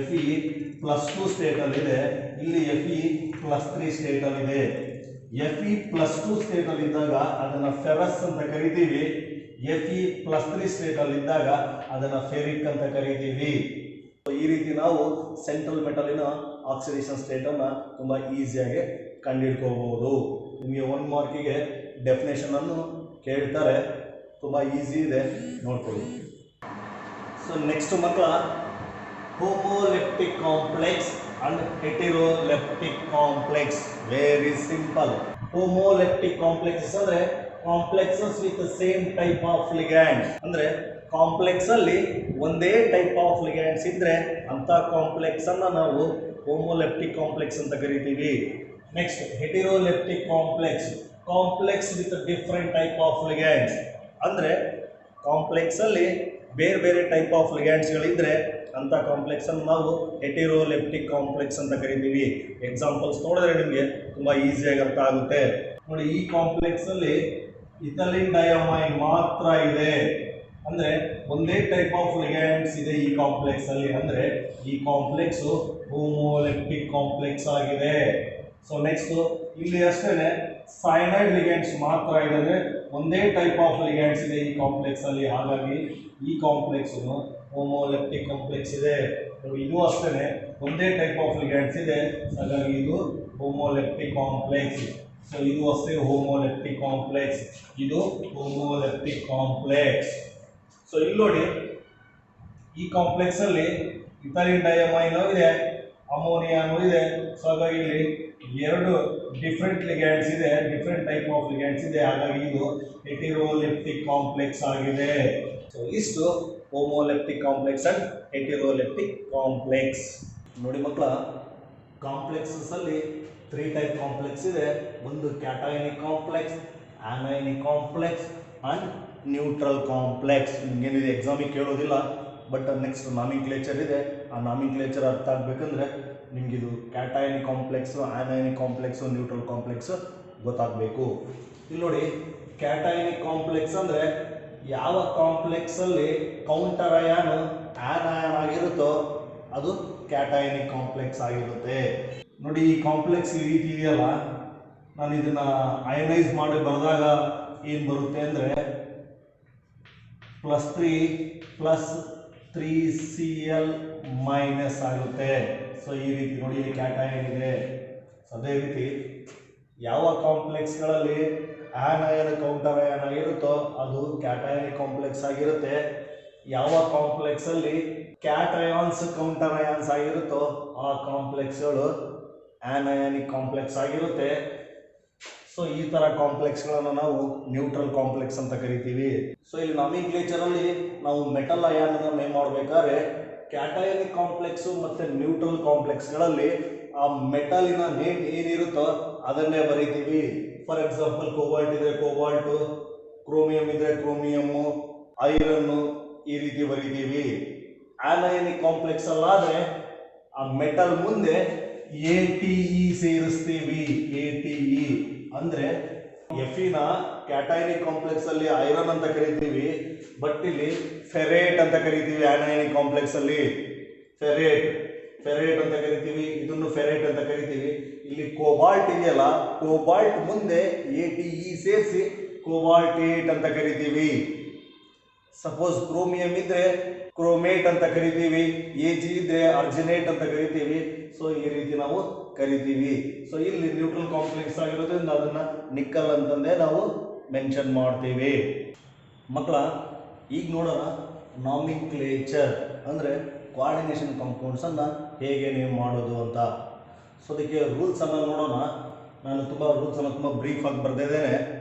Speaker 1: Fe+2 ಸ್ಟೇಟ್ ಅಲ್ಲಿದೆ. ಇಲ್ಲಿ Fe+3 ಸ್ಟೇಟ್ ಅಲ್ಲಿದೆ. Fe+2 ಸ್ಟೇಟ್ ಅಲ್ಲಿ ಇದ್ದಾಗ ಅದನ್ನ ಫೆರಸ್ ಅಂತ ಕರಿತೀವಿ. Fe+3 ಸ್ಟೇಟ್ ಅಲ್ಲಿ ಇದ್ದಾಗ ಅದನ್ನ ಫೆರಿಕ್ ಅಂತ ಕರೀತೀವಿ. ಈ ರೀತಿ ನಾವು ಸೆಂಟ್ರಲ್ ಮೆಟಲಿನ ಆಕ್ಸಿಡೇಷನ್ ಸ್ಟೇಟ್ ಅನ್ನ ತುಂಬಾ ಈಸಿಯಾಗಿ ಕಂಡುಹಿಡ್ಕೋಬಹುದು. ನಿಮಗೆ 1 ಮಾರ್ಕಿಗೆ ಡೆಫಿನೇಷನ್ ಅನ್ನು ಕೇಳ್ತಾರೆ, ತುಂಬಾ ಈಸಿ ಇದೆ, ನೋಡ್ಕೊಳ್ಳಿ. ಸೊ ನೆಕ್ಸ್ಟ್ ಮಕ್ಕಳ homoleptic complex and heteroleptic complex. Very simple. Homoleptic complexes ಅಂದ್ರೆ complexes with same type of ligands. ಅಂದ್ರೆ ಕಾಂಪ್ಲೆಕ್ಸ್ ಅಲ್ಲಿ ಒಂದೇ ಟೈಪ್ ಆಫ್ ಲಿಗ್ಯಾಂಡ್ಸ್ ಇದ್ರೆ ಅಂತ ಕಾಂಪ್ಲೆಕ್ಸ್ ಅನ್ನ ನಾವು ಹೋಮೋಲೆಪ್ಟಿಕ್ ಕಾಂಪ್ಲೆಕ್ಸ್ ಅಂತ ಕರಿತೀವಿ. Next heteroleptic complex, complex with different type of ligands. ಅಂದ್ರೆ ಕಾಂಪ್ಲೆಕ್ಸ್ ಅಲ್ಲಿ ಬೇರೆ ಬೇರೆ ಟೈಪ್ ಆಫ್ ಲಿಗ್ಯಾಂಡ್ಸ್ಗಳಿದ್ರೆ ಅಂತ ಕಾಂಪ್ಲೆಕ್ಸ್ ಅನ್ನು ನಾವು ಹೆಟೆರೋಲೆಪ್ಟಿಕ್ ಕಾಂಪ್ಲೆಕ್ಸ್ ಅಂತ ಕರಿತೀವಿ. ಎಕ್ಸಾಂಪಲ್ಸ್ ನೋಡಿದ್ರೆ ನಿಮಗೆ ತುಂಬಾ ಈಸಿಯಾಗಿ ಅರ್ಥ ಆಗುತ್ತೆ. ನೋಡಿ, ಈ ಕಾಂಪ್ಲೆಕ್ಸ್ ಅಲ್ಲಿ ಇಥಿಲಿನ್ ಡೈಅಮೈನ್ ಮಾತ್ರ ಇದೆ. ಅಂದ್ರೆ ಒಂದೇ ಟೈಪ್ ಆಫ್ ಲಿಗ್ಯಾಂಡ್ಸ್ ಇದೆ ಈ ಕಾಂಪ್ಲೆಕ್ಸ್ ಅಲ್ಲಿ. ಅಂದ್ರೆ ಈ ಕಾಂಪ್ಲೆಕ್ಸ್ ಹೋಮೋಲೆಪ್ಟಿಕ್ ಕಾಂಪ್ಲೆಕ್ಸ್ ಆಗಿದೆ. ಸೊ ನೆಕ್ಸ್ಟ್ ಇಲ್ಲಿ ಅಷ್ಟೇನೆ ಸೈನೈಡ್ ಲಿಗ್ಯಾಂಡ್ಸ್ ಮಾತ್ರ ಇದೆ. ಅಂದ್ರೆ ಒಂದೇ ಟೈಪ್ ಆಫ್ ಲಿಗ್ಯಾಂಡ್ಸ್ ಇದೆ ಈ ಕಾಂಪ್ಲೆಕ್ಸ್ ಅಲ್ಲಿ. ಹಾಗಾಗಿ ಈ ಕಾಂಪ್ಲೆಕ್ಸ್ ಹೋಮೋಲೆಪ್ಟಿಕ್ ಕಾಂಪ್ಲೆಕ್ಸ್ ಇದೆ. ಇದು ಅಷ್ಟೇನೆ ಒಂದೇ ಟೈಪ್ ಆಫ್ ಲಿಗ್ಯಾಂಡ್ಸ್ ಇದೆ, ಹಾಗಾಗಿ ಇದು ಹೋಮೋಲೆಪ್ಟಿಕ್ ಕಾಂಪ್ಲೆಕ್ಸ್. ಸೊ ಇದು ಅಷ್ಟೇ ಹೋಮೋಲೆಪ್ಟಿಕ್ ಕಾಂಪ್ಲೆಕ್ಸ್, ಇದು ಹೋಮೋಲೆಪ್ಟಿಕ್ ಕಾಂಪ್ಲೆಕ್ಸ್. ಸೊ ಇಲ್ಲಿ ನೋಡಿ, ಈ ಕಾಂಪ್ಲೆಕ್ಸ್ ಅಲ್ಲಿ ಇಥಿಲಿನ್ ಡೈಅಮೈನ್ ಇದೆ, ಅಮೋನಿಯಾನು ಇದೆ. ಸೊ ಹಾಗಾಗಿ ಇಲ್ಲಿ ಎರಡು ಡಿಫ್ರೆಂಟ್ ಲಿಗ್ಯಾಂಡ್ಸ್ ಇದೆ, ಡಿಫ್ರೆಂಟ್ ಟೈಪ್ ಆಫ್ ಲಿಗ್ಯಾಂಡ್ಸ್ ಇದೆ. ಹಾಗಾಗಿ ಇದು ಹೆಟೆರೋಲೆಪ್ಟಿಕ್ ಕಾಂಪ್ಲೆಕ್ಸ್ ಆಗಿದೆ. ಸೊ ಇಷ್ಟು homoleptic complex and heteroleptic complex. ನೋಡಿ ಮಕ್ಕಳ, ಕಾಂಪ್ಲೆಕ್ಸಸ್ ಅಲ್ಲಿ 3 ಟೈಪ್ ಕಾಂಪ್ಲೆಕ್ಸ್ ಇದೆ. ಒಂದು cationic complex, anionic complex and neutral complex. ನಿಮಗೇನಿದೆ ಎಕ್ಸಾಮಿಗೆ ಕೇಳೋದಿಲ್ಲ, ಬಟ್ ನೆಕ್ಸ್ಟ್ ನಾಮಿನ್ಕ್ಲೇಚರ್ ಇದೆ. ಆ ನಾಮಿನ್ಕ್ಲೇಚರ್ ಅರ್ಥ ಆಗಬೇಕಂದ್ರೆ ನಿಮಗಿದು cationic complex, anionic complex, neutral complex ಗೊತ್ತಾಗಬೇಕು. ಇಲ್ಲಿ ನೋಡಿ, ಕ್ಯಾಟಯಾನಿಕ್ ಕಾಂಪ್ಲೆಕ್ಸ್ ಅಂದರೆ ಯಾವ ಕಾಂಪ್ಲೆಕ್ಸಲ್ಲಿ ಕೌಂಟರ್ ಅಯಾನ್ ಆನಯಾನ್ ಆಗಿರುತ್ತೋ ಅದು ಕ್ಯಾಟಯಾನಿಕ್ ಕಾಂಪ್ಲೆಕ್ಸ್ ಆಗಿರುತ್ತೆ. ನೋಡಿ, ಈ ಕಾಂಪ್ಲೆಕ್ಸ್ ಈ ರೀತಿ ಇದೆಯಲ್ಲ, ನಾನು ಇದನ್ನು ಅಯನೈಸ್ ಮಾಡಿ ಬರೆದಾಗ ಏನು ಬರುತ್ತೆ ಅಂದರೆ +3 +3Cl- ಆಗುತ್ತೆ. ಸೊ ಈ ರೀತಿ ನೋಡಿ, ಇಲ್ಲಿ ಕ್ಯಾಟಯಾನ್ ಇದೆ. ಅದೇ ರೀತಿ ಯಾವ ಕಾಂಪ್ಲೆಕ್ಸ್ಗಳಲ್ಲಿ ಆನಯಾನ್ ಕೌಂಟರ್ ಅಯಾನ್ ಆಗಿರುತ್ತೋ ಅದು ಕ್ಯಾಟಯಾನಿಕ್ ಕಾಂಪ್ಲೆಕ್ಸ್ ಆಗಿರುತ್ತೆ. ಯಾವ ಕಾಂಪ್ಲೆಕ್ಸಲ್ಲಿ ಕ್ಯಾಟಯಾನ್ಸ್ ಕೌಂಟರ್ ಅಯಾನ್ಸ್ ಆಗಿರುತ್ತೋ ಆ ಕಾಂಪ್ಲೆಕ್ಸ್ಗಳು ಆನಯಾನಿಕ್ ಕಾಂಪ್ಲೆಕ್ಸ್ ಆಗಿರುತ್ತೆ. ಸೊ ಈ ಥರ ಕಾಂಪ್ಲೆಕ್ಸ್ಗಳನ್ನು ನಾವು ನ್ಯೂಟ್ರಲ್ ಕಾಂಪ್ಲೆಕ್ಸ್ ಅಂತ ಕರಿತೀವಿ. ಸೊ ಇಲ್ಲಿ ನಾಮಿನ್ಕ್ಲೇಚರಲ್ಲಿ ನಾವು ಮೆಟಲ್ ಅಯಾನನ್ನು ನೇಮ್ ಮಾಡಬೇಕಾದ್ರೆ ಕ್ಯಾಟಯಾನಿಕ್ ಕಾಂಪ್ಲೆಕ್ಸು ಮತ್ತು ನ್ಯೂಟ್ರಲ್ ಕಾಂಪ್ಲೆಕ್ಸ್ಗಳಲ್ಲಿ ಆ ಮೆಟಲಿನ ನೇಮ್ ಏನಿರುತ್ತೋ ಅದನ್ನೇ ಬರೀತೀವಿ. ಫಾರ್ ಎಕ್ಸಾಂಪಲ್, ಕೋಬಾಲ್ಟ್ ಇದ್ರೆ ಕೋಬಾಲ್ಟು, ಕ್ರೋಮಿಯಂ ಇದ್ರೆ ಕ್ರೋಮಿಯಮ್ಮು, ಐರನ್ನು ಈ ರೀತಿ ಬರೀತೀವಿ. ಆನಯಾನಿಕ್ ಕಾಂಪ್ಲೆಕ್ಸ್ ಅಲ್ಲಾದರೆ ಆ ಮೆಟಲ್ ಮುಂದೆ ATE ಸೇರಿಸ್ತೀವಿ. ATE ಅಂದರೆ ಎಫಿನ ಕ್ಯಾಟಯಾನಿಕ್ ಕಾಂಪ್ಲೆಕ್ಸ್ ಅಲ್ಲಿ ಐರನ್ ಅಂತ ಕರಿತೀವಿ, ಬಟ್ ಇಲ್ಲಿ ಫೆರೇಟ್ ಅಂತ ಕರಿತೀವಿ. ಆನಯಾನಿಕ್ ಕಾಂಪ್ಲೆಕ್ಸ್ ಅಲ್ಲಿ ಫೆರೇಟ್ ಅಂತ ಕರಿತೀವಿ, ಇದನ್ನು ಫೆರೇಟ್ ಅಂತ ಕರಿತೀವಿ. ಇಲ್ಲಿ ಕೋಬಾಲ್ಟ್ ಇದೆಯಲ್ಲ, ಕೋಬಾಲ್ಟ್ ಮುಂದೆ ATE ಸೇರಿಸಿ ಕೋಬಾಲ್ಟೇಟ್ ಅಂತ ಕರಿತೀವಿ. ಸಪೋಸ್ ಕ್ರೋಮಿಯಂ ಇದ್ರೆ ಕ್ರೋಮೇಟ್ ಅಂತ ಕರಿತೀವಿ, Ag ಇದ್ರೆ ಅರ್ಜಿನೇಟ್ ಅಂತ ಕರಿತೀವಿ. ಸೊ ಈ ರೀತಿ ನಾವು ಕರಿತೀವಿ. ಸೊ ಇಲ್ಲಿ ನ್ಯೂಟ್ರಲ್ ಕಾಂಪ್ಲೆಕ್ಸ್ ಆಗಿರೋದ್ರಿಂದ ಅದನ್ನ ನಿಕ್ಕಲ್ ಅಂತಂದೇ ನಾವು ಮೆನ್ಷನ್ ಮಾಡ್ತೀವಿ. ಮಕ್ಕಳ, ಈಗ ನೋಡೋಣ ನಾಮಿನ್ಕ್ಲೇಚರ್ ಅಂದರೆ ಕೋಆರ್ಡಿನೇಷನ್ ಕಾಂಪೌಂಡ್ಸ್ ಅನ್ನು ಹೇಗೆ ನೇಮ್ ಮಾಡೋದು ಅಂತ. ಸೊ ಅದಕ್ಕೆ ರೂಲ್ಸ್ ಅನ್ನು ನೋಡೋಣ. ನಾನು ರೂಲ್ಸ್ ಅನ್ನು ತುಂಬ ಬ್ರೀಫ್ ಆಗಿ ಬರೆದಿದ್ದೇನೆ,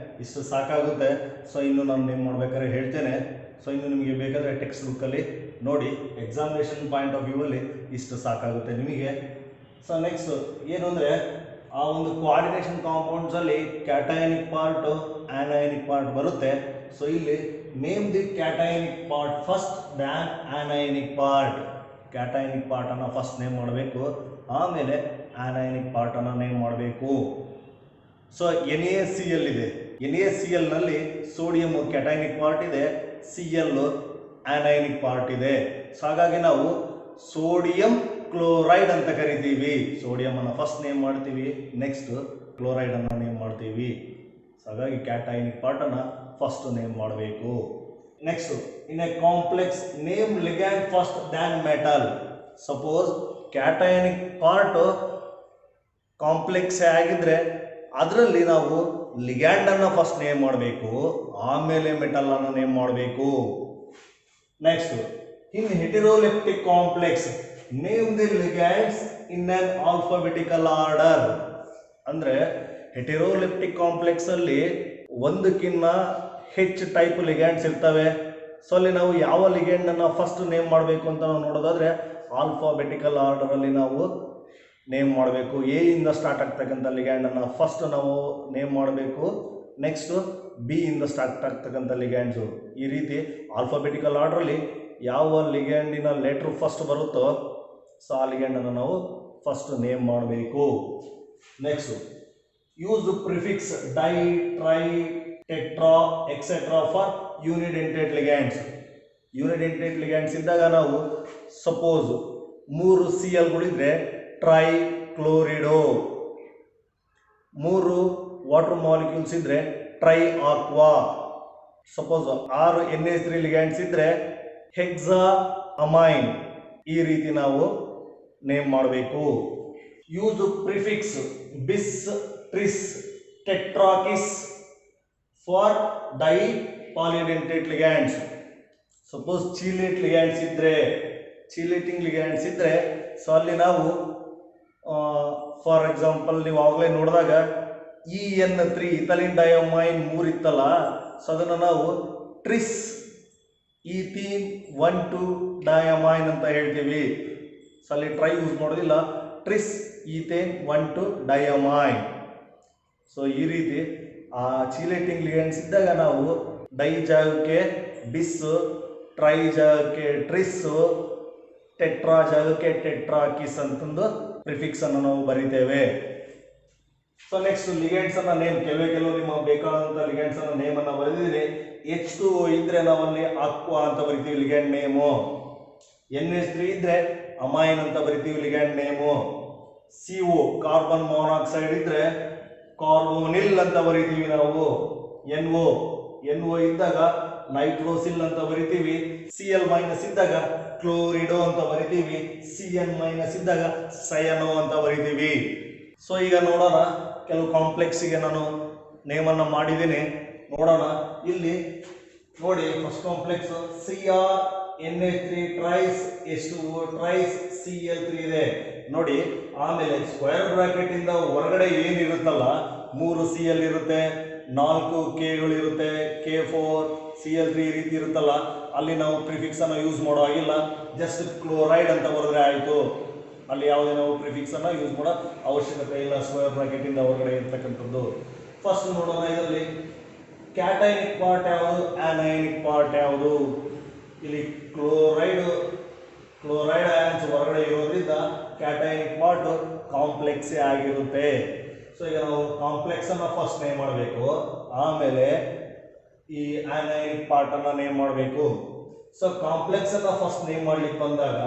Speaker 1: ಇಷ್ಟು ಸಾಕಾಗುತ್ತೆ. ಸೊ ಇನ್ನು ನಾನು ನೇಮ್ ಮಾಡ್ಬೇಕಾದ್ರೆ ಹೇಳ್ತೇನೆ. ಸೊ ಇನ್ನು ನಿಮಗೆ ಬೇಕಾದರೆ ಟೆಕ್ಸ್ಟ್ ಬುಕ್ಕಲ್ಲಿ ನೋಡಿ, ಎಕ್ಸಾಮಿನೇಷನ್ ಪಾಯಿಂಟ್ ಆಫ್ ವ್ಯೂ ಅಲ್ಲಿ ಇಷ್ಟು ಸಾಕಾಗುತ್ತೆ ನಿಮಗೆ. ಸೊ ನೆಕ್ಸ್ಟ್ ಏನು ಅಂದರೆ, ಆ ಒಂದು ಕೋಆರ್ಡಿನೇಷನ್ ಕಾಂಪೌಂಡ್ಸಲ್ಲಿ ಕ್ಯಾಟಯಾನಿಕ್ ಪಾರ್ಟ್, ಆನಯಾನಿಕ್ ಪಾರ್ಟ್ ಬರುತ್ತೆ. ಸೊ ಇಲ್ಲಿ name the cationic part first than anionic part. Cationic ಪಾರ್ಟನ್ನು ಫಸ್ಟ್ ನೇಮ್ ಮಾಡಬೇಕು, ಆಮೇಲೆ ಆನಯಾನಿಕ್ ಪಾರ್ಟನ್ನು ನೇಮ್ ಮಾಡಬೇಕು. ಸೊ NaCl ಇದೆ. NaClನಲ್ಲಿ ಸೋಡಿಯಂ ಕ್ಯಾಟಯಾನಿಕ್ ಪಾರ್ಟ್ ಇದೆ, Cl ಆನಯಾನಿಕ್ ಪಾರ್ಟ್ ಇದೆ. ಸೊ ಹಾಗಾಗಿ ನಾವು ಸೋಡಿಯಂ ಕ್ಲೋರೈಡ್ ಅಂತ ಕರಿತೀವಿ. ಸೋಡಿಯಂ ಅನ್ನು ಫಸ್ಟ್ ನೇಮ್ ಮಾಡ್ತೀವಿ, ನೆಕ್ಸ್ಟ್ ಕ್ಲೋರೈಡ್ ಅನ್ನು ನೇಮ್ ಮಾಡ್ತೀವಿ. ಸೊ ಹಾಗಾಗಿ ಕ್ಯಾಟಯಾನಿಕ್ ಪಾರ್ಟನ್ನು ಫಸ್ಟ್ ನೇಮ್ ಮಾಡಬೇಕು. Next, in a complex name ligand first than metal. Suppose cationic part complex ಆಗಿದ್ರೆ ಅದರಲ್ಲಿ ನಾವು ಲಿಗ್ಯಾಂಡ್ ಅನ್ನು ಫಸ್ಟ್ ನೇಮ್ ಮಾಡಬೇಕು, ಆಮೇಲೆ ಮೆಟಲ್ ಅನ್ನು ನೇಮ್ ಮಾಡಬೇಕು. Next, in heteroleptic complex name the ligands in an alphabetical order. ಅಂದ್ರೆ ಹೆಟೆರೋಲೆಪ್ಟಿಕ್ ಕಾಂಪ್ಲೆಕ್ಸ್ ಅಲ್ಲಿ ಒಂದಕ್ಕಿಂತ ಹೆಚ್ಚು ಟೈಪ್ ಲಿಗ್ಯಾಂಡ್ಸ್ ಇರ್ತವೆ. ಸೊ ಅಲ್ಲಿ ನಾವು ಯಾವ ಲಿಗ್ಯಾಂಡ್ ಅನ್ನ ಫಸ್ಟ್ ನೇಮ್ ಮಾಡಬೇಕು ಅಂತ ನಾವು ನೋಡೋದಾದ್ರೆ ಆಲ್ಫಾಬೆಟಿಕಲ್ ಆರ್ಡರ್ ಅಲ್ಲಿ ನಾವು ನೇಮ್ ಮಾಡಬೇಕು. ಎ ಇಂದ ಸ್ಟಾರ್ಟ್ ಆಗ್ತಕ್ಕಂಥ ಲಿಗ್ಯಾಂಡ್ ಅನ್ನ ಫಸ್ಟ್ ನಾವು ನೇಮ್ ಮಾಡಬೇಕು. ನೆಕ್ಸ್ಟ್ ಬಿ ಇಂದ ಸ್ಟಾರ್ಟ್ ಆಗ್ತಕ್ಕಂಥ ಲಿಗ್ಯಾಂಡ್ಸು. ಈ ರೀತಿ ಆಲ್ಫಾಬೆಟಿಕಲ್ ಆರ್ಡರ್ ಅಲ್ಲಿ ಯಾವ ಲಿಗ್ಯಾಂಡಿನ ಲೆಟರ್ ಫಸ್ಟ್ ಬರುತ್ತೋ ಸೊ ಆ ಲಿಗ್ಯಾಂಡ್ ಅನ್ನು ನಾವು ಫಸ್ಟ್ ನೇಮ್ ಮಾಡಬೇಕು. Next, use prefix di, tri, tetra etcetera for unidentate ligands. Unidentate ligands ಇದ್ದಾಗ ನಾವು ಸಪೋಸ್ 3 CLಗಳಿದ್ರೆ ಟ್ರೈ ಕ್ಲೋರಿಡೋ, 3 ವಾಟರ್ ಮಾಲಿಕ್ಯೂಲ್ಸ್ ಇದ್ರೆ tri aqua. Suppose 6 NH3 ligands ಇದ್ರೆ ಹೆಕ್ಸಾ ಅಮೈನ್. ಈ ರೀತಿ ನಾವು ನೇಮ್ ಮಾಡಬೇಕು. Use prefix bis, tris, tetrakis for di polydentate ligands. Suppose chelate ligands ಇದ್ರೆ, ಚೀಲೇಟಿಂಗ್ ಲಿಗ್ಯಾಂಡ್ಸ್ ಇದ್ರೆ ಸೊ ಅಲ್ಲಿ ನಾವು ಫಾರ್ ಎಕ್ಸಾಂಪಲ್ ನೀವು ಆವಾಗಲೇ ನೋಡಿದಾಗ EN3 ಇಥಲಿನ್ ಡೈಅಮೈನ್ 3 ಇತ್ತಲ್ಲ, ಸೊ ಅದನ್ನು ನಾವು ಟ್ರಿಸ್ ಈಥೀನ್ 1,2 ಡೈಅಮೈನ್ ಅಂತ ಹೇಳ್ತೀವಿ. ಸೊ ಅಲ್ಲಿ ಟ್ರೈ ಯೂಸ್ ಮಾಡೋದಿಲ್ಲ, ಟ್ರಿಸ್ ಈಥೇನ್ 1,2 ಡೈಅಮೈನ್. ಸೊ ಈ ರೀತಿ ಆ ಚೀಲೇಟಿಂಗ್ ಲಿಗ್ಯಾಂಡ್ಸ್ ಇದ್ದಾಗ ನಾವು ಡೈ ಜಾಗಕ್ಕೆ ಬಿಸ್, ಟ್ರೈ ಜಾಗಕ್ಕೆ ಟ್ರಿಸ್, ಟೆಟ್ರಾ ಜಾಗಕ್ಕೆ ಟೆಟ್ರಾಕಿಸ್ ಅಂತಂದು ಪ್ರಿಫಿಕ್ಸ್ ಅನ್ನು ನಾವು ಬರಿತೇವೆ. ಸೊ ನೆಕ್ಸ್ಟ್ ಲಿಗ್ಯಾಂಡ್ಸ್ ಅನ್ನ ನೇಮ್, ಕೆಲವು ನಿಮ್ಮ ಬೇಕಾದಂತ ಲಿಗ್ಯಾಂಡ್ಸ್ ಅನ್ನ ನೇಮ್ ಅನ್ನ ಬರೆದಿದ್ದೀನಿ. H2O ಇದ್ರೆ ನಾವಲ್ಲಿ ಅಕ್ವಾ ಅಂತ ಬರಿತೀವಿ ಲಿಗ್ಯಾಂಡ್ ನೇಮು. NH3 ಇದ್ರೆ ಅಮೈನ್ ಅಂತ ಬರಿತೀವಿ ligand name. CO carbon monoxide ಇದ್ರೆ ಕಾರ್ಬೋನಿಲ್ ಅಂತ ಬರಿತೀವಿ ನಾವು. NO ಇದ್ದಾಗ ನೈಟ್ರೋಸಿಲ್ ಅಂತ ಬರಿತೀವಿ. Cl ಮೈನಸ್ ಇದ್ದಾಗ ಕ್ಲೋರಿಡೋ ಅಂತ ಬರಿತೀವಿ. Cn ಮೈನಸ್ ಇದ್ದಾಗ ಸಯನೋ ಅಂತ ಬರಿತೀವಿ. ಸೊ ಈಗ ನೋಡೋಣ, ಕೆಲವು ಕಾಂಪ್ಲೆಕ್ಸ್ಗೆ ನಾನು ನೇಮನ್ನು ಮಾಡಿದ್ದೀನಿ. ನೋಡೋಣ ಇಲ್ಲಿ ನೋಡಿ, first complex CrNH3 tries H2O tries Cl3 ಇದೆ ನೋಡಿ. ಆಮೇಲೆ ಸ್ಕ್ವೇರ್ ಬ್ರಾಕೆಟ್ ಇಂದ ಹೊರಗಡೆ ಏನಿರುತ್ತಲ್ಲ 3 Cl ಇರುತ್ತೆ, 4 Kಗಳು ಇರುತ್ತೆ, K4 Cl3 ಈ ರೀತಿ ಇರುತ್ತಲ್ಲ, ಅಲ್ಲಿ ನಾವು ಪ್ರಿಫಿಕ್ಸ್ ಅನ್ನು ಯೂಸ್ ಮಾಡೋ ಹಾಗಿಲ್ಲ. ಜಸ್ಟ್ ಕ್ಲೋರೈಡ್ ಅಂತ ಬರೆದ್ರೆ ಆಯಿತು. ಅಲ್ಲಿ ಯಾವುದೇ ನಾವು ಪ್ರಿಫಿಕ್ಸ್ ಅನ್ನು ಯೂಸ್ ಮಾಡೋ ಅವಶ್ಯಕತೆ ಇಲ್ಲ ಸ್ಕ್ವೇರ್ ಬ್ರಾಕೆಟ್ ಇಂದ ಹೊರಗಡೆ ಇರ್ತಕ್ಕಂಥದ್ದು. ಫಸ್ಟ್ ನೋಡೋಣ, ಇದರಲ್ಲಿ ಕ್ಯಾಟೈನಿಕ್ ಪಾರ್ಟ್ ಯಾವುದು, ಆನೈನಿಕ್ ಪಾರ್ಟ್ ಯಾವುದು. ಇಲ್ಲಿ ಕ್ಲೋರೈಡ್ ಅಯಾನ್ಸ್ ಹೊರಗಡೆ ಇರೋದ್ರಿಂದ ಕ್ಯಾಟೈನಿಕ್ ಪಾರ್ಟ್ ಕಾಂಪ್ಲೆಕ್ಸೇ ಆಗಿರುತ್ತೆ. ಸೊ ಈಗ ನಾವು ಕಾಂಪ್ಲೆಕ್ಸ್ ಅನ್ನ ಫಸ್ಟ್ ನೇಮ್ ಮಾಡಬೇಕು, ಆಮೇಲೆ ಈ ಆನೈನಿಕ್ ಪಾರ್ಟ್ ಅನ್ನ ನೇಮ್ ಮಾಡಬೇಕು. ಸೊ ಕಾಂಪ್ಲೆಕ್ಸ್ ಅನ್ನ ಫಸ್ಟ್ ನೇಮ್ ಮಾಡ್ಲಿಕ್ಕೆ ಬಂದಾಗ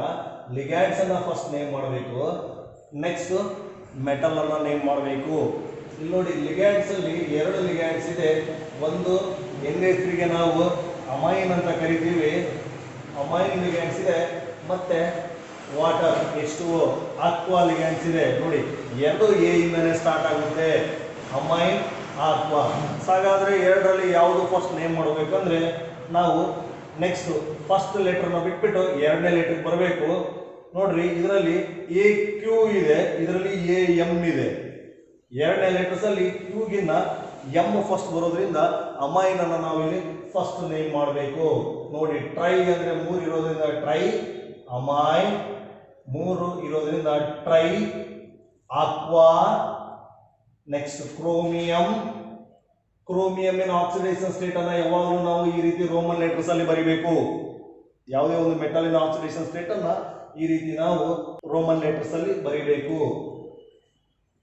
Speaker 1: ಲಿಗ್ಯಾಂಡ್ಸ್ ಅನ್ನ ಫಸ್ಟ್ ನೇಮ್ ಮಾಡಬೇಕು. ನೆಕ್ಸ್ಟ್ ಮೆಟಲ್ ಅನ್ನ ನೇಮ್ ಮಾಡಬೇಕು. ಇಲ್ಲಿ ನೋಡಿ, ಲಿಗ್ಯಾಂಡ್ಸ್ ಅಲ್ಲಿ 2 ಲಿಗ್ಯಾಂಡ್ಸ್ ಇದೆ. ಒಂದು NH3ಗೆ ನಾವು ಅಮೈನ್ ಅಂತ ಕರಿತೀವಿ, ಅಮೈನ್ ಲಿಗ್ಯಾಂಡ್ಸ್ ಇದೆ. ಮತ್ತೆ ವಾಟರ್ H2O ಆಕ್ವಾ ಲಿಗ್ಯಾಂಡ್ಸ್ ಇದೆ ನೋಡಿ. 2 A ಇಂದನೇ ಸ್ಟಾರ್ಟ್ ಆಗುತ್ತೆ, ಅಮೈನ್ ಆಕ್ವಾ. ಹಾಗಾದ್ರೆ 2ರಲ್ಲಿ ಯಾವುದು ಫಸ್ಟ್ ನೇಮ್ ಮಾಡಬೇಕಂದ್ರೆ ನಾವು ನೆಕ್ಸ್ಟ್ ಫಸ್ಟ್ ಲೆಟರ್ನ ಬಿಟ್ಬಿಟ್ಟು 2ನೇ ಲೆಟರ್ ಬರಬೇಕು. ನೋಡ್ರಿ, ಇದರಲ್ಲಿ AQ ಇದೆ, ಇದರಲ್ಲಿ AM ಇದೆ. 2ನೇ ಲೆಟರ್ಸ್ ಅಲ್ಲಿ Q ಗಿನ್ನ M ಫಸ್ಟ್ ಬರೋದ್ರಿಂದ ಅಮೈನ್ ಅನ್ನು ನಾವು ಇಲ್ಲಿ ಫಸ್ಟ್ ನೇಮ್ ಮಾಡಬೇಕು. ನೋಡಿ, ಟ್ರೈ ಅಂದ್ರೆ 3 ಇರೋದ್ರಿಂದ ಟ್ರೈ ಅಮೈನ್, 3 ಇರೋದ್ರಿಂದ try aqua. Next chromium oxidation state ಅನ್ನ ಯಾವಾಗಲೂ ನಾವು ಈ ರೀತಿ ರೋಮನ್ ಲೆಟರ್ಸ್ ಅಲ್ಲಿ ಬರಿಬೇಕು. ಯಾವುದೇ ಒಂದು ಮೆಟಲಿನ ಆಕ್ಸಿಡೇಷನ್ ಸ್ಟೇಟ್ ಅನ್ನ ಈ ರೀತಿ ನಾವು ರೋಮನ್ ಲೆಟರ್ಸ್ ಅಲ್ಲಿ ಬರಿಬೇಕು.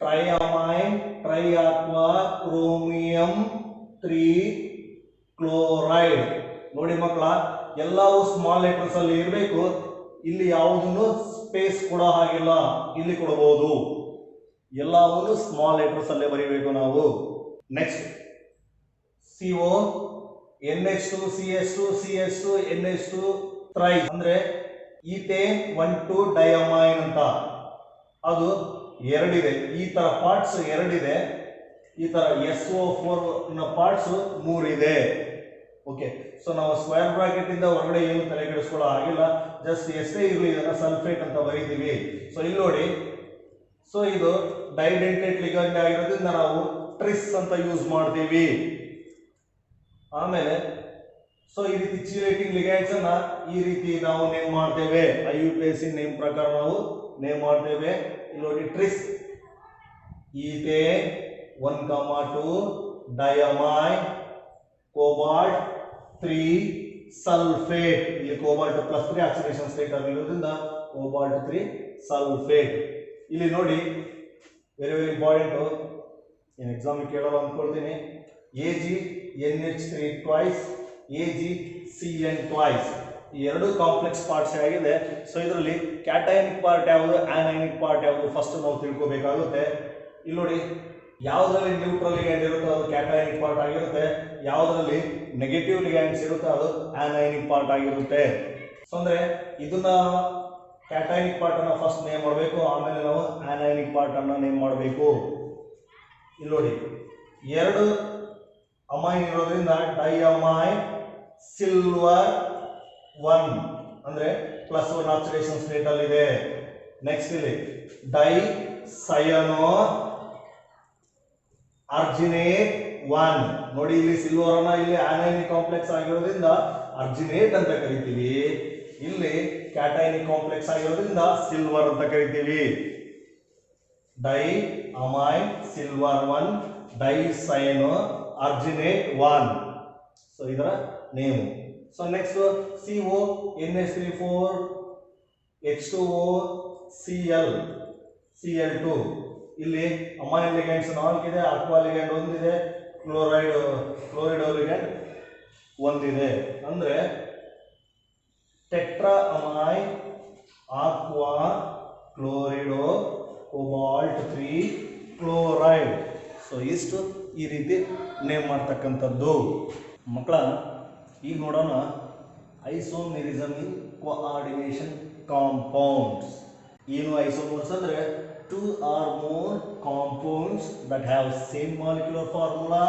Speaker 1: Try amine, try aqua, chromium 3 chloride. ನೋಡಿ ಮಕ್ಕಳ, ಎಲ್ಲವೂ ಸ್ಮಾಲ್ ಲೆಟರ್ಸ್ ಅಲ್ಲಿ ಇರಬೇಕು. ಇಲ್ಲಿ ಯಾವುದನ್ನು ಸ್ಪೇಸ್ ಕೊಡೋ ಹಾಗಿಲ್ಲ, ಇಲ್ಲಿ ಕೊಡಬಹುದು. ಎಲ್ಲವನ್ನು ಸ್ಮಾಲ್ ಲೆಟರ್ಸ್ ಅಲ್ಲೇ ಬರೀಬೇಕು ನಾವು. Next CO NH2 CH2 CH2 NH2 try ಅಂದ್ರೆ ಈಥೇನ್ 1,2 ಡೈಅಮೈನ್ ಅಂತ ಅದು ಎರಡಿದೆ. ಈ ತರ ಪಾರ್ಟ್ಸ್ ಎರಡಿದೆ. ಈ ತರ SO4 ನ ಪಾರ್ಟ್ಸ್ 3 ಇದೆ. ಓಕೆ, ಸೊ ನಾವು ಸ್ಕ್ವೇರ್ ಬ್ರಾಕೆಟ್ ಇಂದ ಹೊರಗಡೆ ಏನು ತಲೆ ಕೆಡಿಸ್ಕೊಳ್ಳೋ ಆಗಿಲ್ಲ. ಜಸ್ಟ್ ಎಷ್ಟೇ ಇರಲಿ ಇದನ್ನ ಸಲ್ಫೇಟ್ ಅಂತ ಬರೀತೀವಿ. ಸೊ ಇಲ್ಲಿ ನೋಡಿ, ಸೊ ಇದು ಡೈಡೆಂಟೇಟ್ ಲಿಗಂಡ್ ಆಗಿರೋದ್ರಿಂದ ನಾವು ಟ್ರಿಸ್ ಅಂತ ಯೂಸ್ ಮಾಡ್ತೀವಿ. ಆಮೇಲೆ ಸೊ ಈ ರೀತಿ ಚಿಲೇಟಿಂಗ್ ಲಿಗ್ಯಾಂಡ್ಸ್ ಅನ್ನ ಈ ರೀತಿ ನಾವು ನೇಮ್ ಮಾಡ್ತೇವೆ. IUPAC ನೇಮ್ ಪ್ರಕಾರ ನಾವು ನೇಮ್ ಮಾಡ್ತೇವೆ. ಇಲ್ಲಿ ನೋಡಿ, ಟ್ರಿಸ್ ಈಥೇನ್ 1,2 ಡೈಅಮೈನ್ ಕೋಬಾಲ್ಟ್ 3 ಸಲ್ಫೇಟ್. ಇಲ್ಲಿ ಕೋಬಾಲ್ಟ್ +3 ಆಕ್ಸಿಡೇಷನ್ ಸ್ಟೇಟ್ ಆಗಿರೋದ್ರಿಂದ ಕೋಬಾಲ್ಟ್ 3 ಸಲ್ಫೇಟ್. ಇಲ್ಲಿ ನೋಡಿ, ವೆರಿ ವೆರಿ ಇಂಪಾರ್ಟೆಂಟ್, ಏನು ಎಕ್ಸಾಮ್ ಕೇಳೋರು ಅಂದ್ಕೊಳ್ತೀನಿ. AgNH3 twice, AgCN twice. ಈ ಎರಡು ಕಾಂಪ್ಲೆಕ್ಸ್ ಪಾರ್ಟ್ಸ್ ಆಗಿದೆ. ಸೊ ಇದರಲ್ಲಿ ಕ್ಯಾಟಯಾನಿಕ್ ಪಾರ್ಟ್ ಯಾವುದು, ಆನಯಾನಿಕ್ ಪಾರ್ಟ್ ಯಾವುದು ಫಸ್ಟ್ ನಾವು ತಿಳ್ಕೋಬೇಕಾಗುತ್ತೆ. ಇಲ್ಲಿ ನೋಡಿ, ಯಾವುದರಲ್ಲಿ ನ್ಯೂಟ್ರಲ್ ಲಿಗ್ಯಾಂಡ್ ಇರುತ್ತೋ ಅದು ಕ್ಯಾಟಯಾನಿಕ್ ಪಾರ್ಟ್ ಆಗಿರುತ್ತೆ, ಯಾವುದರಲ್ಲಿ ನೆಗೆಟಿವ್ ಲಿಗ್ಯಾಂಡ್ಸ್ ಇರುತ್ತೋ ಅದು ಆನಯಾನಿಕ್ ಪಾರ್ಟ್ ಆಗಿರುತ್ತೆ. ಸೊ ಅಂದ್ರೆ ಇದನ್ನ ಕ್ಯಾಟಯಾನಿಕ್ ಪಾರ್ಟ್ ಅನ್ನ ಫಸ್ಟ್ ನೇಮ್ ಮಾಡಬೇಕು, ಆಮೇಲೆ ನಾವು ಆನಯಾನಿಕ್ ಪಾರ್ಟ್ ಅನ್ನ ನೇಮ್ ಮಾಡಬೇಕು. ಇಲ್ಲಿ ನೋಡಿ, ಎರಡು ಅಮೈನ್ ಇರೋದ್ರಿಂದ ಡೈಅಮೈನ್ ಸಿಲ್ವರ್ 1 ಅಂದ್ರೆ +1 ಆಕ್ಸಿಡೇಷನ್ ಸ್ಟೇಟ್ ಅಲ್ಲಿ ಇದೆ. ನೆಕ್ಸ್ಟ್ ಇಲ್ಲಿ ಡೈ ಸಯನೋ ಅರ್ಜಿನೇಟ್ 1. ನೋಡಿ, ಇಲ್ಲಿ ಸಿಲ್ವರ್ ಅನ್ನ ಇಲ್ಲಿ ಆನಯಾನಿಕ್ ಕಾಂಪ್ಲೆಕ್ಸ್ ಆಗಿರೋದ್ರಿಂದ ಅರ್ಜಿನೇಟ್ ಅಂತ ಕರಿತೀವಿ. ಇಲ್ಲಿ ಕ್ಯಾಟಯಾನಿಕ್ ಕಾಂಪ್ಲೆಕ್ಸ್ ಆಗಿರೋದ್ರಿಂದ ಸಿಲ್ವರ್ ಅಂತ ಕರಿತೀವಿ. Di ammine silver 1 di cyano argentate 1. So ಇದರ name. So next CO NH3 H2O Cl2. ಇಲ್ಲಿ ಅಮೈನ್ ಲಿಗ್ಯಾಂಡ್ಸ್ 4 ಇದೆ, ಆಕ್ವಾ ಲಿಗ್ಯಾಂಡ್ 1 ಇದೆ, ಕ್ಲೋರೈಡ್ ಲಿಗ್ಯಾಂಡ್ 1 ಇದೆ. ಅಂದ್ರೆ tetra ammine aqua chlorido cobalt 3 chloride. So ಇಷ್ಟು ಈ ರೀತಿ ನೇಮ್ ಮಾಡ್ತಕ್ಕಂಥದ್ದು. ಮಕ್ಕಳ, ಈಗ ನೋಡೋಣ ಐಸೋಮೆರಿಸಮ್ ಇನ್ ಕೋಆರ್ಡಿನೇಷನ್ ಕಾಂಪೌಂಡ್ಸ್. ಏನು ಐಸೋಮರ್ಸ್ ಅಂದ್ರೆ 2 or more compounds that have same molecular formula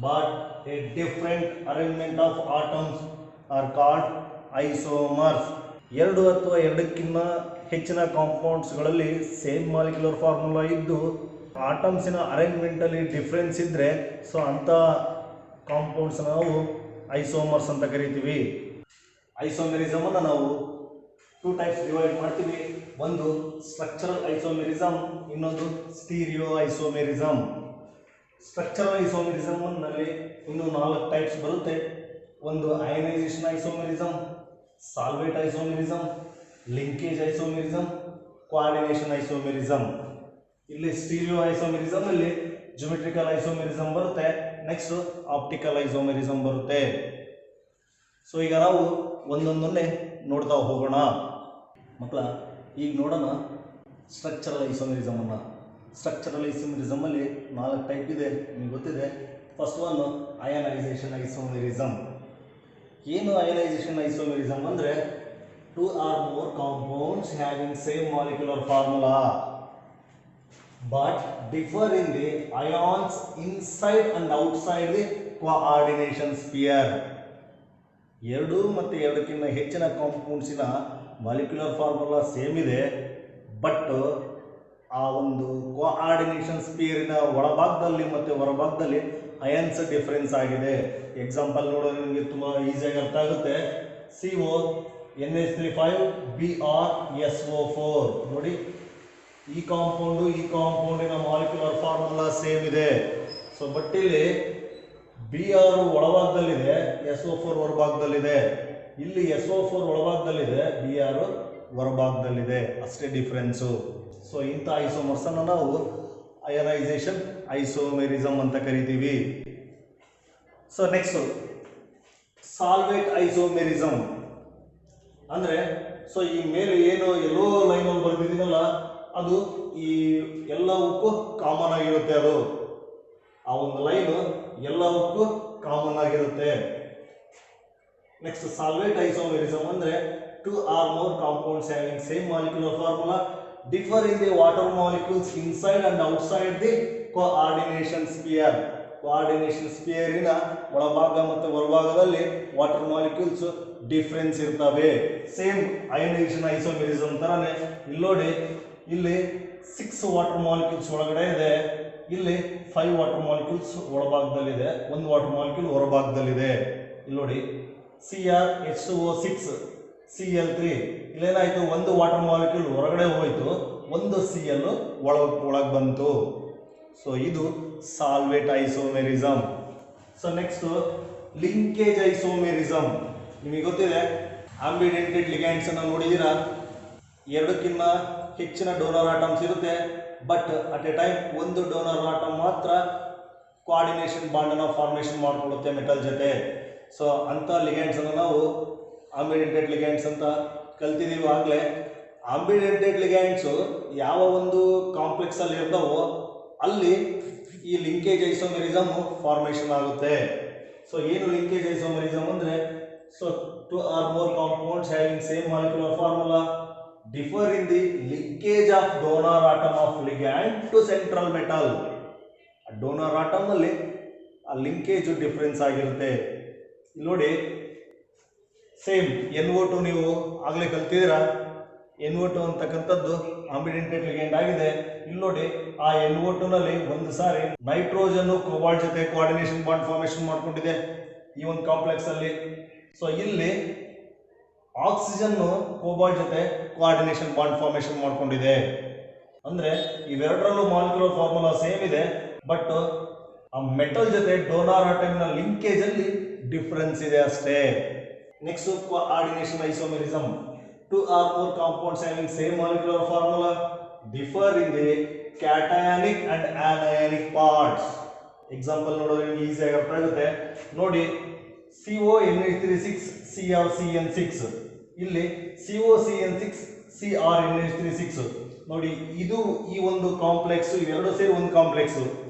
Speaker 1: but a different arrangement of atoms are called isomers. ಎರಡು ಅಥವಾ ಎರಡಕ್ಕಿಂತ ಹೆಚ್ಚಿನ ಕಾಂಪೌಂಡ್ಸ್ಗಳಲ್ಲಿ ಸೇಮ್ ಮಾಲಿಕ್ಯುಲರ್ ಫಾರ್ಮುಲಾ ಇದ್ದು ಆಟಮ್ಸಿನ ಅರೇಂಜ್ಮೆಂಟಲ್ಲಿ ಡಿಫ್ರೆನ್ಸ್ ಇದ್ದರೆ ಸೊ ಅಂಥ ಕಾಂಪೌಂಡ್ಸ್ ನಾವು ಐಸೋಮರ್ಸ್ ಅಂತ ಕರಿತೀವಿ. ಐಸೋಮೆರಿಸಮನ್ನು ನಾವು 2 ಟೈಪ್ಸ್ ಡಿವೈಡ್ ಮಾಡ್ತೀವಿ. ಒಂದು ಸ್ಟ್ರಕ್ಚರಲ್ ಐಸೋಮೆರಿಸಮ್, ಇನ್ನೊಂದು ಸ್ಟೀರಿಯೋ ಐಸೋಮೆರಿಸಮ್. ಸ್ಟ್ರಕ್ಚರಲ್ ಐಸೋಮೆರಿಸಮ್ನಲ್ಲಿ ಇನ್ನೂ 4 ಟೈಪ್ಸ್ ಬರುತ್ತೆ. ಒಂದು ionisation isomerism, solvate isomerism, linkage isomerism, coordination isomerism. ಇಲ್ಲಿ ಸ್ಟೀರಿಯೋ ಐಸೋಮೆರಿಸಮ್ ಅಲ್ಲಿ ಜಿಯೋಮೆಟ್ರಿಕಲ್ ಐಸೋಮೆರಿಸಮ್ ಬರುತ್ತೆ, ನೆಕ್ಸ್ಟ್ ಆಪ್ಟಿಕಲ್ ಐಸೋಮೆರಿಸಮ್ ಬರುತ್ತೆ. ಸೊ ಈಗ ನಾವು ಒಂದೊಂದನ್ನೇ ನೋಡ್ತಾ ಹೋಗೋಣ. ಮಕ್ಕಳ, ಈಗ ನೋಡೋಣ ಸ್ಟ್ರಕ್ಚರಲ್ ಐಸೋಮೆರಿಸಮ್ ಅನ್ನ. ಸ್ಟ್ರಕ್ಚರಲ್ ಐಸೋಮೆರಿಸಮ್ ಅಲ್ಲಿ 4 ಟೈಪ್ ಇದೆ, ನಿಮಗೆ ಗೊತ್ತಿದೆ. First one ionisation isomerism. ಏನು ಅಯನೈಸೇಷನ್ ಐಸೋಮೆರಿಸಮ್ ಅಂದ್ರೆ 2 or more compounds having same molecular formula but differ in the ions inside and outside the coordination sphere. ಎರಡು ಮತ್ತು ಎರಡಕ್ಕಿಂತ ಹೆಚ್ಚಿನ ಕಾಂಪೌಂಡ್ಸಿನ ಮಾಲಿಕ್ಯುಲರ್ ಫಾರ್ಮುಲಾ ಸೇಮ್ ಇದೆ, ಬಟ್ ಆ ಒಂದು ಕೋಆರ್ಡಿನೇಷನ್ ಸ್ಪಿಯರಿನ ಒಳಭಾಗದಲ್ಲಿ ಮತ್ತು ಹೊರಭಾಗದಲ್ಲಿ ಅಯನ್ಸ್ ಡಿಫರೆನ್ಸ್ ಆಗಿದೆ. ಎಕ್ಸಾಂಪಲ್ ನೋಡೋದು ನಿಮಗೆ ತುಂಬ ಈಸಿಯಾಗಿ ಅರ್ಥ ಆಗುತ್ತೆ. CO NH3 BrSO4 ನೋಡಿ, ಈ ಕಾಂಪೌಂಡಿನ ಮಾಲಿಕ್ಯುಲರ್ ಫಾರ್ಮುಲಾ ಸೇಮ್ ಇದೆ. ಸೊ ಬಟ್ ಇಲ್ಲಿ Br ಒಳಭಾಗದಲ್ಲಿದೆ, SO4 ಹೊರಭಾಗದಲ್ಲಿದೆ. ಇಲ್ಲಿ SO4 ಒಳಭಾಗದಲ್ಲಿದೆ, Br ಹೊರಭಾಗದಲ್ಲಿದೆ, ಅಷ್ಟೇ ಡಿಫ್ರೆನ್ಸು. ಸೊ ಇಂಥ ಐಸೋಮರ್ಸ್ ಅನ್ನು ನಾವು ಅಯನೈಸೇಷನ್ ಐಸೋಮೆರಿಸಮ್ ಅಂತ ಕರಿತೀವಿ. ಸೊ ನೆಕ್ಸ್ಟ್ ಸಾಲ್ವೇಟ್ ಐಸೋಮೆರಿಸಮ್ ಅಂದ್ರೆ, ಸೊ ಈ ಮೇಲೆ ಏನು ಎಲ್ಲೋ ಲೈನ್ ಅಲ್ಲಿ ಬರ್ತಿದ್ದೀನಲ್ಲ, ಅದು ಈ ಎಲ್ಲವಕ್ಕೂ ಕಾಮನ್ ಆಗಿರುತ್ತೆ. ಅದು ಆ ಒಂದು ಲೈನ್ ಎಲ್ಲವಕ್ಕೂ ಕಾಮನ್ ಆಗಿರುತ್ತೆ. ನೆಕ್ಸ್ಟ್ ಸಾಲ್ವೇಟ್ ಐಸೋಮೆರಿಸಮ್ ಅಂದ್ರೆ two or more compounds having same molecular formula differ in the water molecules inside and outside the coordination sphere. Coordination ಸ್ಪಿಯರಿನ ಒಳಭಾಗ ಮತ್ತು ಹೊರಭಾಗದಲ್ಲಿ ವಾಟರ್ ಮಾಲಿಕ್ಯೂಲ್ಸ್ ಡಿಫರೆನ್ಸ್ ಇರ್ತವೆ. ಸೇಮ್ ಅಯನೈಸೇಷನ್ ಐಸೋಮೆರಿಸಮ್ ತರನೇ ಇಲ್ಲಿ ನೋಡಿ, ಇಲ್ಲಿ 6 ವಾಟರ್ ಮಾಲಿಕ್ಯೂಲ್ಸ್ ಒಳಗಡೆ ಇದೆ, ಇಲ್ಲಿ 5 ವಾಟರ್ ಮಾಲಿಕ್ಯೂಲ್ಸ್ ಒಳಭಾಗದಲ್ಲಿದೆ, 1 ವಾಟರ್ ಮಾಲಿಕ್ಯೂಲ್ ಹೊರಭಾಗದಲ್ಲಿದೆ. ಇಲ್ಲಿ ನೋಡಿ CrH2O6 Cl3 ಇಲ್ಲೇನಾಯ್ತು, ಒಂದು ವಾಟರ್ ಮಾಲಿಕ್ಯೂಲ್ ಹೊರಗಡೆ ಹೋಯ್ತು, ಒಂದು Cl ಒಳಗೆ ಬಂತು. ಸೊ ಇದು solvate isomerism. So next linkage isomerism. ನಿಮಗೆ ಗೊತ್ತಿದೆ ಆಂಬಿಡೆಂಟೆಡ್ ಲಿಗ್ಯಾಂಡ್ಸ್ ಅನ್ನು ನೋಡಿದೀರಾ, ಎರಡಕ್ಕಿಂತ ಹೆಚ್ಚಿನ ಡೋನರ್ ಆಟಮ್ಸ್ ಇರುತ್ತೆ, ಬಟ್ ಅಟ್ ಎ ಟೈಮ್ ಒಂದು ಡೋನರ್ ಆಟಮ್ ಮಾತ್ರ ಕೋಆರ್ಡಿನೇಷನ್ ಬಾಂಡ್ ಅನ್ನು ಫಾರ್ಮೇಷನ್ ಮಾಡ್ಕೊಳ್ಳುತ್ತೆ ಮೆಟಲ್ ಜೊತೆ. ಸೊ ಅಂತ ಲಿಗ್ಯಾಂಡ್ಸ್ ಅನ್ನು ನಾವು ಆಂಬಿಡೆಂಟೆಡ್ ಲಿಗ್ಯಾಂಡ್ಸ್ ಅಂತ ಕಲ್ತಿದ್ದೀವಿ ಆಗಲೇ. ಆಂಬಿಡೆಂಟೆಡ್ ಲಿಗ್ಯಾಂಡ್ಸ್ ಯಾವ ಒಂದು ಕಾಂಪ್ಲೆಕ್ಸ್ ಅಲ್ಲಿ ಇರ್ತಾವೋ ಅಲ್ಲಿ ಈ ಲಿಂಕೇಜ್ ಐಸೋಮೆರಿಸಮ್ ಫಾರ್ಮೇಷನ್ ಆಗುತ್ತೆ. ಸೊ ಏನು ಲಿಂಕೇಜ್ ಐಸೋಮೆರಿಸಮ್ ಅಂದ್ರೆ, so two or more compounds having same molecular formula differ in the linkage of donor atom of ligand to central metal. Donor atom ಅಲ್ಲಿ ಆ ಲಿಂಕೇಜ್ ಡಿಫರೆನ್ಸ್ ಆಗಿರುತ್ತೆ. ಇಲ್ಲಿ ನೋಡಿ ಸೇಮ್ NO2 ನೀವು ಆಗಲೇ ಕಲ್ತಿದ್ದೀರಾ, NO2 ಅಂತಕ್ಕಂಥದ್ದು ಆಂಬಿಡೆಂಟೆಡ್ ಲಿಗ್ಯಾಂಡ್ ಆಗಿದೆ. ಇಲ್ಲಿ ನೋಡಿ ಆ NO2 ನಲ್ಲಿ ಒಂದು ಸಾರಿ ನೈಟ್ರೋಜನ್ ಕೋಬಾಲ್ಟ್ ಜೊತೆ ಕೋಆರ್ಡಿನೇಷನ್ ಬಾಂಡ್ ಫಾರ್ಮೇಷನ್ ಮಾಡ್ಕೊಂಡಿದೆ ಈ ಒಂದು ಕಾಂಪ್ಲೆಕ್ಸ್ ಅಲ್ಲಿ. ಸೊ ಇಲ್ಲಿ ಆಕ್ಸಿಜನ್ ಕೋಬಾಲ್ಟ್ ಜೊತೆ ಕೋಆರ್ಡಿನೇಷನ್ ಬಾಂಡ್ ಫಾರ್ಮೇಷನ್ ಮಾಡ್ಕೊಂಡಿದೆ. ಅಂದ್ರೆ ಇವೆರಡರಲ್ಲೂ ಮಾಲಿಕ್ಯುಲರ್ ಫಾರ್ಮುಲಾ ಸೇಮ್ ಇದೆ, ಬಟ್ ಆ ಮೆಟಲ್ ಜೊತೆ ಡೋನರ್ ಆಟಮ್ನ ಲಿಂಕೇಜ್ ಅಲ್ಲಿ ಡಿಫರೆನ್ಸ್ ಇದೆ ಅಷ್ಟೇ. Next coordination isomerism. Two or more compounds having same molecular formula differ in the cationic and anionic parts. Example ನೋಡೋದ್ರೆ ನಿಮಗೆ ಈಸಿಯಾಗಿ ಅರ್ಥ ಆಗುತ್ತೆ. ನೋಡಿ CONH36 CrCN6, ಇಲ್ಲಿ COCN6 CrNH36. ನೋಡಿ ಇದು ಈ ಒಂದು ಕಾಂಪ್ಲೆಕ್ಸ್, ಇವೆರಡು ಸೇರಿ ಒಂದು ಕಾಂಪ್ಲೆಕ್ಸ್,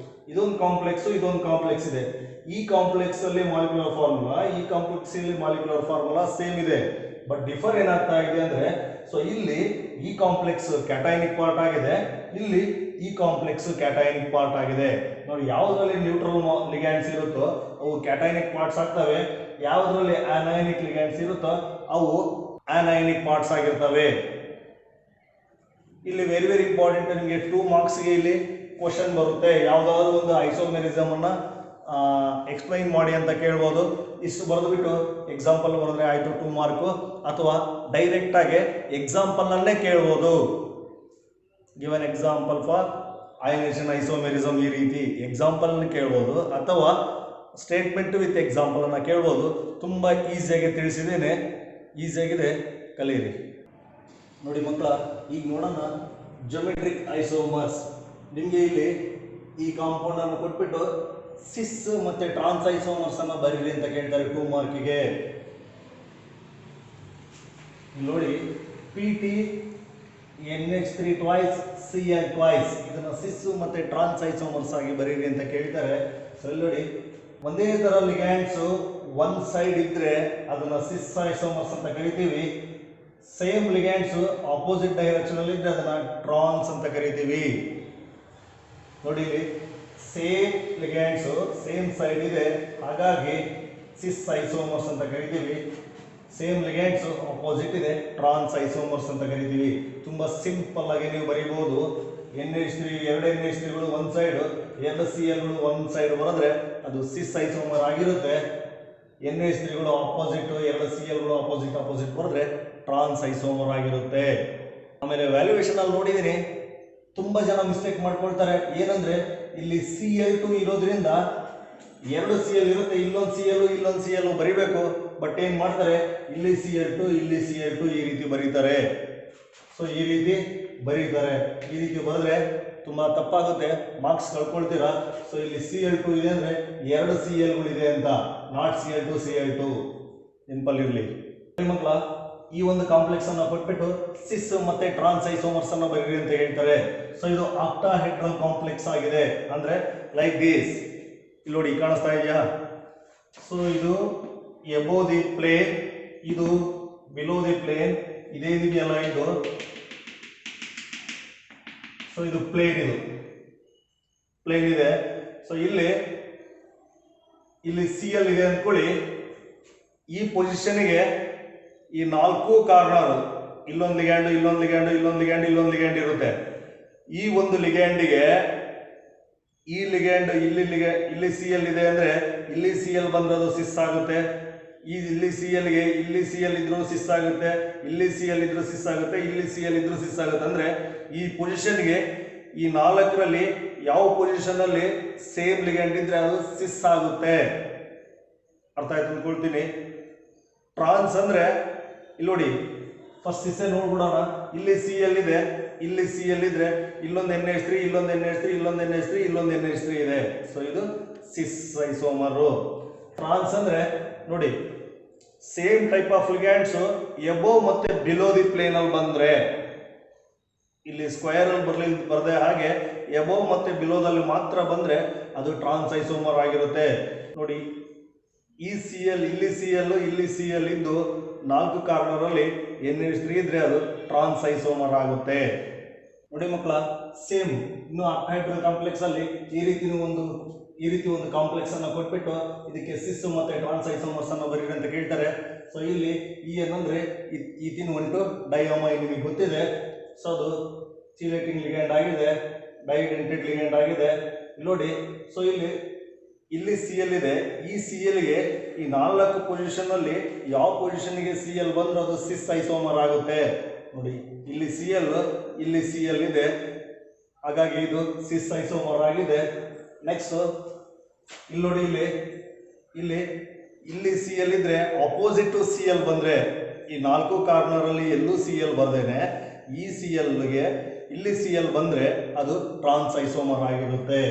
Speaker 1: ಇದೊಂದು ಕಾಂಪ್ಲೆಕ್ಸ್, ಇದೊಂದು ಕಾಂಪ್ಲೆಕ್ಸ್ ಇದೆ. ಈ ಕಾಂಪ್ಲೆಕ್ಸ್ ಅಲ್ಲಿ ಮಾಲಿಕ್ಯುಲರ್ ಫಾರ್ಮುಲಾ, ಈ ಕಾಂಪ್ಲೆಕ್ಸ್ ಅಲ್ಲಿ ಮಾಲಿಕ್ಯುಲರ್ ಫಾರ್ಮುಲಾ ಸೇಮ್ ಇದೆ, ಬಟ್ ಡಿಫರ್ ಏನಾಗ್ತಾ ಇದೆ ಅಂದ್ರೆ, ಸೊ ಇಲ್ಲಿ ಈ ಕಾಂಪ್ಲೆಕ್ಸ್ ಕ್ಯಾಟಯಾನಿಕ್ ಪಾರ್ಟ್ ಆಗಿದೆ, ಇಲ್ಲಿ ಈ ಕಾಂಪ್ಲೆಕ್ಸ್ ಕ್ಯಾಟಯಾನಿಕ್ ಪಾರ್ಟ್ ಆಗಿದೆ. ನೋಡಿ ಯಾವುದರಲ್ಲಿ ನ್ಯೂಟ್ರಲ್ ಲಿಗ್ಯಾಂಡ್ಸ್ ಇರುತ್ತೋ ಅವು ಕ್ಯಾಟಯಾನಿಕ್ ಪಾರ್ಟ್ಸ್ ಆಗ್ತವೆ, ಯಾವುದರಲ್ಲಿ ಆನಯಾನಿಕ್ ಲಿಗ್ಯಾಂಡ್ಸ್ ಇರುತ್ತೋ ಅವು ಆನಯಾನಿಕ್ ಪಾರ್ಟ್ಸ್ ಆಗಿರ್ತವೆ. ಇಲ್ಲಿ ವೆರಿ ವೆರಿ ಇಂಪಾರ್ಟೆಂಟ್, ನಿಮಗೆ 2 ಮಾರ್ಕ್ಸ್ಗೆ ಇಲ್ಲಿ ಕ್ವಶನ್ ಬರುತ್ತೆ. ಯಾವುದಾದ್ರು ಒಂದು ಐಸೋಮೆರಿಸಮ್ ಅನ್ನ ಎಕ್ಸ್ಪ್ಲೈನ್ ಮಾಡಿ ಅಂತ ಕೇಳ್ಬೋದು. ಇಷ್ಟು ಬರೆದು ಬಿಟ್ಟು ಎಕ್ಸಾಂಪಲ್ ಬರೆದ್ರೆ ಆಯ್ತು 2 ಮಾರ್ಕು, ಅಥವಾ ಡೈರೆಕ್ಟ್ ಆಗಿ ಎಕ್ಸಾಂಪಲ್ ಅನ್ನೇ ಕೇಳ್ಬೋದು. Give an example for ionisation isomerism, ಈ ರೀತಿ ಎಕ್ಸಾಂಪಲ್ ಕೇಳ್ಬೋದು, ಅಥವಾ ಸ್ಟೇಟ್ಮೆಂಟ್ ವಿತ್ ಎಕ್ಸಾಂಪಲ್ ಅನ್ನ ಕೇಳ್ಬೋದು. ತುಂಬಾ ಈಸಿಯಾಗಿ ತಿಳಿಸಿದ್ದೇನೆ, ಈಸಿಯಾಗಿದೆ, ಕಲೀರಿ. ನೋಡಿ ಮಕ್ಕಳ, ಈಗ ನೋಡೋಣ ಜಿಯೋಮೆಟ್ರಿಕ್ ಐಸೋಮರ್ಸ್. ನಿಮಗೆ ಇಲ್ಲಿ ಈ ಕಾಂಪೌಂಡ್ ಅನ್ನು ಕೊಟ್ಬಿಟ್ಟು ಸಿಸ್ ಮತ್ತೆ ಟ್ರಾನ್ಸ್ ಐಸೋಮರ್ಸ್ ಅನ್ನ ಬರೀರಿ ಅಂತ ಕೇಳ್ತಾರೆ 2 ಮಾರ್ಕಿಗೆ. ನೋಡಿ PT NH3 twice Cl twice, ಇದನ್ನ ಸಿಸ್ ಮತ್ತೆ ಟ್ರಾನ್ಸ್ ಐಸೋಮರ್ಸ್ ಆಗಿ ಬರೀರಿ ಅಂತ ಕೇಳ್ತಾರೆ. ಸೊ ಇಲ್ಲಿ ನೋಡಿ, ಒಂದೇ ತರ ಲಿಗ್ಯಾಂಡ್ಸ್ ಒನ್ ಸೈಡ್ ಇದ್ರೆ ಅದನ್ನ ಸಿಸ್ ಐಸೋಮರ್ಸ್ ಅಂತ ಕರಿತೀವಿ. ಸೇಮ್ ಲಿಗ್ಯಾಂಡ್ಸ್ ಆಪೋಸಿಟ್ ಡೈರೆಕ್ಷನ್ ಅಲ್ಲಿ ಇದ್ರೆ ಅದನ್ನ ಟ್ರಾನ್ಸ್ ಅಂತ ಕರಿತೀವಿ. ನೋಡಿ ಇಲ್ಲಿ ಸೇಮ್ ಲಿಗ್ಯಾಂಡ್ಸ್ ಸೇಮ್ ಸೈಡ್ ಇದೆ, ಹಾಗಾಗಿ ಸಿಸ್ ಐಸೋಮರ್ಸ್ ಅಂತ ಕರಿತೀವಿ. ಸೇಮ್ ಲಿಗ್ಯಾಂಡ್ಸ್ ಆಪೋಸಿಟ್ ಇದೆ, ಟ್ರಾನ್ಸ್ ಐಸೋಮರ್ಸ್ ಅಂತ ಕರಿತೀವಿ. ತುಂಬಾ ಸಿಂಪಲ್ ಆಗಿ ನೀವು ಬರೀಬಹುದು. NH3 ಎರಡು NH3ಗಳು ಒನ್ ಸೈಡ್, ಎರಡು Clಗಳು ಒನ್ ಸೈಡ್ ಬರೆದ್ರೆ ಅದು ಸಿಸ್ ಐಸೋಮರ್ ಆಗಿರುತ್ತೆ. NH3ಗಳು ಆಪೋಸಿಟ್, ಎರಡು Clಗಳು ಆಪೋಸಿಟ್ ಬರೆದ್ರೆ ಟ್ರಾನ್ಸ್ ಐಸೋಮರ್ ಆಗಿರುತ್ತೆ. ಆಮೇಲೆ ವ್ಯಾಲ್ಯೂಯೇಷನ್ ಅಲ್ಲಿ ನೋಡಿದೀನಿ, ತುಂಬಾ ಜನ ಮಿಸ್ಟೇಕ್ ಮಾಡ್ಕೊಳ್ತಾರೆ. ಏನಂದ್ರೆ ಇಲ್ಲಿ Cl2 ಇರೋದ್ರಿಂದ ಎರಡು Cl ಇರುತ್ತೆ, ಇಲ್ಲೊಂದು Cl ಬರಿಬೇಕು. ಬಟ್ ಏನ್ ಮಾಡ್ತಾರೆ, ಇಲ್ಲಿ Cl2 ಇಲ್ಲಿ Cl2 ಈ ರೀತಿ ಬರೀತಾರೆ. ಸೊ ಈ ರೀತಿ ಬರೀತಾರೆ, ಈ ರೀತಿ ಬರೆದ್ರೆ ತುಂಬಾ ತಪ್ಪಾಗುತ್ತೆ, ಮಾರ್ಕ್ಸ್ ಕಳ್ಕೊಳ್ತೀರಾ. ಸೊ ಇಲ್ಲಿ Cl2 ಇದೆ ಅಂದ್ರೆ ಎರಡು Clಗಳು ಇದೆ ಅಂತ, ನಾಟ್ Cl2 ನೆನಪಲ್ಲಿರಲಿ ಮಕ್ಕಳ. ಈ ಒಂದು ಕಾಂಪ್ಲೆಕ್ಸ್ ಅನ್ನ ಕೊಟ್ಬಿಟ್ಟು ಸಿಸ್ ಮತ್ತೆ ಟ್ರಾನ್ಸ್ ಐಸೋಮರ್ಸ್ ಅನ್ನ ಬರೀರಿ ಅಂತ ಹೇಳ್ತಾರೆ. ಸೊ ಇದು ಆಕ್ಟಾಹೆಡ್ರಲ್ ಕಾಂಪ್ಲೆಕ್ಸ್ ಆಗಿದೆ, ಅಂದ್ರೆ ಲೈಕ್ ದಿಸ್. ಇಲ್ಲಿ ನೋಡಿ ಕಾಣಿಸ್ತಾ ಇದೆಯಾ? ಸೊ ಇದು ಎಬೋ ದಿ ಪ್ಲೇನ್, ಇದು ಬಿಲೋ ದಿ ಪ್ಲೇನ್, ಇದೇನಿದೆಯಲ್ಲ ಇದು, ಸೊ ಇದು ಪ್ಲೇನ್, ಇದು ಪ್ಲೇನ್ ಇದೆ. ಸೊ ಇಲ್ಲಿ ಸಿ ಎಲ್ ಇದೆ ಅಂದ್ಕೊಳ್ಳಿ. ಈ ಪೊಸಿಷನ್ಗೆ ಈ 4 ಕಾರ್ನರ್, ಇಲ್ಲೊಂದು ಲಿಗ್ಯಾಂಡ್, ಇಲ್ಲೊಂದು ಲಿಗ್ಯಾಂಡ್, ಇಲ್ಲೊಂದು ಲಿಗ್ಯಾಂಡ್, ಇಲ್ಲೊಂದು ಲಿಗ್ಯಾಂಡ್ ಇರುತ್ತೆ. ಈ ಒಂದು ಲಿಗ್ಯಾಂಡಿಗೆ ಈ ಲಿಗ್ಯಾಂಡ್ ಇಲ್ಲಿ ಸಿ ಎಲ್ ಇದೆ ಅಂದ್ರೆ ಇಲ್ಲಿ ಸಿ ಎಲ್ ಬಂದ್ರೆ ಅದು ಸಿಸ್ ಆಗುತ್ತೆ. ಇಲ್ಲಿ ಸಿ ಎಲ್ಗೆ ಇಲ್ಲಿ ಸಿ ಎಲ್ ಇದ್ರೂ ಸಿಸ್ ಆಗುತ್ತೆ, ಇಲ್ಲಿ ಸಿ ಎಲ್ ಇದ್ರೂ ಸಿಸ್ ಆಗುತ್ತೆ, ಇಲ್ಲಿ ಸಿ ಎಲ್ ಇದ್ರೂ ಸಿಸ್ ಆಗುತ್ತೆ. ಅಂದ್ರೆ ಈ ಪೊಸಿಷನ್ಗೆ ಈ 4ರಲ್ಲಿ ಯಾವ ಪೊಸಿಷನ್ ಅಲ್ಲಿ ಸೇಮ್ ಲಿಗ್ಯಾಂಡ್ ಇದ್ರೆ ಅದು ಸಿಸ್ ಆಗುತ್ತೆ. ಅರ್ಥ ಆಯ್ತು ಅಂದ್ಕೊಳ್ತೀನಿ. ಟ್ರಾನ್ಸ್ ಅಂದ್ರೆ ಇಲ್ಲಿ ನೋಡಿ, ಫಸ್ಟ್ ಸಿಸ್ ನೋಡ್ಬಿಡೋಣ. ಇಲ್ಲಿ ಸಿ ಎಲ್ ಇದೆ, ಇಲ್ಲಿ ಸಿ ಎಲ್ ಇದ್ರೆ ಇಲ್ಲೊಂದು NH3, ಇಲ್ಲೊಂದು NH3, ಇಲ್ಲೊಂದು NH3, ಇಲ್ಲೊಂದು NH3 ಇದೆ. ಸೊ ಇದು ಸಿಸ್ ಐಸೋಮರ್. ಟ್ರಾನ್ಸ್ ಅಂದ್ರೆ ನೋಡಿ, same type of ligands above ಮತ್ತೆ ಬಿಲೋ ದಿ ಪ್ಲೇನ್ ಅಲ್ಲಿ ಬಂದ್ರೆ, ಇಲ್ಲಿ ಸ್ಕ್ವೇರ್ ಅಲ್ಲಿ ಬರ್ದೆ ಹಾಗೆ ಎಬೋ ಮತ್ತೆ ಬಿಲೋದಲ್ಲಿ ಮಾತ್ರ ಬಂದ್ರೆ ಅದು ಟ್ರಾನ್ಸ್ ಐಸೋಮರ್ ಆಗಿರುತ್ತೆ. ನೋಡಿ, ಈ ಸಿ ಎಲ್, ಇಲ್ಲಿ ಸಿ ಎಲ್, ಇಲ್ಲಿ ಸಿ ಎಲ್ ಇದ್ದು 4 ಕಾರ್ನರ್ ಅಲ್ಲಿ NH3 ಇದ್ರೆ ಅದು ಟ್ರಾನ್ಸ್ ಐಸೋಮರ್ ಆಗುತ್ತೆ. ನೋಡಿ ಮಕ್ಕಳ, ಸೇಮ್ ಇನ್ನು ಹೈಡ್ರೋಜನ್ ಕಾಂಪ್ಲೆಕ್ಸ್ ಅಲ್ಲಿ ಈ ರೀತಿ ಒಂದು ಕಾಂಪ್ಲೆಕ್ಸ್ ಅನ್ನ ಕೊಟ್ಬಿಟ್ಟು ಇದಕ್ಕೆ ಸಿಸ್ ಮತ್ತೆ ಟ್ರಾನ್ಸ್ ಐಸೋಮರ್ಸ್ ಅನ್ನ ಬರೀರಿ ಅಂತ ಕೇಳ್ತಾರೆ. ಸೊ ಇಲ್ಲಿ ಈ ಏನಂದ್ರೆ ಈಥಿನ್ 1 ಡೈಅಮೈನ್ ನಿಮಗೆ ಗೊತ್ತಿದೆ. ಸೊ ಅದು ಚಿಲೇಟಿಂಗ್ ಲಿಗ್ಯಾಂಡ್ ಆಗಿದೆ, ಡೈಡೆಂಟೆಡ್ ಲಿಗ್ಯಾಂಡ್ ಆಗಿದೆ. ನೋಡಿ, ಸೊ ಇಲ್ಲಿ ಸಿ ಎಲ್ ಇದೆ. ಈ ಸಿ ಎಲ್ಗೆ ಈ 4 ಪೊಸಿಷನ್ ಅಲ್ಲಿ ಯಾವ ಪೊಸಿಷನ್ಗೆ ಸಿ ಎಲ್ ಬಂದ್ರೆ ಅದು ಸಿಸ್ ಐಸೋಮರ್ ಆಗುತ್ತೆ. ನೋಡಿ, ಇಲ್ಲಿ ಸಿ ಎಲ್, ಇಲ್ಲಿ ಸಿ ಎಲ್ ಇದೆ, ಹಾಗಾಗಿ ಇದು ಸಿಸ್ ಐಸೋಮರ್ ಆಗಿದೆ. ನೆಕ್ಸ್ಟ್ ಇಲ್ಲಿ ನೋಡಿ, ಇಲ್ಲಿ ಸಿ ಎಲ್ ಇದ್ರೆ ಅಪೋಸಿಟ್ ಸಿ ಎಲ್ ಬಂದ್ರೆ, ಈ 4 ಕಾರ್ನರ್ ಅಲ್ಲಿ ಎಲ್ಲೂ ಸಿ ಎಲ್ ಬರ್ದೇನೆ ಈ ಸಿ ಎಲ್ಗೆ ಇಲ್ಲಿ ಸಿ ಎಲ್ ಬಂದ್ರೆ ಅದು ಟ್ರಾನ್ಸ್ ಐಸೋಮರ್ ಆಗಿರುತ್ತೆ.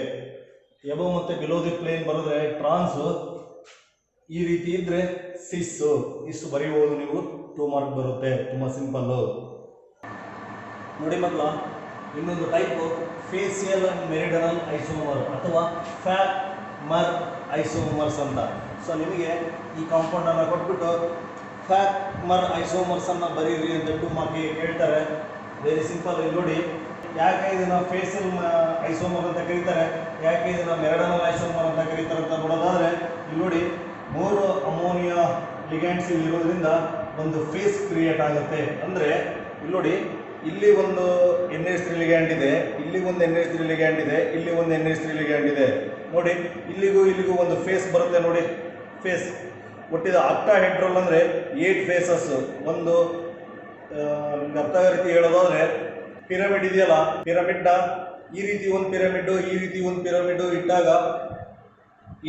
Speaker 1: ಎಬೋ ಮತ್ತೆ ಬಿಲೋ ದಿ ಪ್ಲೇನ್ ಬರೆದ್ರೆ ಟ್ರಾನ್ಸ್, ಈ ರೀತಿ ಇದ್ರೆ ಸಿಸ್. ಇಷ್ಟು ಬರೀಬಹುದು ನೀವು, 2 ಮಾರ್ಕ್ ಬರುತ್ತೆ. ತುಂಬಾ ಸಿಂಪಲ್. ನೋಡಿ ಮಕ್ಕಳ, ಇನ್ನೊಂದು ಟೈಪ್ ಫೇಸಿಯಲ್ ಮೆರಿಡನಲ್ ಐಸೋಮರ್ ಅಥವಾ ಫ್ಯಾಕ್ಮರ್ ಐಸೋಮರ್ಸ್ ಅಂತ. ಸೊ ನಿಮಗೆ ಈ ಕಾಂಪೌಂಡ್ ಅನ್ನ ಕೊಟ್ಬಿಟ್ಟು ಫ್ಯಾಕ್ಮರ್ ಐಸೋಮರ್ಸ್ ಅನ್ನ ಬರೀರಿ ಅಂತ 2 ಮಾರ್ಕ್ಗೆ ಕೇಳ್ತಾರೆ. Very simple. ಇಲ್ಲಿ ನೋಡಿ, ಯಾಕೆ ಇದನ್ನ ಫೇಸಿಯಲ್ ಐಸೋಮರ್ ಅಂತ ಕರೀತಾರೆ, ಯಾಕೆ ಇದನ್ನ ಮೆರಿಡನಲ್ ಐಸೋಮರ್ ಅಂತ ಕರೀತಾರೆ ಅಂತ ನೋಡೋದಾದ್ರೆ, ಇಲ್ಲಿ ನೋಡಿ 3 ಅಮೋನಿಯಾ ಲಿಗ್ಯಾಂಡ್ಸ್ ಇರೋದ್ರಿಂದ ಒಂದು ಫೇಸ್ ಕ್ರಿಯೇಟ್ ಆಗುತ್ತೆ. ಅಂದ್ರೆ ಇಲ್ಲಿ ನೋಡಿ, ಇಲ್ಲಿ ಒಂದು NH3 ಲಿಗ್ಯಾಂಡ್ ಇದೆ, ಇಲ್ಲಿ ಒಂದು NH3 ಲಿಗ್ಯಾಂಡ್ ಇದೆ, ಇಲ್ಲಿ ಒಂದು NH3 ಲಿಗ್ಯಾಂಡ್ ಇದೆ. ನೋಡಿ, ಇಲ್ಲಿಗೂ ಒಂದು ಫೇಸ್ ಬರುತ್ತೆ. ನೋಡಿ, ಫೇಸ್ ಒಟ್ಟಿದ ಅಕ್ಟಾಹೆಡ್ರಲ್ ಅಂದ್ರೆ 8 ಫೇಸಸ್. ಒಂದು ಅರ್ಥ ರೀತಿ ಹೇಳೋದಾದ್ರೆ, ಪಿರಮಿಡ್ ಇದೆಯಲ್ಲ, ಪಿರಮಿಡ್ ಈ ರೀತಿ ಒಂದು ಪಿರಮಿಡ್, ಈ ರೀತಿ ಒಂದು ಪಿರಮಿಡ್ ಇಟ್ಟಾಗ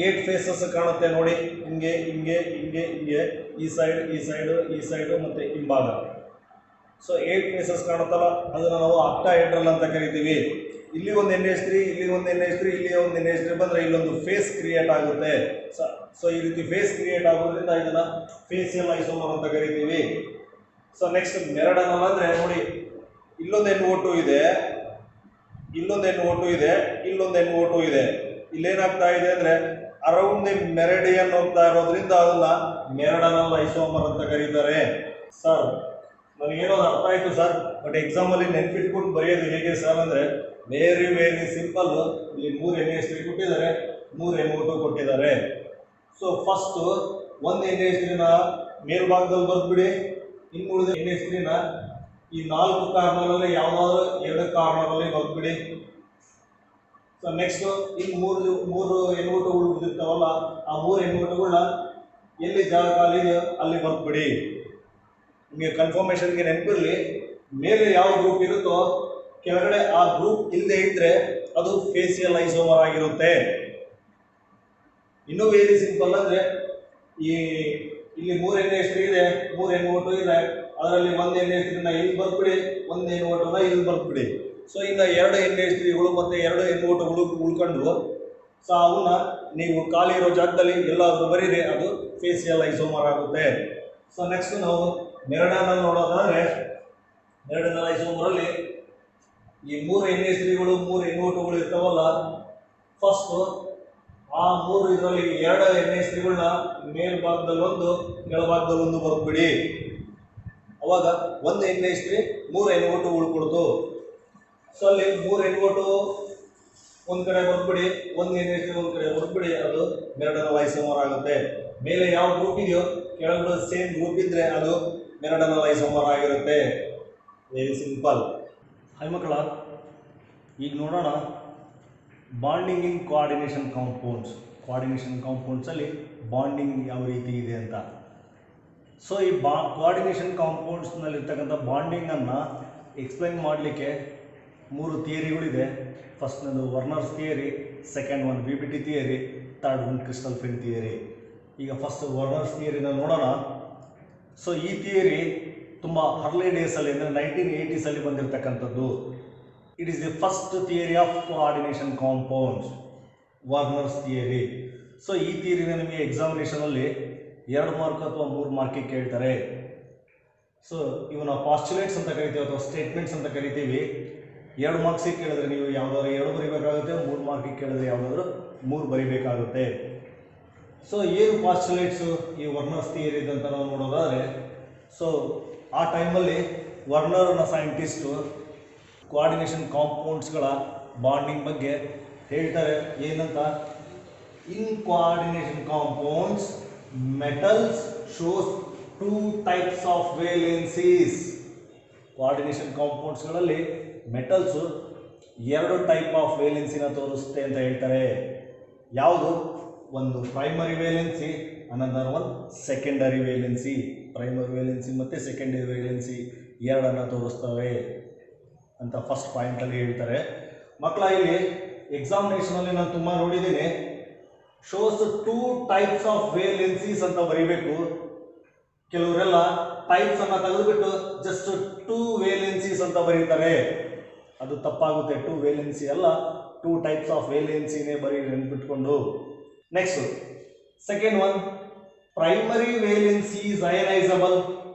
Speaker 1: 8 ಫೇಸಸ್ ಕಾಣುತ್ತೆ. ನೋಡಿ, ಹಿಂಗೆ ಹಿಂಗೆ ಹಿಂಗೆ ಹಿಂಗೆ, ಈ ಸೈಡ್ ಮತ್ತೆ ಹಿಂಭಾಗ. ಸೊ 8 ಫೇಸಸ್ ಕಾಣುತ್ತಲ್ಲ, ಅದನ್ನು ನಾವು ಅಕ್ಟಾಹೆಡ್ರಲ್ ಅಂತ ಕರಿತೀವಿ. ಇಲ್ಲಿ ಒಂದು NH3, ಇಲ್ಲಿ ಒಂದು NH3, ಇಲ್ಲಿ ಒಂದು NH3 ಬಂದ್ರೆ ಇಲ್ಲೊಂದು ಫೇಸ್ ಕ್ರಿಯೇಟ್ ಆಗುತ್ತೆ. ಸೊ ಈ ರೀತಿ ಫೇಸ್ ಕ್ರಿಯೇಟ್ ಆಗೋದ್ರಿಂದ ಇದನ್ನ ಫೇಸಿಯಲ್ ಐಸೋಮರ್ ಅಂತ ಕರಿತೀವಿ. ಸೊ ನೆಕ್ಸ್ಟ್ ಮೆರಿಡನಲ್ ಅಂದ್ರೆ ನೋಡಿ, ಇಲ್ಲೊಂದು NO2 ಇದೆ, ಇಲ್ಲೊಂದು NO2 ಇದೆ, ಇಲ್ಲೊಂದು NO2 ಇದೆ. ಇಲ್ಲೇನಾಗ್ತಾ ಇದೆ ಅಂದ್ರೆ ಅರೌಂಡ್ ದಿ ಮೆರಿಡಿಯನ್ ಹೋಗ್ತಾ ಇರೋದ್ರಿಂದ ಅದನ್ನ ಮೆರಿಡನಲ್ ಐಸೋಮರ್ ಅಂತ ಕರೀತಾರೆ. ಸರ್, ನನಗೇನೋ ಅರ್ಥ ಆಯ್ತು ಸರ್, ಬಟ್ ಎಕ್ಸಾಮ್ ಅಲ್ಲಿ ನೆನ್ಪಿಟ್ಕೊಂಡು ಬರೆಯೋದು ಹೇಗೆ ಸರ್ ಅಂದ್ರೆ ವೆರಿ ಸಿಂಪಲ್. ಇಲ್ಲಿ 3 NH3 ಕೊಟ್ಟಿದ್ದಾರೆ, 3 NO2 ಕೊಟ್ಟಿದ್ದಾರೆ. ಸೊ ಫಸ್ಟ್ ಒಂದು NH3 ಮೇಲ್ಭಾಗದಲ್ಲಿ ಬರ್ದ್ಬಿಡಿ, ಇನ್ನು ಉಳಿದ NH3 ಈ 4 ಕಾರ್ನರ್ ಅಲ್ಲಿ ಯಾವ್ದಾದ್ರು 2 ಕಾರ್ನರ್ ಅಲ್ಲಿ ಬರ್ದ್ಬಿಡಿ. ಸೊ ನೆಕ್ಸ್ಟ್ ಇನ್ನು ಮೂರು NO2 ಉಳಿದಿರ್ತಾವಲ್ಲ, ಆ 3 NO2ಗಳನ್ನ ಎಲ್ಲಿ ಜಾಗ ಖಾಲಿ ಇದೆಯೋ ಅಲ್ಲಿ ಬರ್ದ್ಬಿಡಿ. ನಿಮಗೆ ಕನ್ಫರ್ಮೇಷನ್ಗೆ ನೆನಪಿರಲಿ, ಮೇಲೆ ಯಾವ ಗ್ರೂಪ್ ಇರುತ್ತೋ ಕೆಳಗಡೆ ಆ ಗ್ರೂಪ್ ಇಲ್ಲದೆ ಇದ್ರೆ ಅದು ಫೇಸಿಯಲ್ ಐಸೋಮರ್ ಆಗಿರುತ್ತೆ. ಇನ್ನೂ ವೆರಿ ಸಿಂಪಲ್ ಅಂದ್ರೆ, ಇಲ್ಲಿ 3 NH3 ಇದೆ, 3 NO2 ಇದೆ, ಅದರಲ್ಲಿ ಒಂದು NH3 ಇಲ್ಲಿ ಬರ್ಬಿಡಿ, ಒಂದು NO2 ಇಲ್ಲಿ ಬರ್ಬಿಡಿ. ಸೊ ಇನ್ನು 2 NH3ಗಳು ಮತ್ತೆ 2 NO2ಗಳು ಉಳ್ಕೊಂಡ್ರು. ಸೊ ಅವನ್ನ ನೀವು ಖಾಲಿ ಇರೋ ಜಾಗದಲ್ಲಿ ಎಲ್ಲಾದ್ರೂ ಬರೀರಿ, ಅದು ಫೇಸಿಯಲ್ ಐಸೋಮರ್ ಆಗುತ್ತೆ. ಸೊ ನೆಕ್ಸ್ಟ್ ನಾವು ಮೆರಿಡನಲ್ ನೋಡೋದಾದ್ರೆ, ಮೆರಿಡನಲ್ ಐಸೋಮರ್ ಅಲ್ಲಿ ಈ 3 NH3ಗಳು 3 NO2ಗಳು ಇರ್ತಾವಲ್ಲ, ಫಸ್ಟ್ ಆ 3 ಇದರಲ್ಲಿ 2 NH3ಗಳನ್ನ ಮೇಲ್ಭಾಗದಲ್ಲೊಂದು ಕೆಳಭಾಗದಲ್ಲೊಂದು ಬರ್ಬಿಡಿ. ಅವಾಗ 1 NH3 3 NO2 ಉಳ್ಕೊಡ್ತು. ಸೊ ಅಲ್ಲಿ 3 NO2 ಒಂದ್ ಕಡೆ ಬರ್ಬಿಡಿ, 1 NH3 ಒಂದ್ ಕಡೆ ಬರ್ಬಿಡಿ, ಅದು ಮೆರಡನಲ್ ಐಸೋಮರ್ ಆಗುತ್ತೆ. ಮೇಲೆ ಯಾವ ಗ್ರೂಪ್ ಇದೆಯೋ ಕೆಳಗಡೆ ಸೇಮ್ ಗ್ರೂಪ್ ಇದ್ರೆ ಅದು ಮೆರಡನಲ್ ಐಸೋಮರ್ ಆಗಿರುತ್ತೆ. Very simple. ಹೈ ಮಕ್ಕಳ, ಈಗ ನೋಡೋಣ ಬಾಂಡಿಂಗ್ ಇನ್ ಕೋಆರ್ಡಿನೇಷನ್ ಕಾಂಪೌಂಡ್ಸ್. ಕೋಆರ್ಡಿನೇಷನ್ ಕಾಂಪೌಂಡ್ಸಲ್ಲಿ ಬಾಂಡಿಂಗ್ ಯಾವ ರೀತಿ ಇದೆ ಅಂತ. ಸೊ ಈ ಕೋಆರ್ಡಿನೇಷನ್ ಕಾಂಪೌಂಡ್ಸ್ನಲ್ಲಿರ್ತಕ್ಕಂಥ ಬಾಂಡಿಂಗನ್ನು ಎಕ್ಸ್ಪ್ಲೈನ್ ಮಾಡಲಿಕ್ಕೆ 3 ಥಿಯರಿಗಳಿದೆ. ಫಸ್ಟ್ನದು Werner's theory, second one BBT theory, third one crystal ಫಿನ್ ಥಿಯರಿ. ಈಗ ಫಸ್ಟ್ ವರ್ನರ್ಸ್ ಥಿಯರಿನ ನೋಡೋಣ. ಸೊ ಈ ಥಿಯರಿ ತುಂಬ ಅರ್ಲಿ ಡೇಸಲ್ಲಿ ಅಂದರೆ 1980s ಬಂದಿರತಕ್ಕಂಥದ್ದು. It is the first theory of coordination compounds, Werner's theory. So ಈ ಥಿಯರಿನ ನಿಮಗೆ ಎಕ್ಸಾಮಿನೇಷನಲ್ಲಿ 2 ಮಾರ್ಕ್ ಅಥವಾ 3 ಮಾರ್ಕಿಗೆ ಕೇಳ್ತಾರೆ. ಸೊ ಇವನ್ನ ಪಾಸ್ಚುಲೇಟ್ಸ್ ಅಂತ ಕರಿತೀವಿ ಅಥವಾ ಸ್ಟೇಟ್ಮೆಂಟ್ಸ್ ಅಂತ ಕರಿತೀವಿ. 2 ಮಾರ್ಕ್ಸಿಗೆ ಕೇಳಿದ್ರೆ ನೀವು ಯಾವುದಾದ್ರು 2 ಬರೀಬೇಕಾಗುತ್ತೆ, 3 ಮಾರ್ಕಿಗೆ ಕೇಳಿದ್ರೆ ಯಾವುದಾದ್ರು 3 ಬರೀಬೇಕಾಗುತ್ತೆ. ಸೊ ಏನು ಪಾಸ್ಚುಲೇಟ್ಸು ಈ ವರ್ನರ್ಸ್ ಥಿಯರಿ ಅಂತ ನಾವು ನೋಡೋದಾದರೆ, ಸೊ ಆ ಟೈಮಲ್ಲಿ ವರ್ನರ್ನ ಸೈಂಟಿಸ್ಟು ಕೋಆರ್ಡಿನೇಷನ್ ಕಾಂಪೌಂಡ್ಸ್ಗಳ ಬಾಂಡಿಂಗ್ ಬಗ್ಗೆ ಹೇಳ್ತಾರೆ. ಏನಂತ, in coordination compounds metals shows 2 types of valencies. Coordination ಕಾಂಪೌಂಡ್ಸ್ಗಳಲ್ಲಿ ಮೆಟಲ್ಸು 2 ಟೈಪ್ ಆಫ್ ವೇಲೆನ್ಸಿನ ತೋರಿಸುತ್ತೆ ಅಂತ ಹೇಳ್ತಾರೆ. ಯಾವುದು? ಒಂದು primary valency, another one secondary valency. Primary valency ಮತ್ತು ಸೆಕೆಂಡರಿ ವೇಲೆನ್ಸಿ ಎರಡನ್ನು ತೋರಿಸ್ತವೆ ಅಂತ ಫಸ್ಟ್ ಪಾಯಿಂಟಲ್ಲಿ ಹೇಳ್ತಾರೆ. ಮಕ್ಕಳ, ಇಲ್ಲಿ ಎಕ್ಸಾಮಿನೇಷನಲ್ಲಿ ನಾನು ತುಂಬ ನೋಡಿದ್ದೀನಿ, ಶೋಸ್ 2 ಟೈಪ್ಸ್ ಆಫ್ ವೇಲೆನ್ಸೀಸ್ ಅಂತ ಬರೀಬೇಕು. ಕೆಲವರೆಲ್ಲ ಟೈಪ್ಸ್ ಅನ್ನು ತೆಗೆದುಬಿಟ್ಟು ಜಸ್ಟ್ 2 ವೇಲೆನ್ಸೀಸ್ ಅಂತ ಬರೀತಾರೆ. ಅದು ತಪ್ಪಾಗುತ್ತೆ. 2 ವೇಲೆನ್ಸಿ ಅಲ್ಲ, 2 ಟೈಪ್ಸ್ ಆಫ್ ವೇಲೆನ್ಸಿನೇ ಬರೀ ನೆನ್ಪಿಟ್ಕೊಂಡು. Next second one, primary valency is ionisable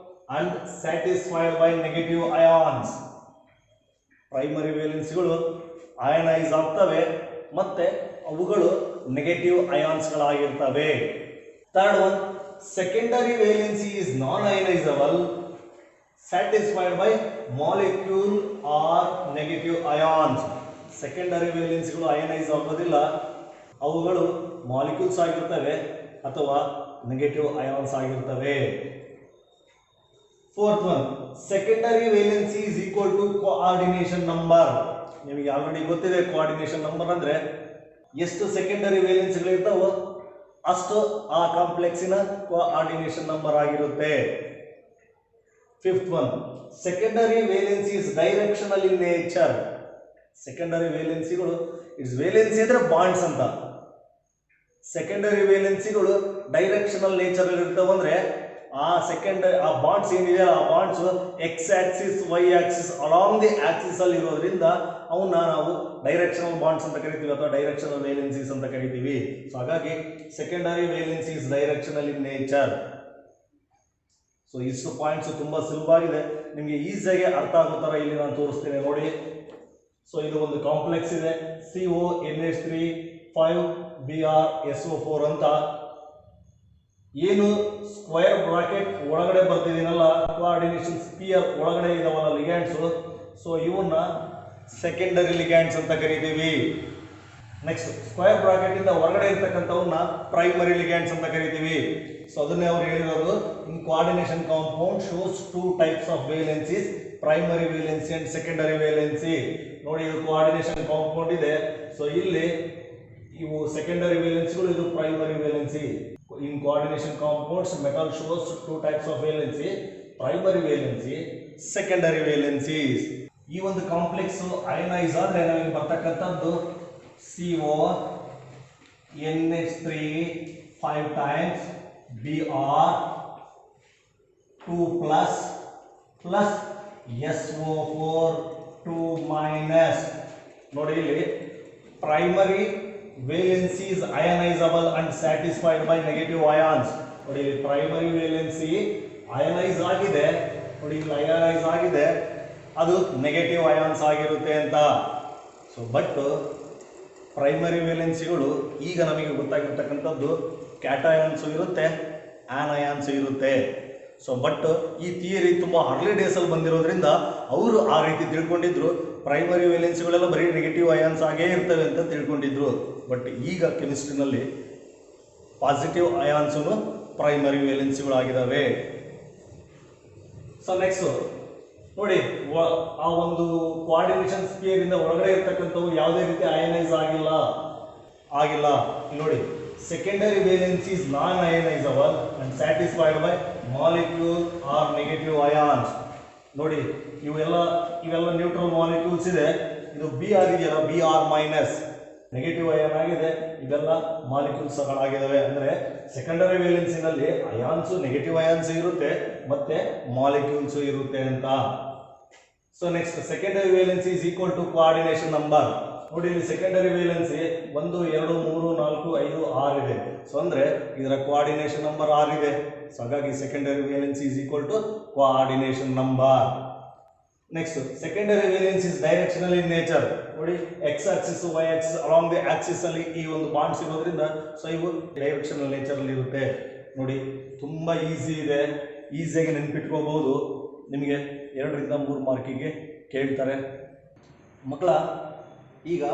Speaker 1: and satisfied by negative ions. Primary ವೇಲೆನ್ಸಿಗಳು ಅಯನೈಸ್ ಆಗ್ತವೆ ಮತ್ತೆ ಅವುಗಳು ನೆಗೆಟಿವ್ ಅಯಾನ್ಸ್ಗಳಾಗಿರ್ತವೆ. Third one, secondary valency is non-ionizable, satisfied by molecule or negative ions. Secondary ವೇಲೆನ್ಸಿಗಳು ಅಯನೈಸ್ ಆಗೋದಿಲ್ಲ, ಅವುಗಳು ಮಾಲಿಕ್ಯೂಲ್ಸ್ ಆಗಿರ್ತವೆ ಅಥವಾ ನೆಗೆಟಿವ್ ಅಯಾನ್ಸ್ ಆಗಿರ್ತವೆ. Fourth one, secondary valency is equal to coordination number. ನಿಮಗೆ ಆಲ್ರೆಡಿ ಗೊತ್ತಿದೆ ಕೋಆರ್ಡಿನೇಷನ್ ನಂಬರ್ ಅಂದರೆ ಎಷ್ಟು ಸೆಕೆಂಡರಿ ವೇಲೆನ್ಸಿಗಳಿರ್ತಾವೋ ಅಷ್ಟು ಆ ಕಾಂಪ್ಲೆಕ್ಸಿನ ಕೋಆರ್ಡಿನೇಷನ್ ನಂಬರ್ ಆಗಿರುತ್ತೆ. Fifth one, secondary valency is directional in nature. Secondary ವೇಲೆನ್ಸಿಗಳು, ಇಟ್ಸ್ ವೇಲೆನ್ಸಿ ಅಂದರೆ ಬಾಂಡ್ಸ್ ಅಂತ. ಸೆಕೆಂಡರಿ ವೇಲೆನ್ಸಿಗಳು ಡೈರೆಕ್ಷನಲ್ ನೇಚರ್ ಇರ್ತಾವಂದ್ರೆ ಆ ಬಾಂಡ್ಸ್ ಏನಿದೆ ಆ bonds X axis Y axis along the axis ಅಲ್ಲಿ ಇರೋದ್ರಿಂದ ಅವನ್ನ ನಾವು ಡೈರೆಕ್ಷನಲ್ ಬಾಂಡ್ಸ್ ಅಂತ ಕರಿತೀವಿ ಅಥವಾ ಡೈರೆಕ್ಷನಲ್ ವೇಲೆನ್ಸೀಸ್ ಅಂತ ಕರಿತೀವಿ. ಸೊ ಹಾಗಾಗಿ secondary valency is directional in nature. So ಇಷ್ಟು ಪಾಯಿಂಟ್ಸ್ ತುಂಬಾ ಸುಲಭ ಆಗಿದೆ, ನಿಮಗೆ ಈಸಿಯಾಗಿ ಅರ್ಥ ಆಗೋ ಥರ ಇಲ್ಲಿ ನಾನು ತೋರಿಸ್ತೇನೆ ನೋಡಿ. ಸೊ ಇದು ಒಂದು ಕಾಂಪ್ಲೆಕ್ಸ್ ಇದೆ, CONH3 5Br SO4 ಅಂತ. ಏನು ಸ್ಕ್ವೇರ್ ಬ್ರಾಕೆಟ್ ಒಳಗಡೆ ಬರ್ತಿದ್ದೀನಲ್ಲ, ಕೋಆರ್ಡಿನೇಷನ್ ಸ್ಪಿಯರ್ ಒಳಗಡೆ ಇದಾವಲ್ಲ ಲಿಗ್ಯಾಂಡ್ಸು, ಸೊ ಇವನ್ನ ಸೆಕೆಂಡರಿ ಲಿಗ್ಯಾಂಡ್ಸ್ ಅಂತ ಕರಿತೀವಿ. ನೆಕ್ಸ್ಟ್ ಸ್ಕ್ವೇರ್ ಬ್ರಾಕೆಟ್ ಇಂದ ಹೊರಗಡೆ ಇರ್ತಕ್ಕಂಥವನ್ನ ಪ್ರೈಮರಿ ಲಿಗ್ಯಾಂಡ್ಸ್ ಅಂತ ಕರಿತೀವಿ. ಸೊ ಅದನ್ನೇ ಅವ್ರು ಹೇಳಿರೋದು, in coordination compound shows 2 types of valencies, primary valency and secondary valency. ನೋಡಿ ಇದು ಕೋಆರ್ಡಿನೇಷನ್ ಕಾಂಪೌಂಡ್ ಇದೆ, ಸೊ ಇಲ್ಲಿ ಇವು ಸೆಕೆಂಡರಿ ವೇಲೆನ್ಸಿಗಳು, ಇದು primary valency. In coordination compounds metal shows 2 types of valency, primary valency, secondary valencies. ಈ ಒಂದು ಕಾಂಪ್ಲೆಕ್ಸ್ ಅಯನೈಸ್ ಆದ್ರೆ ನಮಗೆ ಬರ್ತಕ್ಕಂಥದ್ದು CONH3 5 times Br 2 plus SO4 2 minus. ನೋಡಿ ಇಲ್ಲಿ primary valency is ionisable and satisfied by negative ions. ನೋಡಿ ಇಲ್ಲಿ ಪ್ರೈಮರಿ ವೇಲೆನ್ಸಿ ಅಯನೈಸ್ ಆಗಿದೆ, ನೋಡಿ ಇಲ್ಲಿ ಅಯನೈಸ್ ಆಗಿದೆ, ಅದು ನೆಗೆಟಿವ್ ಅಯಾನ್ಸ್ ಆಗಿರುತ್ತೆ ಅಂತ. ಸೊ ಬಟ್ ಪ್ರೈಮರಿ ವೇಲೆನ್ಸಿಗಳು ಈಗ ನಮಗೆ ಗೊತ್ತಾಗಿರ್ತಕ್ಕಂಥದ್ದು ಕ್ಯಾಟಯಾನ್ಸು ಇರುತ್ತೆ, ಆನಯಾನ್ಸು ಇರುತ್ತೆ. ಸೊ ಬಟ್ ಈ ಥಿಯರಿ ತುಂಬ ಅರ್ಲಿ ಡೇಸಲ್ಲಿ ಬಂದಿರೋದ್ರಿಂದ ಅವರು ಆ ರೀತಿ ತಿಳ್ಕೊಂಡಿದ್ರು, ಪ್ರೈಮರಿ ವೇಲೆನ್ಸಿಗಳೆಲ್ಲ ಬರೀ ನೆಗೆಟಿವ್ ಅಯಾನ್ಸ್ ಆಗೇ ಇರ್ತವೆ ಅಂತ ತಿಳ್ಕೊಂಡಿದ್ರು. ಬಟ್ ಈಗ ಕೆಮಿಸ್ಟ್ರಿನಲ್ಲಿ ಪಾಸಿಟಿವ್ ಅಯಾನ್ಸು ಪ್ರೈಮರಿ ವೇಲೆನ್ಸಿಗಳಾಗಿದ್ದಾವೆ. ಸೊ ನೆಕ್ಸ್ಟ್ ನೋಡಿ, ಆ ಒಂದು ಕೋಆರ್ಡಿನೇಷನ್ ಸ್ಪಿಯರಿಂದ ಒಳಗಡೆ ಇರ್ತಕ್ಕಂಥವು ಯಾವುದೇ ರೀತಿ ಅಯನೈಸ್ ಆಗಿಲ್ಲ. ನೋಡಿ, secondary valence is non-ionizable and satisfied by molecule or negative ions. ನೋಡಿ, ಇವೆಲ್ಲ ನ್ಯೂಟ್ರಲ್ ಮಾಲಿಕ್ಯೂಲ್ಸ್ ಇದೆ. ಇದು ಬಿ ಆರ್ ಇದೆಯಲ್ಲ, B R minus negative ion ಆಗಿದೆ. ಇವೆಲ್ಲ ಮಾಲಿಕ್ಯೂಲ್ಸ್ ಗಳಾಗಿದ್ದಾವೆ. ಅಂದರೆ ಸೆಕೆಂಡರಿ ವೇಲೆನ್ಸಿನಲ್ಲಿ ಅಯಾನ್ಸು ನೆಗೆಟಿವ್ ಅಯಾನ್ಸ್ ಇರುತ್ತೆ ಮತ್ತೆ ಮಾಲಿಕ್ಯೂಲ್ಸ್ ಇರುತ್ತೆ ಅಂತ. So next, secondary valency is equal to coordination number. ನೋಡಿ, ಇಲ್ಲಿ ಸೆಕೆಂಡರಿ ವೇಲೆನ್ಸಿ 1 2 3 4 5 6 ಇದೆ. ಸೊ ಅಂದ್ರೆ ಇದರ ಕೋಆರ್ಡಿನೇಷನ್ ನಂಬರ್ 6 ಇದೆ. ಸೊ ಹಾಗಾಗಿ secondary valency is equal to coordination number. Next, secondary valency is directional in nature. ನೋಡಿ, X axis Y axis along the axis ಅಲ್ಲಿ ಈ ಒಂದು ಬಾಂಡ್ಸ್ ಇರೋದ್ರಿಂದ ಸೊ ಇವು ಡೈರೆಕ್ಷನಲ್ ನೇಚರ್ ಅಲ್ಲಿ ಇರುತ್ತೆ. ನೋಡಿ, ತುಂಬಾ ಈಸಿ ಇದೆ, ಈಸಿಯಾಗಿ ನೆನ್ಪಿಟ್ಕೋಬಹುದು. ನಿಮಗೆ 2 ರಿಂದ 3 ಮಾರ್ಕಿಗೆ ಕೇಳ್ತಾರೆ ಮಕ್ಕಳ. ಈಗ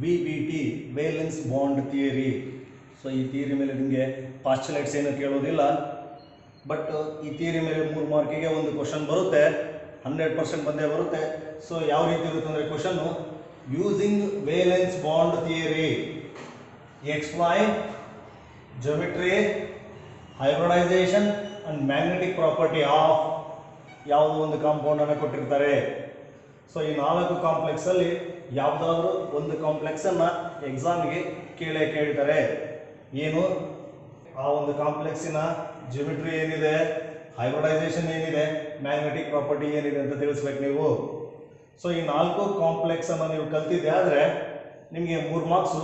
Speaker 1: VBT valence bond theory. So ಈ ಥಿಯರಿ ಮೇಲೆ ನಿಮಗೆ ಪಾಸ್ಚುಲೇಟ್ಸ್ ಏನು ಕೇಳೋದಿಲ್ಲ. ಬಟ್ ಈ ಥಿಯರಿ ಮೇಲೆ 3 ಮಾರ್ಕಿಗೆ ಒಂದು ಕ್ವಶನ್ ಬರುತ್ತೆ, 100% ಬಂದೇ ಬರುತ್ತೆ. ಸೊ ಯಾವ ರೀತಿ ಇರುತ್ತೆ ಅಂದರೆ ಕ್ವಶನ್ನು, using valence bond theory explain geometry, hybridization and magnetic property of ಯಾವುದೋ ಒಂದು ಕಾಂಪೌಂಡನ್ನು ಕೊಟ್ಟಿರ್ತಾರೆ. ಸೊ ಈ 4 ಕಾಂಪ್ಲೆಕ್ಸ್ ಅಲ್ಲಿ ಯಾವುದಾದ್ರೂ ಒಂದು ಕಾಂಪ್ಲೆಕ್ಸ್ ಅನ್ನ ಎಕ್ಸಾಮ್ಗೆ ಕೇಳ್ತಾರೆ. ಏನು ಆ ಒಂದು ಕಾಂಪ್ಲೆಕ್ಸಿನ ಜಿಯೋಮೆಟ್ರಿ ಏನಿದೆ, ಹೈಬ್ರಿಡೈಸೇಷನ್ ಏನಿದೆ, ಮ್ಯಾಗ್ನೆಟಿಕ್ ಪ್ರಾಪರ್ಟಿ ಏನಿದೆ ಅಂತ ತಿಳಿಸ್ಬೇಕು ನೀವು. ಸೊ ಈ 4 ಕಾಂಪ್ಲೆಕ್ಸ್ ಅನ್ನು ನೀವು ಕಲ್ತಿದ್ದೆ ಆದರೆ ನಿಮಗೆ 3 ಮಾರ್ಕ್ಸ್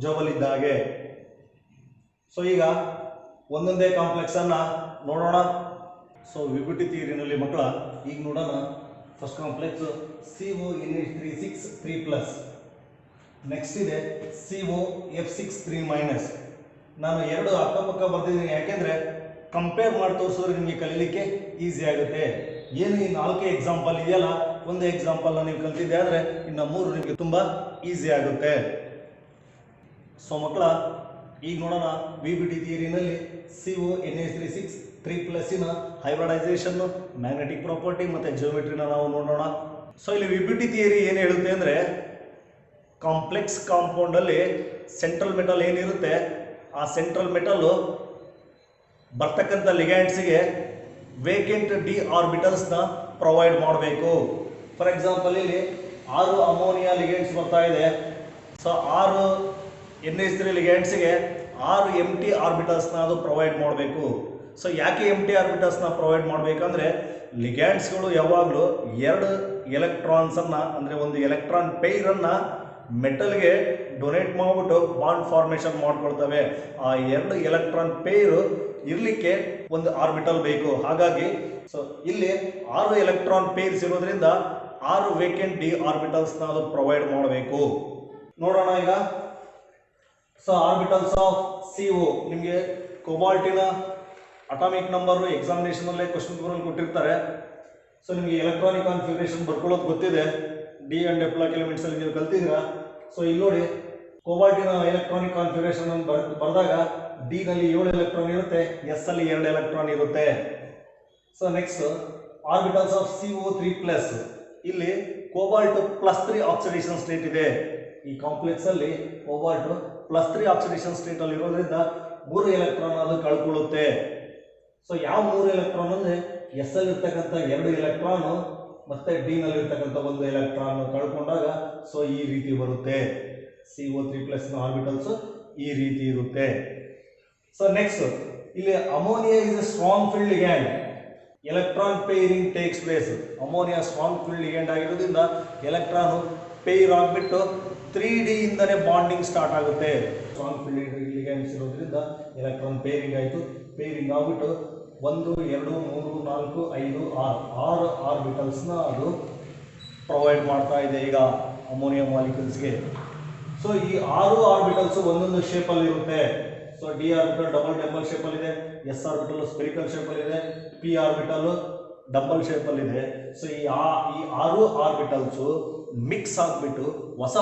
Speaker 1: ಜೋಬಲ್ಲಿದ್ದ ಹಾಗೆ. ಸೊ ಈಗ ಒಂದೊಂದೇ ಕಾಂಪ್ಲೆಕ್ಸ್ ಅನ್ನ ನೋಡೋಣ. ಸೊ ವಿಬಿಟಿ ಥಿಯರಿನಲ್ಲಿ ಮಕ್ಕಳ ಈಗ ನೋಡೋಣ. First complex CONH3 3+. ನೆಕ್ಸ್ಟ್ ಇದೆ COF6 3-. ನಾನು 2 ಅಕ್ಕಪಕ್ಕ ಬರ್ತಿದ್ದೀನಿ, ಯಾಕೆಂದರೆ ಕಂಪೇರ್ ಮಾಡಿ ತೋರಿಸಿದ್ರೆ ನಿಮಗೆ ಕಲೀಲಿಕ್ಕೆ ಈಸಿ ಆಗುತ್ತೆ. ಏನು ಈ 4 ಎಕ್ಸಾಂಪಲ್ ಇದೆಯಲ್ಲ, ಒಂದು ಎಕ್ಸಾಂಪಲ್ನ ನೀವು ಕಲ್ತಿದ್ದೆ ಆದರೆ ಇನ್ನು 3 ನಿಮಗೆ ತುಂಬ ಈಸಿ ಆಗುತ್ತೆ. ಸೊ ಮಕ್ಕಳ ಈಗ ನೋಡೋಣ, VBT ಥಿಯರಿನಲ್ಲಿ CONH3 3+ನ ಹೈಬ್ರಿಡೈಸೇಷನ್, ಮ್ಯಾಗ್ನೆಟಿಕ್ ಪ್ರಾಪರ್ಟಿ ಮತ್ತು ಜಿಯೋಮೆಟ್ರಿನ ನಾವು ನೋಡೋಣ. ಸೊ ಇಲ್ಲಿ VBT ಥಿಯರಿ ಏನು ಹೇಳುತ್ತೆ ಅಂದರೆ, ಕಾಂಪ್ಲೆಕ್ಸ್ ಕಾಂಪೌಂಡಲ್ಲಿ ಸೆಂಟ್ರಲ್ ಮೆಟಲ್ ಏನಿರುತ್ತೆ ಆ ಸೆಂಟ್ರಲ್ ಮೆಟಲ್ಲು ಬರ್ತಕ್ಕಂಥ ಲಿಗ್ಯಾಂಡ್ಸಿಗೆ ವೇಕೆಂಟ್ ಡಿ ಆರ್ಬಿಟಲ್ಸ್ನ ಪ್ರೊವೈಡ್ ಮಾಡಬೇಕು. ಫಾರ್ ಎಕ್ಸಾಂಪಲ್ ಇಲ್ಲಿ 6 ಅಮೋನಿಯಾ ಲಿಗ್ಯಾಂಡ್ಸ್ ಬರ್ತಾ ಇದೆ. ಸೊ 6 NH3 ಲಿಗ್ಯಾಂಡ್ಸಿಗೆ 6 ಎಂಟಿ ಆರ್ಬಿಟಲ್ಸ್ನ ಅದು ಪ್ರೊವೈಡ್ ಮಾಡಬೇಕು. ಸೊ ಯಾಕೆ ಎಂಟಿ ಆರ್ಬಿಟಲ್ಸ್ನ ಪ್ರೊವೈಡ್ ಮಾಡಬೇಕಂದ್ರೆ, ಲಿಗ್ಯಾಂಡ್ಸ್ಗಳು ಯಾವಾಗಲೂ 2 ಎಲೆಕ್ಟ್ರಾನ್ಸನ್ನು ಅಂದರೆ ಒಂದು ಎಲೆಕ್ಟ್ರಾನ್ ಪೈರನ್ನು ಮೆಟಲ್ಗೆ ಡೊನೇಟ್ ಮಾಡಿಬಿಟ್ಟು ಬಾಂಡ್ ಫಾರ್ಮೇಷನ್ ಮಾಡ್ಕೊಳ್ತವೆ. ಆ 2 ಎಲೆಕ್ಟ್ರಾನ್ ಪೇರು ಇರಲಿಕ್ಕೆ ಒಂದು ಆರ್ಬಿಟಲ್ ಬೇಕು. ಹಾಗಾಗಿ ಸೊ ಇಲ್ಲಿ 6 ಎಲೆಕ್ಟ್ರಾನ್ ಪೇರ್ಸ್ ಇರೋದ್ರಿಂದ 6 ವೇಕೆಂಟ್ ಡಿ ಆರ್ಬಿಟಲ್ಸ್ನ ಅದು ಪ್ರೊವೈಡ್ ಮಾಡಬೇಕು. ನೋಡೋಣ ಈಗ. ಸೊ ಆರ್ಬಿಟಲ್ಸ್ ಆಫ್ CO ನಿಮಗೆ ಕೋಬಾಲ್ಟಿನ ಅಟಾಮಿಕ್ ನಂಬರು ಎಕ್ಸಾಮಿನೇಷನಲ್ಲೇ ಕ್ವಶನ್ ಪೇಪರಲ್ಲಿ ಕೊಟ್ಟಿರ್ತಾರೆ. ಸೊ ನಿಮಗೆ ಎಲೆಕ್ಟ್ರಾನಿಕ್ ಕಾನ್ಫಿಗರೇಷನ್ ಬರ್ಕೊಳ್ಳೋದು ಗೊತ್ತಿದೆ, ಡಿ ಅಂಡ್ ಡೆಪ್ಲಾಕ್ ಎಲಿಮೆಂಟ್ಸ್ ಅಲ್ಲಿ ನೀವು ಕಲ್ತಿದ್ದೀರಾ. ಸೊ ಇಲ್ಲಿ ನೋಡಿ, ಕೋಬಾಲ್ಟಿನ ಎಲೆಕ್ಟ್ರಾನಿಕ್ ಕಾನ್ಫಿಗರೇಷನ್ ಅನ್ನು ಬರೆದಾಗ ಡಿ ನಲ್ಲಿ 7 ಎಲೆಕ್ಟ್ರಾನ್ ಇರುತ್ತೆ, ಎಸ್ ಅಲ್ಲಿ 2 ಎಲೆಕ್ಟ್ರಾನ್ ಇರುತ್ತೆ. So next orbitals of CO3+. ಇಲ್ಲಿ ಕೋಬಾಲ್ಟ್ +3 ಆಕ್ಸಿಡೇಷನ್ ಸ್ಟೇಟ್ ಇದೆ. ಈ ಕಾಂಪ್ಲೆಕ್ಸ್ ಅಲ್ಲಿ ಕೋಬಾಲ್ಟ್ +3 ಆಕ್ಸಿಡೇಷನ್ ಸ್ಟೇಟ್ ಅಲ್ಲಿ ಇರೋದ್ರಿಂದ 3 ಎಲೆಕ್ಟ್ರಾನ್ ಅದು ಕಳ್ಕೊಳ್ಳುತ್ತೆ. ಸೊ ಯಾವ 3 ಎಲೆಕ್ಟ್ರಾನ್ ಅಂದರೆ ಎಸ್ ಅಲ್ಲಿ ಇರ್ತಕ್ಕಂಥ 2 ಎಲೆಕ್ಟ್ರಾನು ಮತ್ತೆ ಡಿ ನಲ್ಲಿ ಇರ್ತಕ್ಕಂಥ 1 ಎಲೆಕ್ಟ್ರಾನ್ ಕಳ್ಕೊಂಡಾಗ ಸೊ ಈ ರೀತಿ ಬರುತ್ತೆ. CO3+ ನ ಆರ್ಬಿಟಲ್ಸ್ ಈ ರೀತಿ ಇರುತ್ತೆ. ಸೊ ನೆಕ್ಸ್ಟ್ ಇಲ್ಲಿ ammonia is A strong field ligand, electron pairing takes place. Ammonia strong field ligand ಆಗಿರೋದ್ರಿಂದ ಎಲೆಕ್ಟ್ರಾನ್ ಪೇರ್ ಆಗಿಬಿಟ್ಟು 3D ಇಂದನೇ ಬಾಂಡಿಂಗ್ ಸ್ಟಾರ್ಟ್ ಆಗುತ್ತೆ. ಸ್ಟ್ರಾಂಗ್ ಫೀಲ್ಡ್ ಲಿಗ್ಯಾಂಡ್ಸ್ ಇರೋದ್ರಿಂದ ಎಲೆಕ್ಟ್ರಾನ್ ಪೇರಿಂಗ್ ಆಯಿತು, ಪೇರಿಂಗ್ ಆಗಿಬಿಟ್ಟು 1 2 3 4 5 6 ಆರ್ಬಿಟಲ್ಸ್ನ ಅದು ಪ್ರೊವೈಡ್ ಮಾಡ್ತಾ ಇದೆ ಈಗ ಅಮೋನಿಯಾ ಮಾಲಿಕ್ಯೂಲ್ಸ್ಗೆ. ಸೊ ಈ 6 ಆರ್ಬಿಟಲ್ಸ್ ಒಂದೊಂದು ಶೇಪ್ ಅಲ್ಲಿ ಇರುತ್ತೆ. So D orbital double double shape ಅಲ್ಲಿ ಇದೆ, ಎಸ್ ಆರ್ಬಿಟಲ್ ಸ್ಪೆರಿಕಲ್ ಶೇಪ್ ಅಲ್ಲಿ ಇದೆ, ಪಿ ಆರ್ಬಿಟಲ್ ಡಬಲ್ ಶೇಪ್ ಅಲ್ಲಿ ಇದೆ. ಸೊ ಈ 6 ಆರ್ಬಿಟಲ್ಸ್ ಮಿಕ್ಸ್ ಆಗ್ಬಿಟ್ಟು ಹೊಸ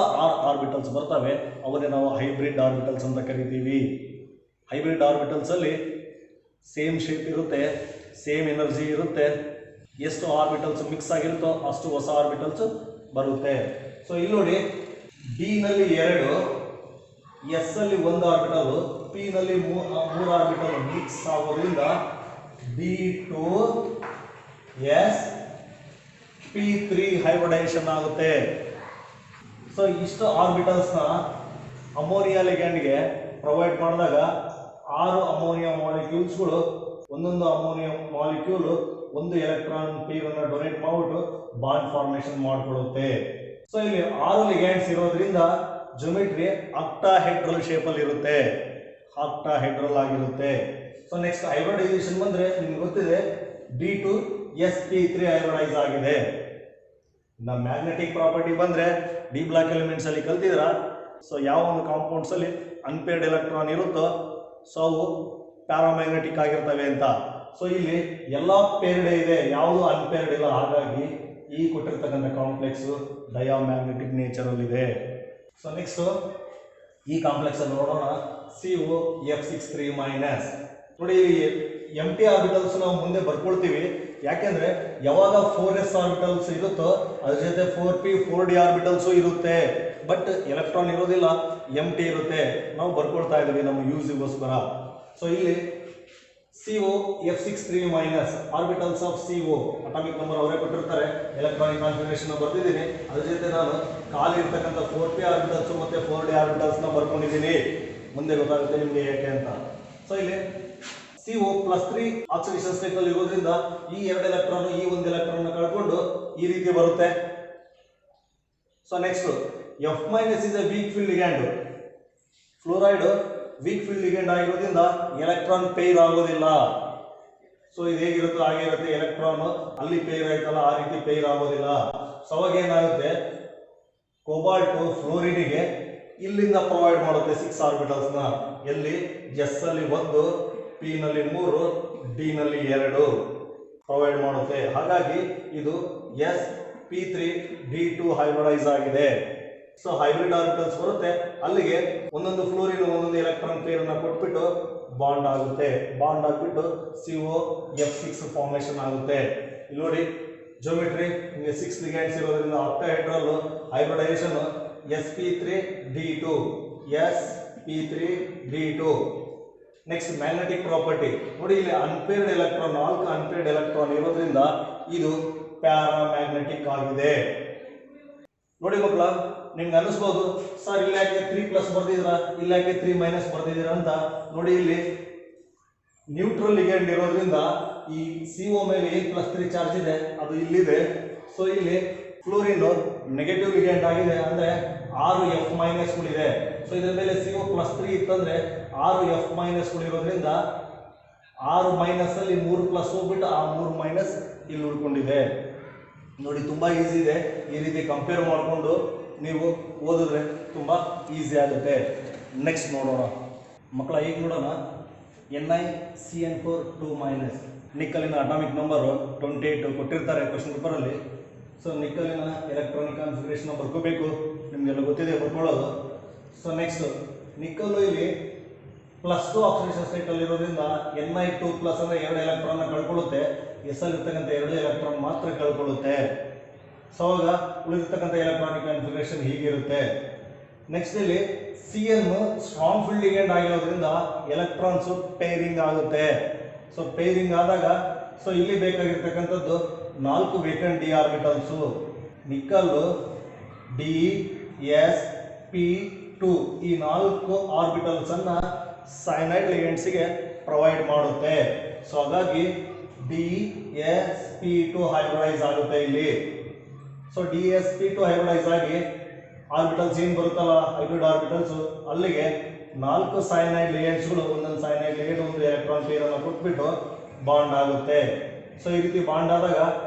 Speaker 1: ಆರ್ಬಿಟಲ್ಸ್ ಬರ್ತವೆ, ಅವನ್ನೇ ನಾವು ಹೈಬ್ರಿಡ್ ಆರ್ಬಿಟಲ್ಸ್ ಅಂತ ಕರಿತೀವಿ. ಹೈಬ್ರಿಡ್ ಆರ್ಬಿಟಲ್ಸ್ ಅಲ್ಲಿ ಸೇಮ್ ಶೇಪ್ ಇರುತ್ತೆ, ಸೇಮ್ ಎನರ್ಜಿ ಇರುತ್ತೆ, ಎಷ್ಟು ಆರ್ಬಿಟಲ್ಸ್ ಮಿಕ್ಸ್ ಆಗಿರುತ್ತೋ ಅಷ್ಟು ಹೊಸ ಆರ್ಬಿಟಲ್ಸ್ ಬರುತ್ತೆ. ಸೊ ಇಲ್ಲಿ ನೋಡಿ, ಡಿ ನಲ್ಲಿ 2, ಎಸ್ ಅಲ್ಲಿ 1 ಆರ್ಬಿಟಲ್, ಪಿ ನಲ್ಲಿ 3 ಆರ್ಬಿಟಲ್ ಮಿಕ್ಸ್ ಆಗೋದ್ರಿಂದ D2 sp3 ಹೈಬ್ರಿಡೈಸೇಷನ್ ಆಗುತ್ತೆ. ಸೊ ಇಷ್ಟು ಆರ್ಬಿಟಲ್ಸ್ನ ಅಮೋನಿಯಾ ಲಿಗ್ಯಾಂಡ್ಗೆ ಪ್ರೊವೈಡ್ ಮಾಡಿದಾಗ 6 ಅಮೋನಿಯಾ ಮಾಲಿಕ್ಯೂಲ್ಸ್ಗಳು ಒಂದೊಂದು ಅಮೋನಿಯಾ ಮಾಲಿಕ್ಯೂಲ್ ಒಂದು ಎಲೆಕ್ಟ್ರಾನ್ ಪೇರ್ ಅನ್ನು ಡೊನೇಟ್ ಮಾಡಿಬಿಟ್ಟು ಬಾಂಡ್ ಫಾರ್ಮೇಷನ್ ಮಾಡಿಕೊಳ್ಳುತ್ತೆ. ಸೊ ಇಲ್ಲಿ 6 ಲಿಗ್ಯಾಂಡ್ಸ್ ಇರೋದ್ರಿಂದ ಜಿಯೋಮೆಟ್ರಿ ಆಕ್ಟಾಹೆಡ್ರಲ್ ಶೇಪ್ ಅಲ್ಲಿ ಇರುತ್ತೆ, ಆಕ್ಟಾಹೆಡ್ರಲ್ ಆಗಿರುತ್ತೆ. ಸೊ ನೆಕ್ಸ್ಟ್ ಹೈಬ್ರಿಡೈಸೇಷನ್ ಬಂದ್ರೆ ನಿಮ್ಗೆ ಗೊತ್ತಿದೆ, D2 sp3 ಹೈಬ್ರಿಡೈಸ್ ಆಗಿದೆ. ಇನ್ನು ಮ್ಯಾಗ್ನೆಟಿಕ್ ಪ್ರಾಪರ್ಟಿ ಬಂದ್ರೆ ಡಿ ಬ್ಲಾಕ್ ಎಲಿಮೆಂಟ್ಸ್ ಅಲ್ಲಿ ಕಲ್ತಿದ್ರ. ಸೊ ಯಾವ ಒಂದು ಕಾಂಪೌಂಡ್ಸ್ ಅಲ್ಲಿ ಅನ್ಪೇರ್ಡ್ ಎಲೆಕ್ಟ್ರಾನ್ ಇರುತ್ತೋ ಸೊ ಅವು ಪ್ಯಾರಾಮ್ಯಾಗ್ನೆಟಿಕ್ ಆಗಿರ್ತವೆ ಅಂತ. ಸೊ ಇಲ್ಲಿ ಎಲ್ಲಾ ಪೇರ್ಡ್ ಇದೆ, ಯಾವುದು ಅನ್ಪೇರ್ಡ್ ಇಲ್ಲ. ಹಾಗಾಗಿ ಈ ಕೊಟ್ಟಿರ್ತಕ್ಕಂಥ ಕಾಂಪ್ಲೆಕ್ಸ್ ಡಯಾಮ್ಯಾಗ್ನೆಟಿಕ್ ನೇಚರ್ ಅಲ್ಲಿ ಇದೆ. ಸೊ ನೆಕ್ಸ್ಟ್ ಈ ಕಾಂಪ್ಲೆಕ್ಸ್ ಅನ್ನು ನೋಡೋಣ. COF63- ನೋಡಿ, ಎಂ ಟಿ ಆರ್ಬಿಟಲ್ಸ್ ನಾವು ಮುಂದೆ ಬರ್ಕೊಳ್ತೀವಿ. ಯಾಕೆಂದ್ರೆ ಯಾವಾಗ 4s ಆರ್ಬಿಟಲ್ಸ್ ಇರುತ್ತೋ ಅದ್ರ ಜೊತೆ 4p 4d ಆರ್ಬಿಟಲ್ಸ್ ಇರುತ್ತೆ, ಬಟ್ ಎಲೆಕ್ಟ್ರಾನ್ ಇರೋದಿಲ್ಲ, ಎಂ ಟಿ ಇರುತ್ತೆ. ನಾವು ಬರ್ಕೊಳ್ತಾ ಇದ್ದೀವಿ ನಮ್ಮ ಯೂಸ್ಗೋಸ್ಕರ. ಸೊ ಇಲ್ಲಿ COF63- orbitals of CO atomic number ಅವರೇ ಕೊಟ್ಟಿರ್ತಾರೆ, ಎಲೆಕ್ಟ್ರಾನಿಕ್ ಕಾನ್ಫಿಗರೇಷನ್ ಬರ್ತಿದ್ದೀನಿ. ಅದ್ರ ಜೊತೆ ನಾನು ಖಾಲಿ ಇರ್ತಕ್ಕಂಥ 4p ಆರ್ಬಿಟಲ್ಸ್ ಮತ್ತೆ 4d ಆರ್ಬಿಟಲ್ಸ್ ನ ಬರ್ಕೊಂಡಿದ್ದೀನಿ. ಮುಂದೆ ಗೊತ್ತಾಗುತ್ತೆ ನಿಮ್ಗೆ ಯಾಕೆ ಅಂತ. ಸೊ ಇಲ್ಲಿ CO+3 ಆಕ್ಸಿಡೇಷನ್ ಸ್ಟೇಟ್ ಅಲ್ಲಿ ಇರೋದ್ರಿಂದ ಈ 2 ಎಲೆಕ್ಟ್ರಾನ್ ಈ 1 ಎಲೆಕ್ಟ್ರಾನ್ ಕಳ್ಕೊಂಡು ಈ ರೀತಿ ಬರುತ್ತೆ. So next F- is a weak field ligand. Fluoride weak field ligand ಆಗಿರೋದ್ರಿಂದ ಎಲೆಕ್ಟ್ರಾನ್ ಪೇರ್ ಆಗೋದಿಲ್ಲ. ಸೊ ಇದು ಹೇಗಿರುತ್ತೋ ಹಾಗೆ ಇರುತ್ತೆ, ಎಲೆಕ್ಟ್ರಾನ್ ಅಲ್ಲಿ ಪೇರ್ ಆಯ್ತಲ್ಲ ಆ ರೀತಿ ಪೇರ್ ಆಗೋದಿಲ್ಲ. ಸೊ ಅವಾಗ ಏನಾಗುತ್ತೆ, ಕೋಬಾಲ್ಟ್ ಫ್ಲೋರಿನಿಗೆ ಇಲ್ಲಿಂದ ಪ್ರೊವೈಡ್ ಮಾಡುತ್ತೆ 6 ಆರ್ಬಿಟಲ್ಸ್ ನ. ಎಲ್ಲಿ ಎಸ್ ಅಲ್ಲಿ 1, ಪಿ ನಲ್ಲಿ 3, ಡಿ ನಲ್ಲಿ 2 ಪ್ರೊವೈಡ್ ಮಾಡುತ್ತೆ. ಹಾಗಾಗಿ ಇದು sp3d2 ಹೈಬ್ರಿಡೈಸ್ ಆಗಿದೆ. ಸೊ ಹೈಬ್ರಿಡ್ ಆರ್ಬಿಟಲ್ಸ್ ಬರುತ್ತೆ, ಅಲ್ಲಿಗೆ ಒಂದೊಂದು ಫ್ಲೋರಿನ್ ಒಂದೊಂದು ಎಲೆಕ್ಟ್ರಾನ್ ಪೇರ್ ಅನ್ನ ಕೊಟ್ಬಿಟ್ಟು ಬಾಂಡ್ ಆಗುತ್ತೆ. ಬಾಂಡ್ ಆಗ್ಬಿಟ್ಟು COF6 ಫಾರ್ಮೇಷನ್ ಆಗುತ್ತೆ. ಇಲ್ಲಿ ನೋಡಿ ಜಿಯೋಮೆಟ್ರಿ, ನಿಮಗೆ 6 ಲಿಗ್ಯಾಂಡ್ಸ್ ಇರೋದ್ರಿಂದ octahedral hybridization sp3d2 sp3d2. Next magnetic property ನೋಡಿ, ಇಲ್ಲಿ ಅನ್ಪೇರ್ಡ್ ಎಲೆಕ್ಟ್ರಾನ್ 4 ಅನ್ಪೇರ್ಡ್ ಎಲೆಕ್ಟ್ರಾನ್ ಇರೋದ್ರಿಂದ ಇದು ಪ್ಯಾರಾಮ್ಯಾಗ್ನೆಟಿಕ್ ಆಗಿದೆ. ನೋಡಿ ಮಕ್ಕಳ, ನಿಮ್ಗೆ ಅನಿಸ್ಬೋದು ಸರ್ ಇಲ್ಲಿ ಯಾಕೆ 3+ ಬರ್ದಿದ್ರ, ಇಲ್ಲಿ ಯಾಕೆ 3- ಬರ್ದಿದ್ದೀರಾ ಅಂತ. ನೋಡಿ, ಇಲ್ಲಿ ನ್ಯೂಟ್ರಲ್ ಲಿಗ್ಯಾಂಡ್ ಇರೋದ್ರಿಂದ ಈ CO ಮೇಲೆ A+3 ಚಾರ್ಜ್ ಇದೆ, ಅದು ಇಲ್ಲಿದೆ. ಸೊ ಇಲ್ಲಿ ಫ್ಲೋರಿನ್ ನೆಗೆಟಿವ್ ಲಿಗ್ಯಾಂಡ್ ಆಗಿದೆ, ಅಂದ್ರೆ 6 F- ಇದೆ. ಸೊ ಇದರ ಮೇಲೆ CO+3 ಇತ್ತಂದ್ರೆ 6 F- ಇರೋದ್ರಿಂದ 6- ಅಲ್ಲಿ 3+ ಹೋಗ್ಬಿಟ್ಟು ಆ 3- ಇಲ್ಲಿ ಉಳ್ಕೊಂಡಿದೆ. ನೋಡಿ, ತುಂಬಾ ಈಸಿ ಇದೆ. ಈ ರೀತಿ ಕಂಪೇರ್ ಮಾಡಿಕೊಂಡು ನೀವು ಓದಿದ್ರೆ ತುಂಬಾ ಈಸಿ ಆಗುತ್ತೆ. ನೆಕ್ಸ್ಟ್ ನೋಡೋಣ ಮಕ್ಕಳ, ಈಗ ನೋಡೋಣ NiCN4 2-. ನಿಕ್ಕಲಿನ ಅಟಾಮಿಕ್ ನಂಬರ್ 28 ಕೊಟ್ಟಿರ್ತಾರೆ ಕ್ವಶನ್ ಪೇಪರ್ ಅಲ್ಲಿ. ಸೊ ನಿಕ್ಕಲಿನ ಎಲೆಕ್ಟ್ರಾನಿಕ್ ಕಾನ್ಫಿಗರೇಷನ್ ಬರ್ಕೋಬೇಕು, ನಿಮ್ಗೆಲ್ಲ ಗೊತ್ತಿದೆ ಬರ್ಕೊಳ್ಳೋದು. ಸೊ ನೆಕ್ಸ್ಟ್ ನಿಕ್ಕಲ್ ಇಲ್ಲಿ +2 ಆಕ್ಸಿಡೇಷನ್ ಸ್ಟೇಟ್ ಅಲ್ಲಿ ಇರೋದ್ರಿಂದ Ni2+ ಅಂದ್ರೆ 2 ಎಲೆಕ್ಟ್ರಾನ್ ಕಳ್ಕೊಳ್ಳುತ್ತೆ, ಎಸ್ ಅಲ್ಲಿ ಇರ್ತಕ್ಕಂಥ 2 ಎಲೆಕ್ಟ್ರಾನ್ ಮಾತ್ರ ಕಳ್ಕೊಳ್ಳುತ್ತೆ. ಸೊ ಅವಾಗ ಉಳಿದಿರ್ತಕ್ಕಂಥ ಎಲೆಕ್ಟ್ರಾನಿಕ್ ಕಾನ್ಫಿಗರೇಷನ್ ಹೀಗಿರುತ್ತೆ. ನೆಕ್ಸ್ಟ್ ಇಲ್ಲಿ Cn ಸ್ಟ್ರಾಂಗ್ ಫೀಲ್ಡ್ ಲಿಗ್ಯಾಂಡ್ ಆಗಿರೋದ್ರಿಂದ ಎಲೆಕ್ಟ್ರಾನ್ಸ್ ಪೇರಿಂಗ್ ಆಗುತ್ತೆ. ಸೊ ಪೇರಿಂಗ್ ಆದಾಗ ಸೊ ಇಲ್ಲಿ ಬೇಕಾಗಿರ್ತಕ್ಕಂಥದ್ದು 4 vacant D orbitals. Nickel DsP2 ಈ 4 ಆರ್ಬಿಟಲ್ಸ್ ಅನ್ನ ಸೈನೈಡ್ ಲಿಗ್ಯಾಂಡ್ಸ್ಗೆ ಪ್ರೊವೈಡ್ ಮಾಡುತ್ತೆ. ಸೊ ಹಾಗಾಗಿ DsP2 ಹೈಬ್ರಿಡೈಸ್ ಆಗುತ್ತೆ ಇಲ್ಲಿ. ಸೊ DsP2 ಹೈಬ್ರಿಡೈಸ್ ಆಗಿ ಆರ್ಬಿಟಲ್ಸ್ ಏನು ಬರುತ್ತಲ್ಲ ಹೈಬ್ರಿಡ್ ಆರ್ಬಿಟಲ್ಸ್, ಅಲ್ಲಿಗೆ 4 ಸೈನೈಡ್ ಲಿಗ್ಯಾಂಡ್ಸ್ಗಳು ಒಂದೊಂದು ಸೈನೈಡ್ ಲಿಗ್ಯಾಂಡ್ ಒಂದು ಎಲೆಕ್ಟ್ರಾನ್ ಪೇರ್ ಅನ್ನು ಕೊಟ್ಬಿಟ್ಟು ಬಾಂಡ್ ಆಗುತ್ತೆ. ಸೊ ಈ ರೀತಿ ಬಾಂಡ್ ಆದಾಗ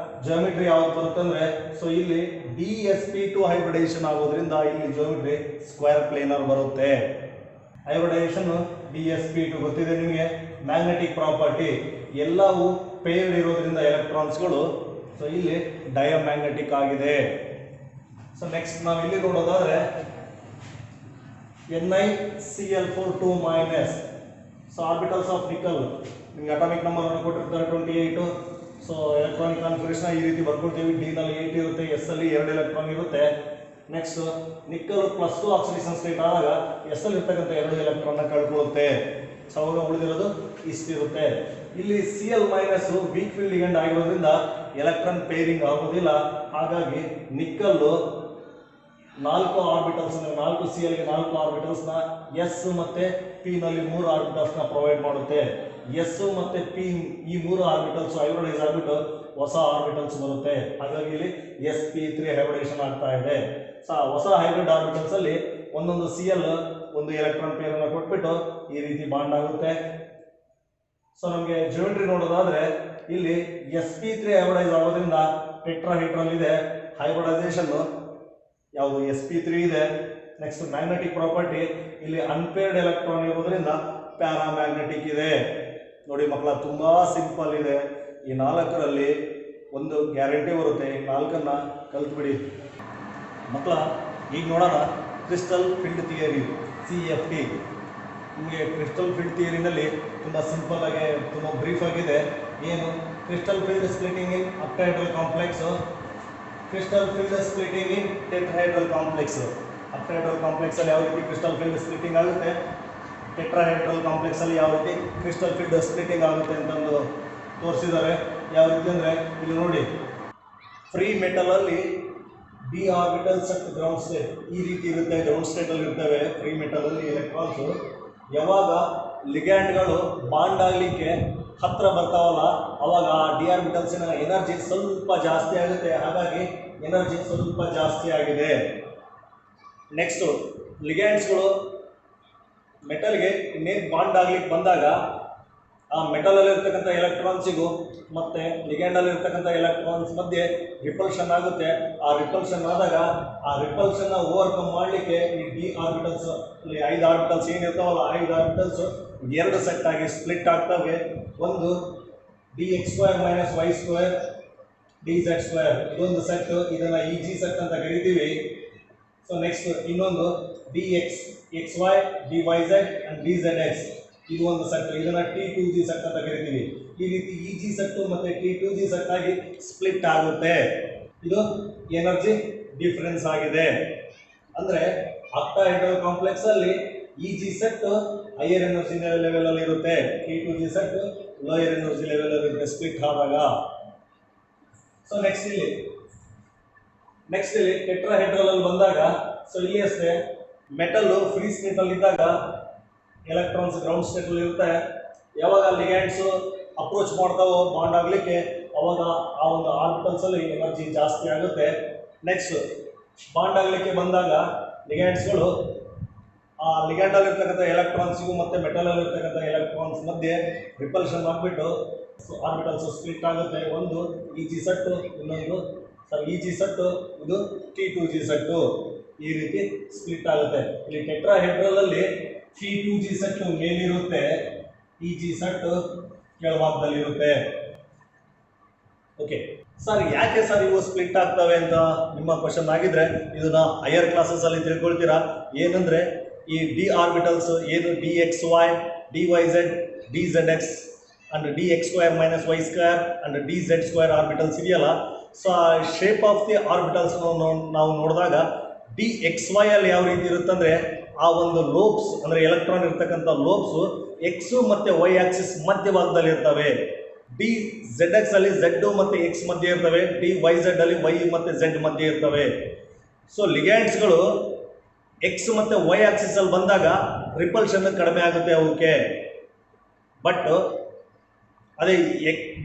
Speaker 1: ಜಿಯೋಮೆಟ್ರಿ ಯಾವ್ದು ಬರುತ್ತೆ ಅಂದ್ರೆ ಸೊ ಇಲ್ಲಿ DsP2 ಹೈಬ್ರಿಡೈಸೇಷನ್ ಆಗೋದ್ರಿಂದ ಇಲ್ಲಿ ಜಿಯೋಮೆಟ್ರಿ ಸ್ಕ್ವೇರ್ ಪ್ಲೇನರ್ ಬರುತ್ತೆ. ಹೈಬ್ರಿಡೈಸೇಷನ್ DsP2 ಗೊತ್ತಿದೆ ನಿಮಗೆ. ಮ್ಯಾಗ್ನೆಟಿಕ್ ಪ್ರಾಪರ್ಟಿ ಎಲ್ಲವೂ ಪೇರ್ಡ್ ಇರೋದ್ರಿಂದ ಎಲೆಕ್ಟ್ರಾನ್ಸ್ಗಳು ಸೊ ಇಲ್ಲಿ ಡಯಾಮ್ಯಾಗ್ನೆಟಿಕ್ ಆಗಿದೆ. ಸೊ ನೆಕ್ಸ್ಟ್ ನಾವು ಇಲ್ಲಿ ನೋಡೋದಾದ್ರೆ NiCl4 2-. ಸೊ ಆರ್ಬಿಟಲ್ಸ್ ಆಫ್ ನಿಕಲ್ ನಿಮ್ಗೆ ಅಟಾಮಿಕ್ ನಂಬರ್ ಅನ್ನು ಕೊಟ್ಟಿರ್ತಾರೆ 28. ಸೊ ಎಲೆಕ್ಟ್ರಾನಿಕ್ ಕಾನ್ಫಿಗರೇಷನ್ ಈ ರೀತಿ ಬರ್ಕೊಳ್ತೀವಿ. D ನಲ್ಲಿ 8 ಇರುತ್ತೆ, S ಅಲ್ಲಿ 2 ಎಲೆಕ್ಟ್ರಾನ್ ಇರುತ್ತೆ. ನೆಕ್ಸ್ಟ್ ನಿಕ್ಕಲ್ +2 ಆಕ್ಸಿಡೇಷನ್ ಸ್ಟೇಟ್ ಆದಾಗ S ಅಲ್ಲಿ ಇರ್ತಕ್ಕಂಥ 2 ಎಲೆಕ್ಟ್ರಾನ್ ಕಳ್ಕೊಳ್ಳುತ್ತೆ. ಸೊ ಅವಾಗ ಉಳಿದಿರೋದು ಇಷ್ಟಿರುತ್ತೆ. ಇಲ್ಲಿ Cl- ವೀಕ್ ಫೀಲ್ಡ್ ಲಿಗಂಡ್ ಆಗಿರೋದ್ರಿಂದ ಎಲೆಕ್ಟ್ರಾನ್ ಪೇರಿಂಗ್ ಆಗೋದಿಲ್ಲ. ಹಾಗಾಗಿ ನಿಕ್ಕಲ್ಲು 4 ಆರ್ಬಿಟಲ್ಸ್ ಅಂದ್ರೆ 4 Cl ಗೆ 4 ಆರ್ಬಿಟಲ್ಸ್ ನ S ಮತ್ತೆ P ನಲ್ಲಿ 3 ಆರ್ಬಿಟಲ್ಸ್ ನ ಪ್ರೊವೈಡ್ ಮಾಡುತ್ತೆ. S ಮತ್ತೆ P ಈ 3 ಆರ್ಬಿಟಲ್ಸ್ ಹೈಬ್ರಿಡೈಸ್ ಆಗಿಬಿಟ್ಟು ಹೊಸ ಆರ್ಬಿಟಲ್ಸ್ ಬರುತ್ತೆ. ಹಾಗಾಗಿ ಇಲ್ಲಿ sp3 ಹೈಬ್ರಿಡೇಷನ್ ಆಗ್ತಾ ಇದೆ. ಸೊ ಹೊಸ ಹೈಬ್ರಿಡ್ ಆರ್ಬಿಟಲ್ಸ್ ಅಲ್ಲಿ ಒಂದೊಂದು Cl ಒಂದು ಎಲೆಕ್ಟ್ರಾನ್ ಪೇರ್ ಅನ್ನು ಕೊಟ್ಬಿಟ್ಟು ಈ ರೀತಿ ಬಾಂಡ್ ಆಗುತ್ತೆ. ಸೊ ನಮಗೆ ಜಿಯೋಮೆಟ್ರಿ ನೋಡೋದಾದ್ರೆ ಇಲ್ಲಿ sp3 ಹೈಬ್ರಿಡೈಸ್ ಆಗೋದ್ರಿಂದ ಟೆಟ್ರಾಹೆಡ್ರಲ್ ಇದೆ. ಹೈಬ್ರಿಡೈಸೇಷನ್ ಯಾವುದು sp3 ಇದೆ. ನೆಕ್ಸ್ಟ್ ಮ್ಯಾಗ್ನೆಟಿಕ್ ಪ್ರಾಪರ್ಟಿ ಇಲ್ಲಿ ಅನ್ಪೇರ್ಡ್ ಎಲೆಕ್ಟ್ರಾನ್ ಇರೋದ್ರಿಂದ ಪ್ಯಾರಾಮ್ಯಾಗ್ನೆಟಿಕ್ ಇದೆ. ನೋಡಿ ಮಕ್ಕಳ ತುಂಬಾ ಸಿಂಪಲ್ ಇದೆ. ಈ 4ರಲ್ಲಿ ಒಂದು ಗ್ಯಾರಂಟಿ ಬರುತ್ತೆ. ಈ 4ಅನ್ನ ಕಲ್ತ್ಬಿಡಿ ಮಕ್ಕಳ. ಈಗ ನೋಡೋಣ ಕ್ರಿಸ್ಟಲ್ ಫೀಲ್ಡ್ ಥಿಯರಿ CFT. ನಿಮಗೆ ಕ್ರಿಸ್ಟಲ್ ಫೀಲ್ಡ್ ಥಿಯರಿನಲ್ಲಿ ತುಂಬ ಸಿಂಪಲ್ ಆಗಿ ತುಂಬ ಬ್ರೀಫ್ ಆಗಿದೆ. ಏನು ಕ್ರಿಸ್ಟಲ್ ಫೀಲ್ಡ್ ಸ್ಪ್ಲಿಟಿಂಗ್ ಇನ್ ಅಕ್ಟಾಹೆಡ್ರಲ್ ಕಾಂಪ್ಲೆಕ್ಸ್, ಕ್ರಿಸ್ಟಲ್ ಫೀಲ್ಡ್ ಸ್ಪ್ಲಿಟಿಂಗ್ ಇನ್ ಟೆಟ್ರಾಹೆಡ್ರಲ್ ಕಾಂಪ್ಲೆಕ್ಸ್. ಅಕ್ಟಾಹೆಡ್ರಲ್ ಕಾಂಪ್ಲೆಕ್ಸ್ ಅಲ್ಲಿ ಯಾವ ರೀತಿ ಕ್ರಿಸ್ಟಲ್ ಫೀಲ್ಡ್ ಸ್ಪ್ಲಿಟಿಂಗ್ ಆಗುತ್ತೆ, ಟೆಟ್ರಾಹೆಡ್ರಲ್ ಕಾಂಪ್ಲೆಕ್ಸ್ ಅಲ್ಲಿ ಯಾವ ರೀತಿ ಕ್ರಿಸ್ಟಲ್ ಫೀಲ್ಡ್ ಸ್ಪ್ಲಿಟಿಂಗ್ ಆಗುತ್ತೆ ಅಂತಂದು ತೋರಿಸಿದ್ದಾರೆ. ಯಾವ ರೀತಿ ಅಂದರೆ ಇಲ್ಲಿ ನೋಡಿ, ಫ್ರೀ ಮೆಟಲ್ ಅಲ್ಲಿ D orbitals at ground state ಈ ರೀತಿ ಇರುತ್ತೆ. ಗ್ರೌಂಡ್ ಸ್ಟೇಟ್ ಅಲ್ಲಿ ಇರ್ತವೆ ಫ್ರೀ ಮೆಟಲ್ ಅಲ್ಲಿ ಎಲೆಕ್ಟ್ರಾನ್ಸ್. ಯಾವಾಗ ಲಿಗ್ಯಾಂಡ್ಗಳು ಬಾಂಡ್ ಆಗಲಿಕ್ಕೆ ಹತ್ರ ಬರ್ತಾವಲ್ಲ ಅವಾಗ D ಆರ್ಬಿಟಲ್ಸಿನ ಎನರ್ಜಿ ಸ್ವಲ್ಪ ಜಾಸ್ತಿ ಆಗುತ್ತೆ. ಹಾಗಾಗಿ ಎನರ್ಜಿ ಸ್ವಲ್ಪ ಜಾಸ್ತಿ ಆಗಿದೆ. ನೆಕ್ಸ್ಟ್ ಲಿಗ್ಯಾಂಡ್ಸ್ಗಳು ಮೆಟಲ್ಗೆ ಇನ್ನೇನು ಬಾಂಡ್ ಆಗ್ಲಿಕ್ಕೆ ಬಂದಾಗ ಆ ಮೆಟಲಲ್ಲಿ ಇರ್ತಕ್ಕಂಥ ಎಲೆಕ್ಟ್ರಾನ್ಸಿಗೂ ಮತ್ತು ಲಿಗ್ಯಾಂಡಲ್ಲಿ ಇರ್ತಕ್ಕಂಥ ಎಲೆಕ್ಟ್ರಾನ್ಸ್ ಮಧ್ಯೆ ರಿಪಲ್ಷನ್ ಆಗುತ್ತೆ. ಆ ರಿಪಲ್ಷನ್ ಆದಾಗ ಆ ರಿಪಲ್ಷನ್ನ ಓವರ್ಕಮ್ ಮಾಡಲಿಕ್ಕೆ ಈ D ಆರ್ಬಿಟಲ್ಸ್ ಅಲ್ಲಿ 5 ಆರ್ಬಿಟಲ್ಸ್ ಏನಿರ್ತಾವಲ್ಲ 5 ಆರ್ಬಿಟಲ್ಸ್ 2 ಸೆಟ್ ಆಗಿ ಸ್ಪ್ಲಿಟ್ ಆಗ್ತವೆ. ಒಂದು dx² - y² dz², ಇದೊಂದು ಸೆಟ್. ಇದನ್ನು EG ಸೆಟ್ ಅಂತ ಕರಿತೀವಿ. ಸೊ ನೆಕ್ಸ್ಟ್ ಇನ್ನೊಂದು dx xy dyz and dzx, ಇದು ಒಂದು ಸೆಟ್. ಇದನ್ನ T2g ಸೆಟ್ ಅಂತ ಕರಿತೀವಿ. ಈ ರೀತಿ EG ಸೆಟ್ ಮತ್ತೆ T2g ಸೆಟ್ ಆಗಿ ಸ್ಪ್ಲಿಟ್ ಆಗುತ್ತೆ. ಇದು ಎನರ್ಜಿ ಡಿಫರೆನ್ಸ್ ಆಗಿದೆ. ಅಂದ್ರೆ ಅಕ್ಟಾಹೆಡ್ರಲ್ ಕಾಂಪ್ಲೆಕ್ಸ್ ಅಲ್ಲಿ EG set higher energy level ಅಲ್ಲಿ ಇರುತ್ತೆ, T2g set lower energy level ಅಲ್ಲಿ ಇರುತ್ತೆ ಸ್ಪ್ಲಿಟ್ ಆದಾಗ. ಸೊ ನೆಕ್ಸ್ಟ್ ಇಲ್ಲಿ ಟೆಟ್ರಾಹೆಡ್ರಲ್ ಅಲ್ಲಿ ಬಂದಾಗ ಸೊ ಇಲ್ಲಿ ಅಷ್ಟೇ ಮೆಟಲ್ ಫ್ರೀ ಸ್ಟೇಟ್ ಅಲ್ಲಿ ಇದ್ದಾಗ ಎಲೆಕ್ಟ್ರಾನ್ಸ್ ಗ್ರೌಂಡ್ ಸ್ಟೇಟ್ ಅಲ್ಲಿ ಇರುತ್ತೆ. ಯಾವಾಗ ಲಿಗ್ಯಾಂಡ್ಸ್ ಅಪ್ರೋಚ್ ಮಾಡ್ತಾವೋ ಬಾಂಡ್ ಆಗಲಿಕ್ಕೆ ಅವಾಗ ಆ ಒಂದು ಆರ್ಬಿಟಲ್ಸ್ ಅಲ್ಲಿ ಎನರ್ಜಿ ಜಾಸ್ತಿ ಆಗುತ್ತೆ. ನೆಕ್ಸ್ಟ್ ಬಾಂಡ್ ಆಗಲಿಕ್ಕೆ ಬಂದಾಗ ಲಿಗ್ಯಾಂಡ್ಸ್ಗಳು ಆ ಲಿಗ್ಯಾಂಡಲ್ಲಿ ಇರ್ತಕ್ಕಂಥ ಎಲೆಕ್ಟ್ರಾನ್ಸ್ಗೂ ಮತ್ತು ಮೆಟಲಲ್ಲಿ ಇರ್ತಕ್ಕಂಥ ಎಲೆಕ್ಟ್ರಾನ್ಸ್ ಮಧ್ಯೆ ರಿಪಲ್ಷನ್ ಆಗಿಬಿಟ್ಟು ಆರ್ಬಿಟಲ್ಸ್ ಸ್ಪ್ಲಿಟ್ ಆಗುತ್ತೆ. ಒಂದು EG ಸೆಟ್ಟು, ಇನ್ನೊಂದು EG ಸೆಟ್ಟು, ಇದು T2g ಸೆಟ್ಟು. ಈ ರೀತಿ ಸ್ಪ್ಲಿಟ್ ಆಗುತ್ತೆ. ಇಲ್ಲಿ ಟೆಟ್ರಾಹೆಡ್ರಲ್ ಅಲ್ಲಿ T2g ಸೆಟ್ ಮೇಲಿರುತ್ತೆ, EG ಸೆಟ್ ಕೆಳಭಾಗದಲ್ಲಿರುತ್ತೆ. ಓಕೆ ಸರ್, ಯಾಕೆ ಸರ್ ಇವು ಸ್ಪ್ಲಿಟ್ ಆಗ್ತವೆ ಅಂತ ನಿಮ್ಮ ಕ್ವಶನ್ ಆಗಿದ್ರೆ ಇದನ್ನ ಹೈಯರ್ ಕ್ಲಾಸಸ್ ಅಲ್ಲಿ ತಿಳ್ಕೊಳ್ತೀರಾ. ಏನಂದ್ರೆ ಈ D ಆರ್ಬಿಟಲ್ಸ್ ಏನು dxy dyz dzx and dx² - y² and dz² orbitals ಇದೆಯಲ್ಲ, ಸೊ ಆ ಶೇಪ್ ಆಫ್ ದಿ ಆರ್ಬಿಟಲ್ಸ್ ನಾವು ನೋಡಿದಾಗ dxy ಅಲ್ಲಿ ಯಾವ ರೀತಿ ಇರುತ್ತಂದ್ರೆ ಆ ಒಂದು ಲೋಬ್ಸ್ ಅಂದ್ರೆ ಎಲೆಕ್ಟ್ರಾನ್ ಇರ್ತಕ್ಕಂಥ ಲೋಬ್ಸ್ x ಮತ್ತೆ y ಆಕ್ಸಿಸ್ ಮಧ್ಯಭಾಗದಲ್ಲಿ ಇರ್ತವೆ. dzx ಅಲ್ಲಿ z ಮತ್ತೆ x ಮಧ್ಯೆ ಇರ್ತವೆ, dyz ಅಲ್ಲಿ y ಮತ್ತೆ z ಮಧ್ಯೆ ಇರ್ತವೆ. ಸೊ ಲಿಗ್ಯಾಂಡ್ಸ್ಗಳು x ಮತ್ತೆ y ಆಕ್ಸಿಸ್ ಅಲ್ಲಿ ಬಂದಾಗ ರಿಪಲ್ಷನ್ ಕಡಿಮೆ ಆಗುತ್ತೆ ಅವಕ್ಕೆ. ಬಟ್ ಅದೇ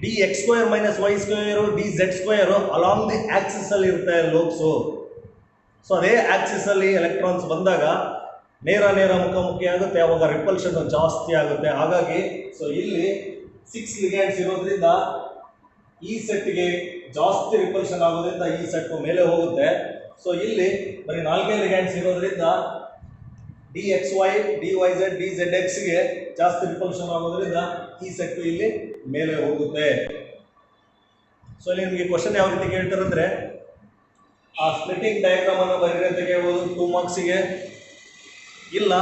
Speaker 1: dx² - y² dz² along the axis ಅಲ್ಲಿ ಇರುತ್ತೆ ಲೋಬ್ಸು. ಸೊ ಅದೇ ಆಕ್ಸಿಸ್ ಅಲ್ಲಿ ಎಲೆಕ್ಟ್ರಾನ್ಸ್ ಬಂದಾಗ ನೇರ ಮುಖಾಮುಖಿ ಆಗುತ್ತೆ, ಅವಾಗ ರಿಪಲ್ಷನ್ ಜಾಸ್ತಿ ಆಗುತ್ತೆ. ಹಾಗಾಗಿ ಸೊ ಇಲ್ಲಿ 6 ಲಿಗ್ಯಾಂಡ್ಸ್ ಇರೋದ್ರಿಂದ ಈ ಸೆಟ್ಗೆ ಜಾಸ್ತಿ ರಿಪಲ್ಷನ್ ಆಗೋದ್ರಿಂದ ಈ ಸೆಟ್ ಮೇಲೆ ಹೋಗುತ್ತೆ. ಸೊ ಇಲ್ಲಿ ಬರೀ 4 ಲಿಗ್ಯಾಂಡ್ಸ್ ಇರೋದ್ರಿಂದ DXY, DYZ, DZXಗೆ ಜಾಸ್ತಿ ರಿಪಲ್ಷನ್ ಆಗೋದ್ರಿಂದ ಈ ಸೆಟ್ ಇಲ್ಲಿ ಮೇಲೆ ಹೋಗುತ್ತೆ. ಸೊ ಇಲ್ಲಿ ನಿಮಗೆ ಕ್ವಶನ್ ಯಾವ ರೀತಿ ಕೇಳ್ತಾರೆ ಅಂದ್ರೆ, ಆ ಸ್ಪ್ಲಿಟಿಂಗ್ ಡಯಾಗ್ರಾಮ್ ಅನ್ನು ಬರೀರಿ ಅಂತ ಕೇಳ್ಬೋದು 2 ಮಾರ್ಕ್ಸಿಗೆ. ಇಲ್ಲ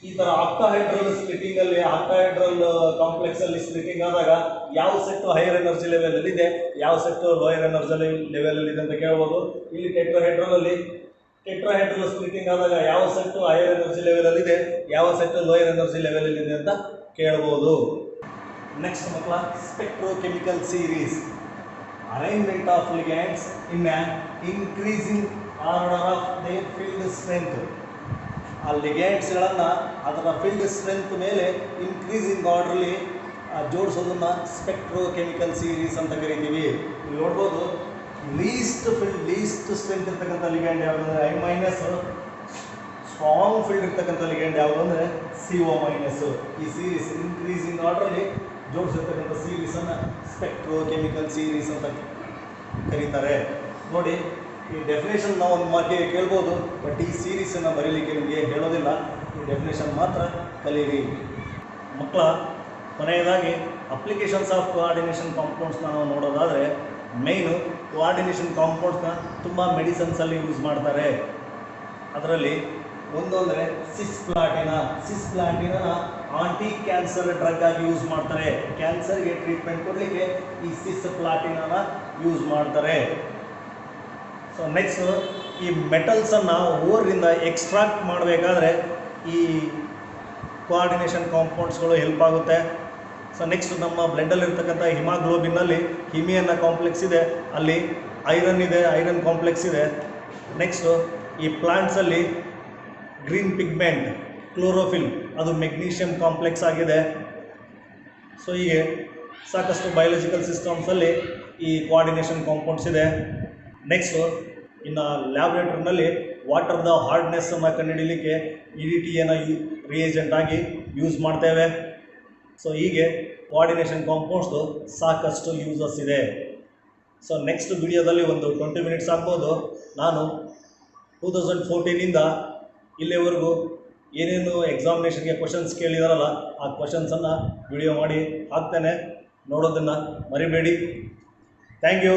Speaker 1: ಈ ತರ ಆಕ್ಟಾಹೈಡ್ರಲ್ ಸ್ಪ್ಲಿಟಿಂಗ್ ಅಲ್ಲಿ, ಆಕ್ಟಾಹೈಡ್ರಲ್ ಕಾಂಪ್ಲೆಕ್ಸ್ ಅಲ್ಲಿ ಸ್ಪ್ಲಿಟಿಂಗ್ ಆದಾಗ ಯಾವ ಸೆಟ್ ಹೈಯರ್ ಎನರ್ಜಿ ಲೆವೆಲ್ ಅಲ್ಲಿ ಇದೆ, ಯಾವ ಸೆಟ್ ಲೋಯರ್ ಎನರ್ಜಿ ಲೆವೆಲ್ ಅಲ್ಲಿ ಇದೆ ಅಂತ ಕೇಳ್ಬೋದು. ಇಲ್ಲಿ ಟೆಟ್ರಾಹೈಡ್ರಲ್ ಸ್ಪ್ಲಿಟಿಂಗ್ ಆದಾಗ ಯಾವ ಸೆಟ್ ಹೈಯರ್ ಎನರ್ಜಿ ಲೆವೆಲ್ ಅಲ್ಲಿ ಇದೆ, ಯಾವ ಸೆಟ್ ಲೋಯರ್ ಎನರ್ಜಿ ಲೆವೆಲ್ ಅಲ್ಲಿ ಇದೆ ಅಂತ ಕೇಳ್ಬೋದು. ನೆಕ್ಸ್ಟ್ ಮಕ್ಕಳ, spectrochemical series, arrangement of ligands in an increasing order of their field strength. ಆ ಲಿಗ್ಯಾಂಡ್ಸ್ಗಳನ್ನು ಅದರ ಫೀಲ್ಡ್ ಸ್ಟ್ರೆಂತ್ ಮೇಲೆ ಇನ್ಕ್ರೀಸಿಂಗ್ ಆರ್ಡ್ರಲ್ಲಿ ಜೋಡಿಸೋದನ್ನ ಸ್ಪೆಕ್ಟ್ರೋಕೆಮಿಕಲ್ ಸೀರೀಸ್ ಅಂತ ಕರಿತೀವಿ. ಇಲ್ಲಿ ನೋಡ್ಬೋದು, ಲೀಸ್ಟ್ ಸ್ಟ್ರೆಂತ್ ಇರ್ತಕ್ಕಂಥ ಲಿಗ್ಯಾಂಡ್ ಯಾವುದು ಅಂದರೆ I-, ಸ್ಟ್ರಾಂಗ್ ಫೀಲ್ಡ್ ಇರ್ತಕ್ಕಂಥ ಲಿಗ್ಯಾಂಡ್ ಯಾವುದು ಅಂದರೆ CO-. ಈ ಸೀರೀಸ್ ಇನ್ಕ್ರೀಸಿಂಗ್ ಆರ್ಡ್ರಲ್ಲಿ ಜೋಡಿಸಿರ್ತಕ್ಕಂಥ ಸೀರೀಸನ್ನು ಸ್ಪೆಕ್ಟ್ರೋಕೆಮಿಕಲ್ ಸೀರೀಸ್ ಅಂತ ಕರೀತಾರೆ. ನೋಡಿ, ಈ ಡೆಫಿನೇಷನ್ ನಾವು ಒಂದು ಮಾರ್ಕಿಗೆ ಕೇಳ್ಬೋದು, ಬಟ್ ಈ ಸೀರೀಸನ್ನು ಬರೀಲಿಕ್ಕೆ ನಿಮಗೆ ಹೇಳೋದಿಲ್ಲ, ಈ ಡೆಫಿನೇಷನ್ ಮಾತ್ರ ಕಲೀರಿ. ಮಕ್ಕಳ, ಕೊನೆಯದಾಗಿ ಅಪ್ಲಿಕೇಶನ್ಸ್ ಆಫ್ ಕೋಆರ್ಡಿನೇಷನ್ ಕಾಂಪೌಂಡ್ಸ್ನ ನಾವು ನೋಡೋದಾದರೆ, ಮೇಯ್ನು ಕೋಆರ್ಡಿನೇಷನ್ ಕಾಂಪೌಂಡ್ಸ್ನ ತುಂಬ ಮೆಡಿಸನ್ಸಲ್ಲಿ ಯೂಸ್ ಮಾಡ್ತಾರೆ. ಅದರಲ್ಲಿ ಒಂದು ಅಂದರೆ ಸಿಸ್ಪ್ಲಾಟಿನ ಆಂಟಿ ಕ್ಯಾನ್ಸರ್ ಡ್ರಗ್ ಆಗಿ ಯೂಸ್ ಮಾಡ್ತಾರೆ. ಕ್ಯಾನ್ಸರ್ಗೆ ಟ್ರೀಟ್ಮೆಂಟ್ ಕೊಡಲಿಕ್ಕೆ ಈ ಸಿಸ್ಪ್ಲಾಟಿನ ಯೂಸ್ ಮಾಡ್ತಾರೆ. ಸೊ ನೆಕ್ಸ್ಟ್, ಈ ಮೆಟಲ್ಸನ್ನು ಓರಿಂದ ಎಕ್ಸ್ಟ್ರಾಕ್ಟ್ ಮಾಡಬೇಕಾದ್ರೆ ಈ ಕೋಆರ್ಡಿನೇಷನ್ ಕಾಂಪೌಂಡ್ಸ್ಗಳು ಹೆಲ್ಪ್ ಆಗುತ್ತೆ. ಸೊ ನೆಕ್ಸ್ಟ್, ನಮ್ಮ ಬ್ಲಡ್ಡಲ್ಲಿರ್ತಕ್ಕಂಥ ಹಿಮಾಗ್ಲೋಬಿನ್ನಲ್ಲಿ ಹಿಮಿಯನ್ನ ಕಾಂಪ್ಲೆಕ್ಸ್ ಇದೆ, ಅಲ್ಲಿ ಐರನ್ ಇದೆ, ಐರನ್ ಕಾಂಪ್ಲೆಕ್ಸ್ ಇದೆ. ನೆಕ್ಸ್ಟು, ಈ ಪ್ಲಾಂಟ್ಸಲ್ಲಿ ಗ್ರೀನ್ ಪಿಗ್ಮೆಂಟ್ ಕ್ಲೋರೋಫಿಲ್, ಅದು ಮೆಗ್ನೀಷಿಯಮ್ ಕಾಂಪ್ಲೆಕ್ಸ್ ಆಗಿದೆ. ಸೊ ಹೀಗೆ ಸಾಕಷ್ಟು ಬಯೋಲಜಿಕಲ್ ಸಿಸ್ಟಮ್ಸಲ್ಲಿ ಈ ಕೋಆರ್ಡಿನೇಷನ್ ಕಾಂಪೌಂಡ್ಸ್ ಇದೆ. ನೆಕ್ಸ್ಟು, ಇನ್ನು ಲ್ಯಾಬ್ರೇಟರಿನಲ್ಲಿ ವಾಟರ್ದ ಹಾರ್ಡ್ನೆಸ್ಸನ್ನು ಕಂಡುಹಿಡಲಿಕ್ಕೆ EDTA ರಿಯೇಜೆಂಟ್ ಆಗಿ ಯೂಸ್ ಮಾಡ್ತೇವೆ. ಸೊ ಹೀಗೆ ಕೋಆರ್ಡಿನೇಷನ್ ಕಾಂಪೌಂಡ್ಸ್ದು ಸಾಕಷ್ಟು ಯೂಸಸ್ ಇದೆ. ಸೊ ನೆಕ್ಸ್ಟ್ ವಿಡಿಯೋದಲ್ಲಿ ಒಂದು 20 ಮಿನಿಟ್ಸ್ ಆಗ್ಬೋದು. ನಾನು 2014ಇಂದ ಇಲ್ಲಿವರೆಗೂ ಏನೇನು ಎಕ್ಸಾಮಿನೇಷನ್ಗೆ ಕ್ವಶನ್ಸ್ ಕೇಳಿದಾರಲ್ಲ, ಆ ಕ್ವಶನ್ಸನ್ನು ವಿಡಿಯೋ ಮಾಡಿ ಹಾಕ್ತೇನೆ, ನೋಡೋದನ್ನು ಮರಿಬೇಡಿ. Thank you.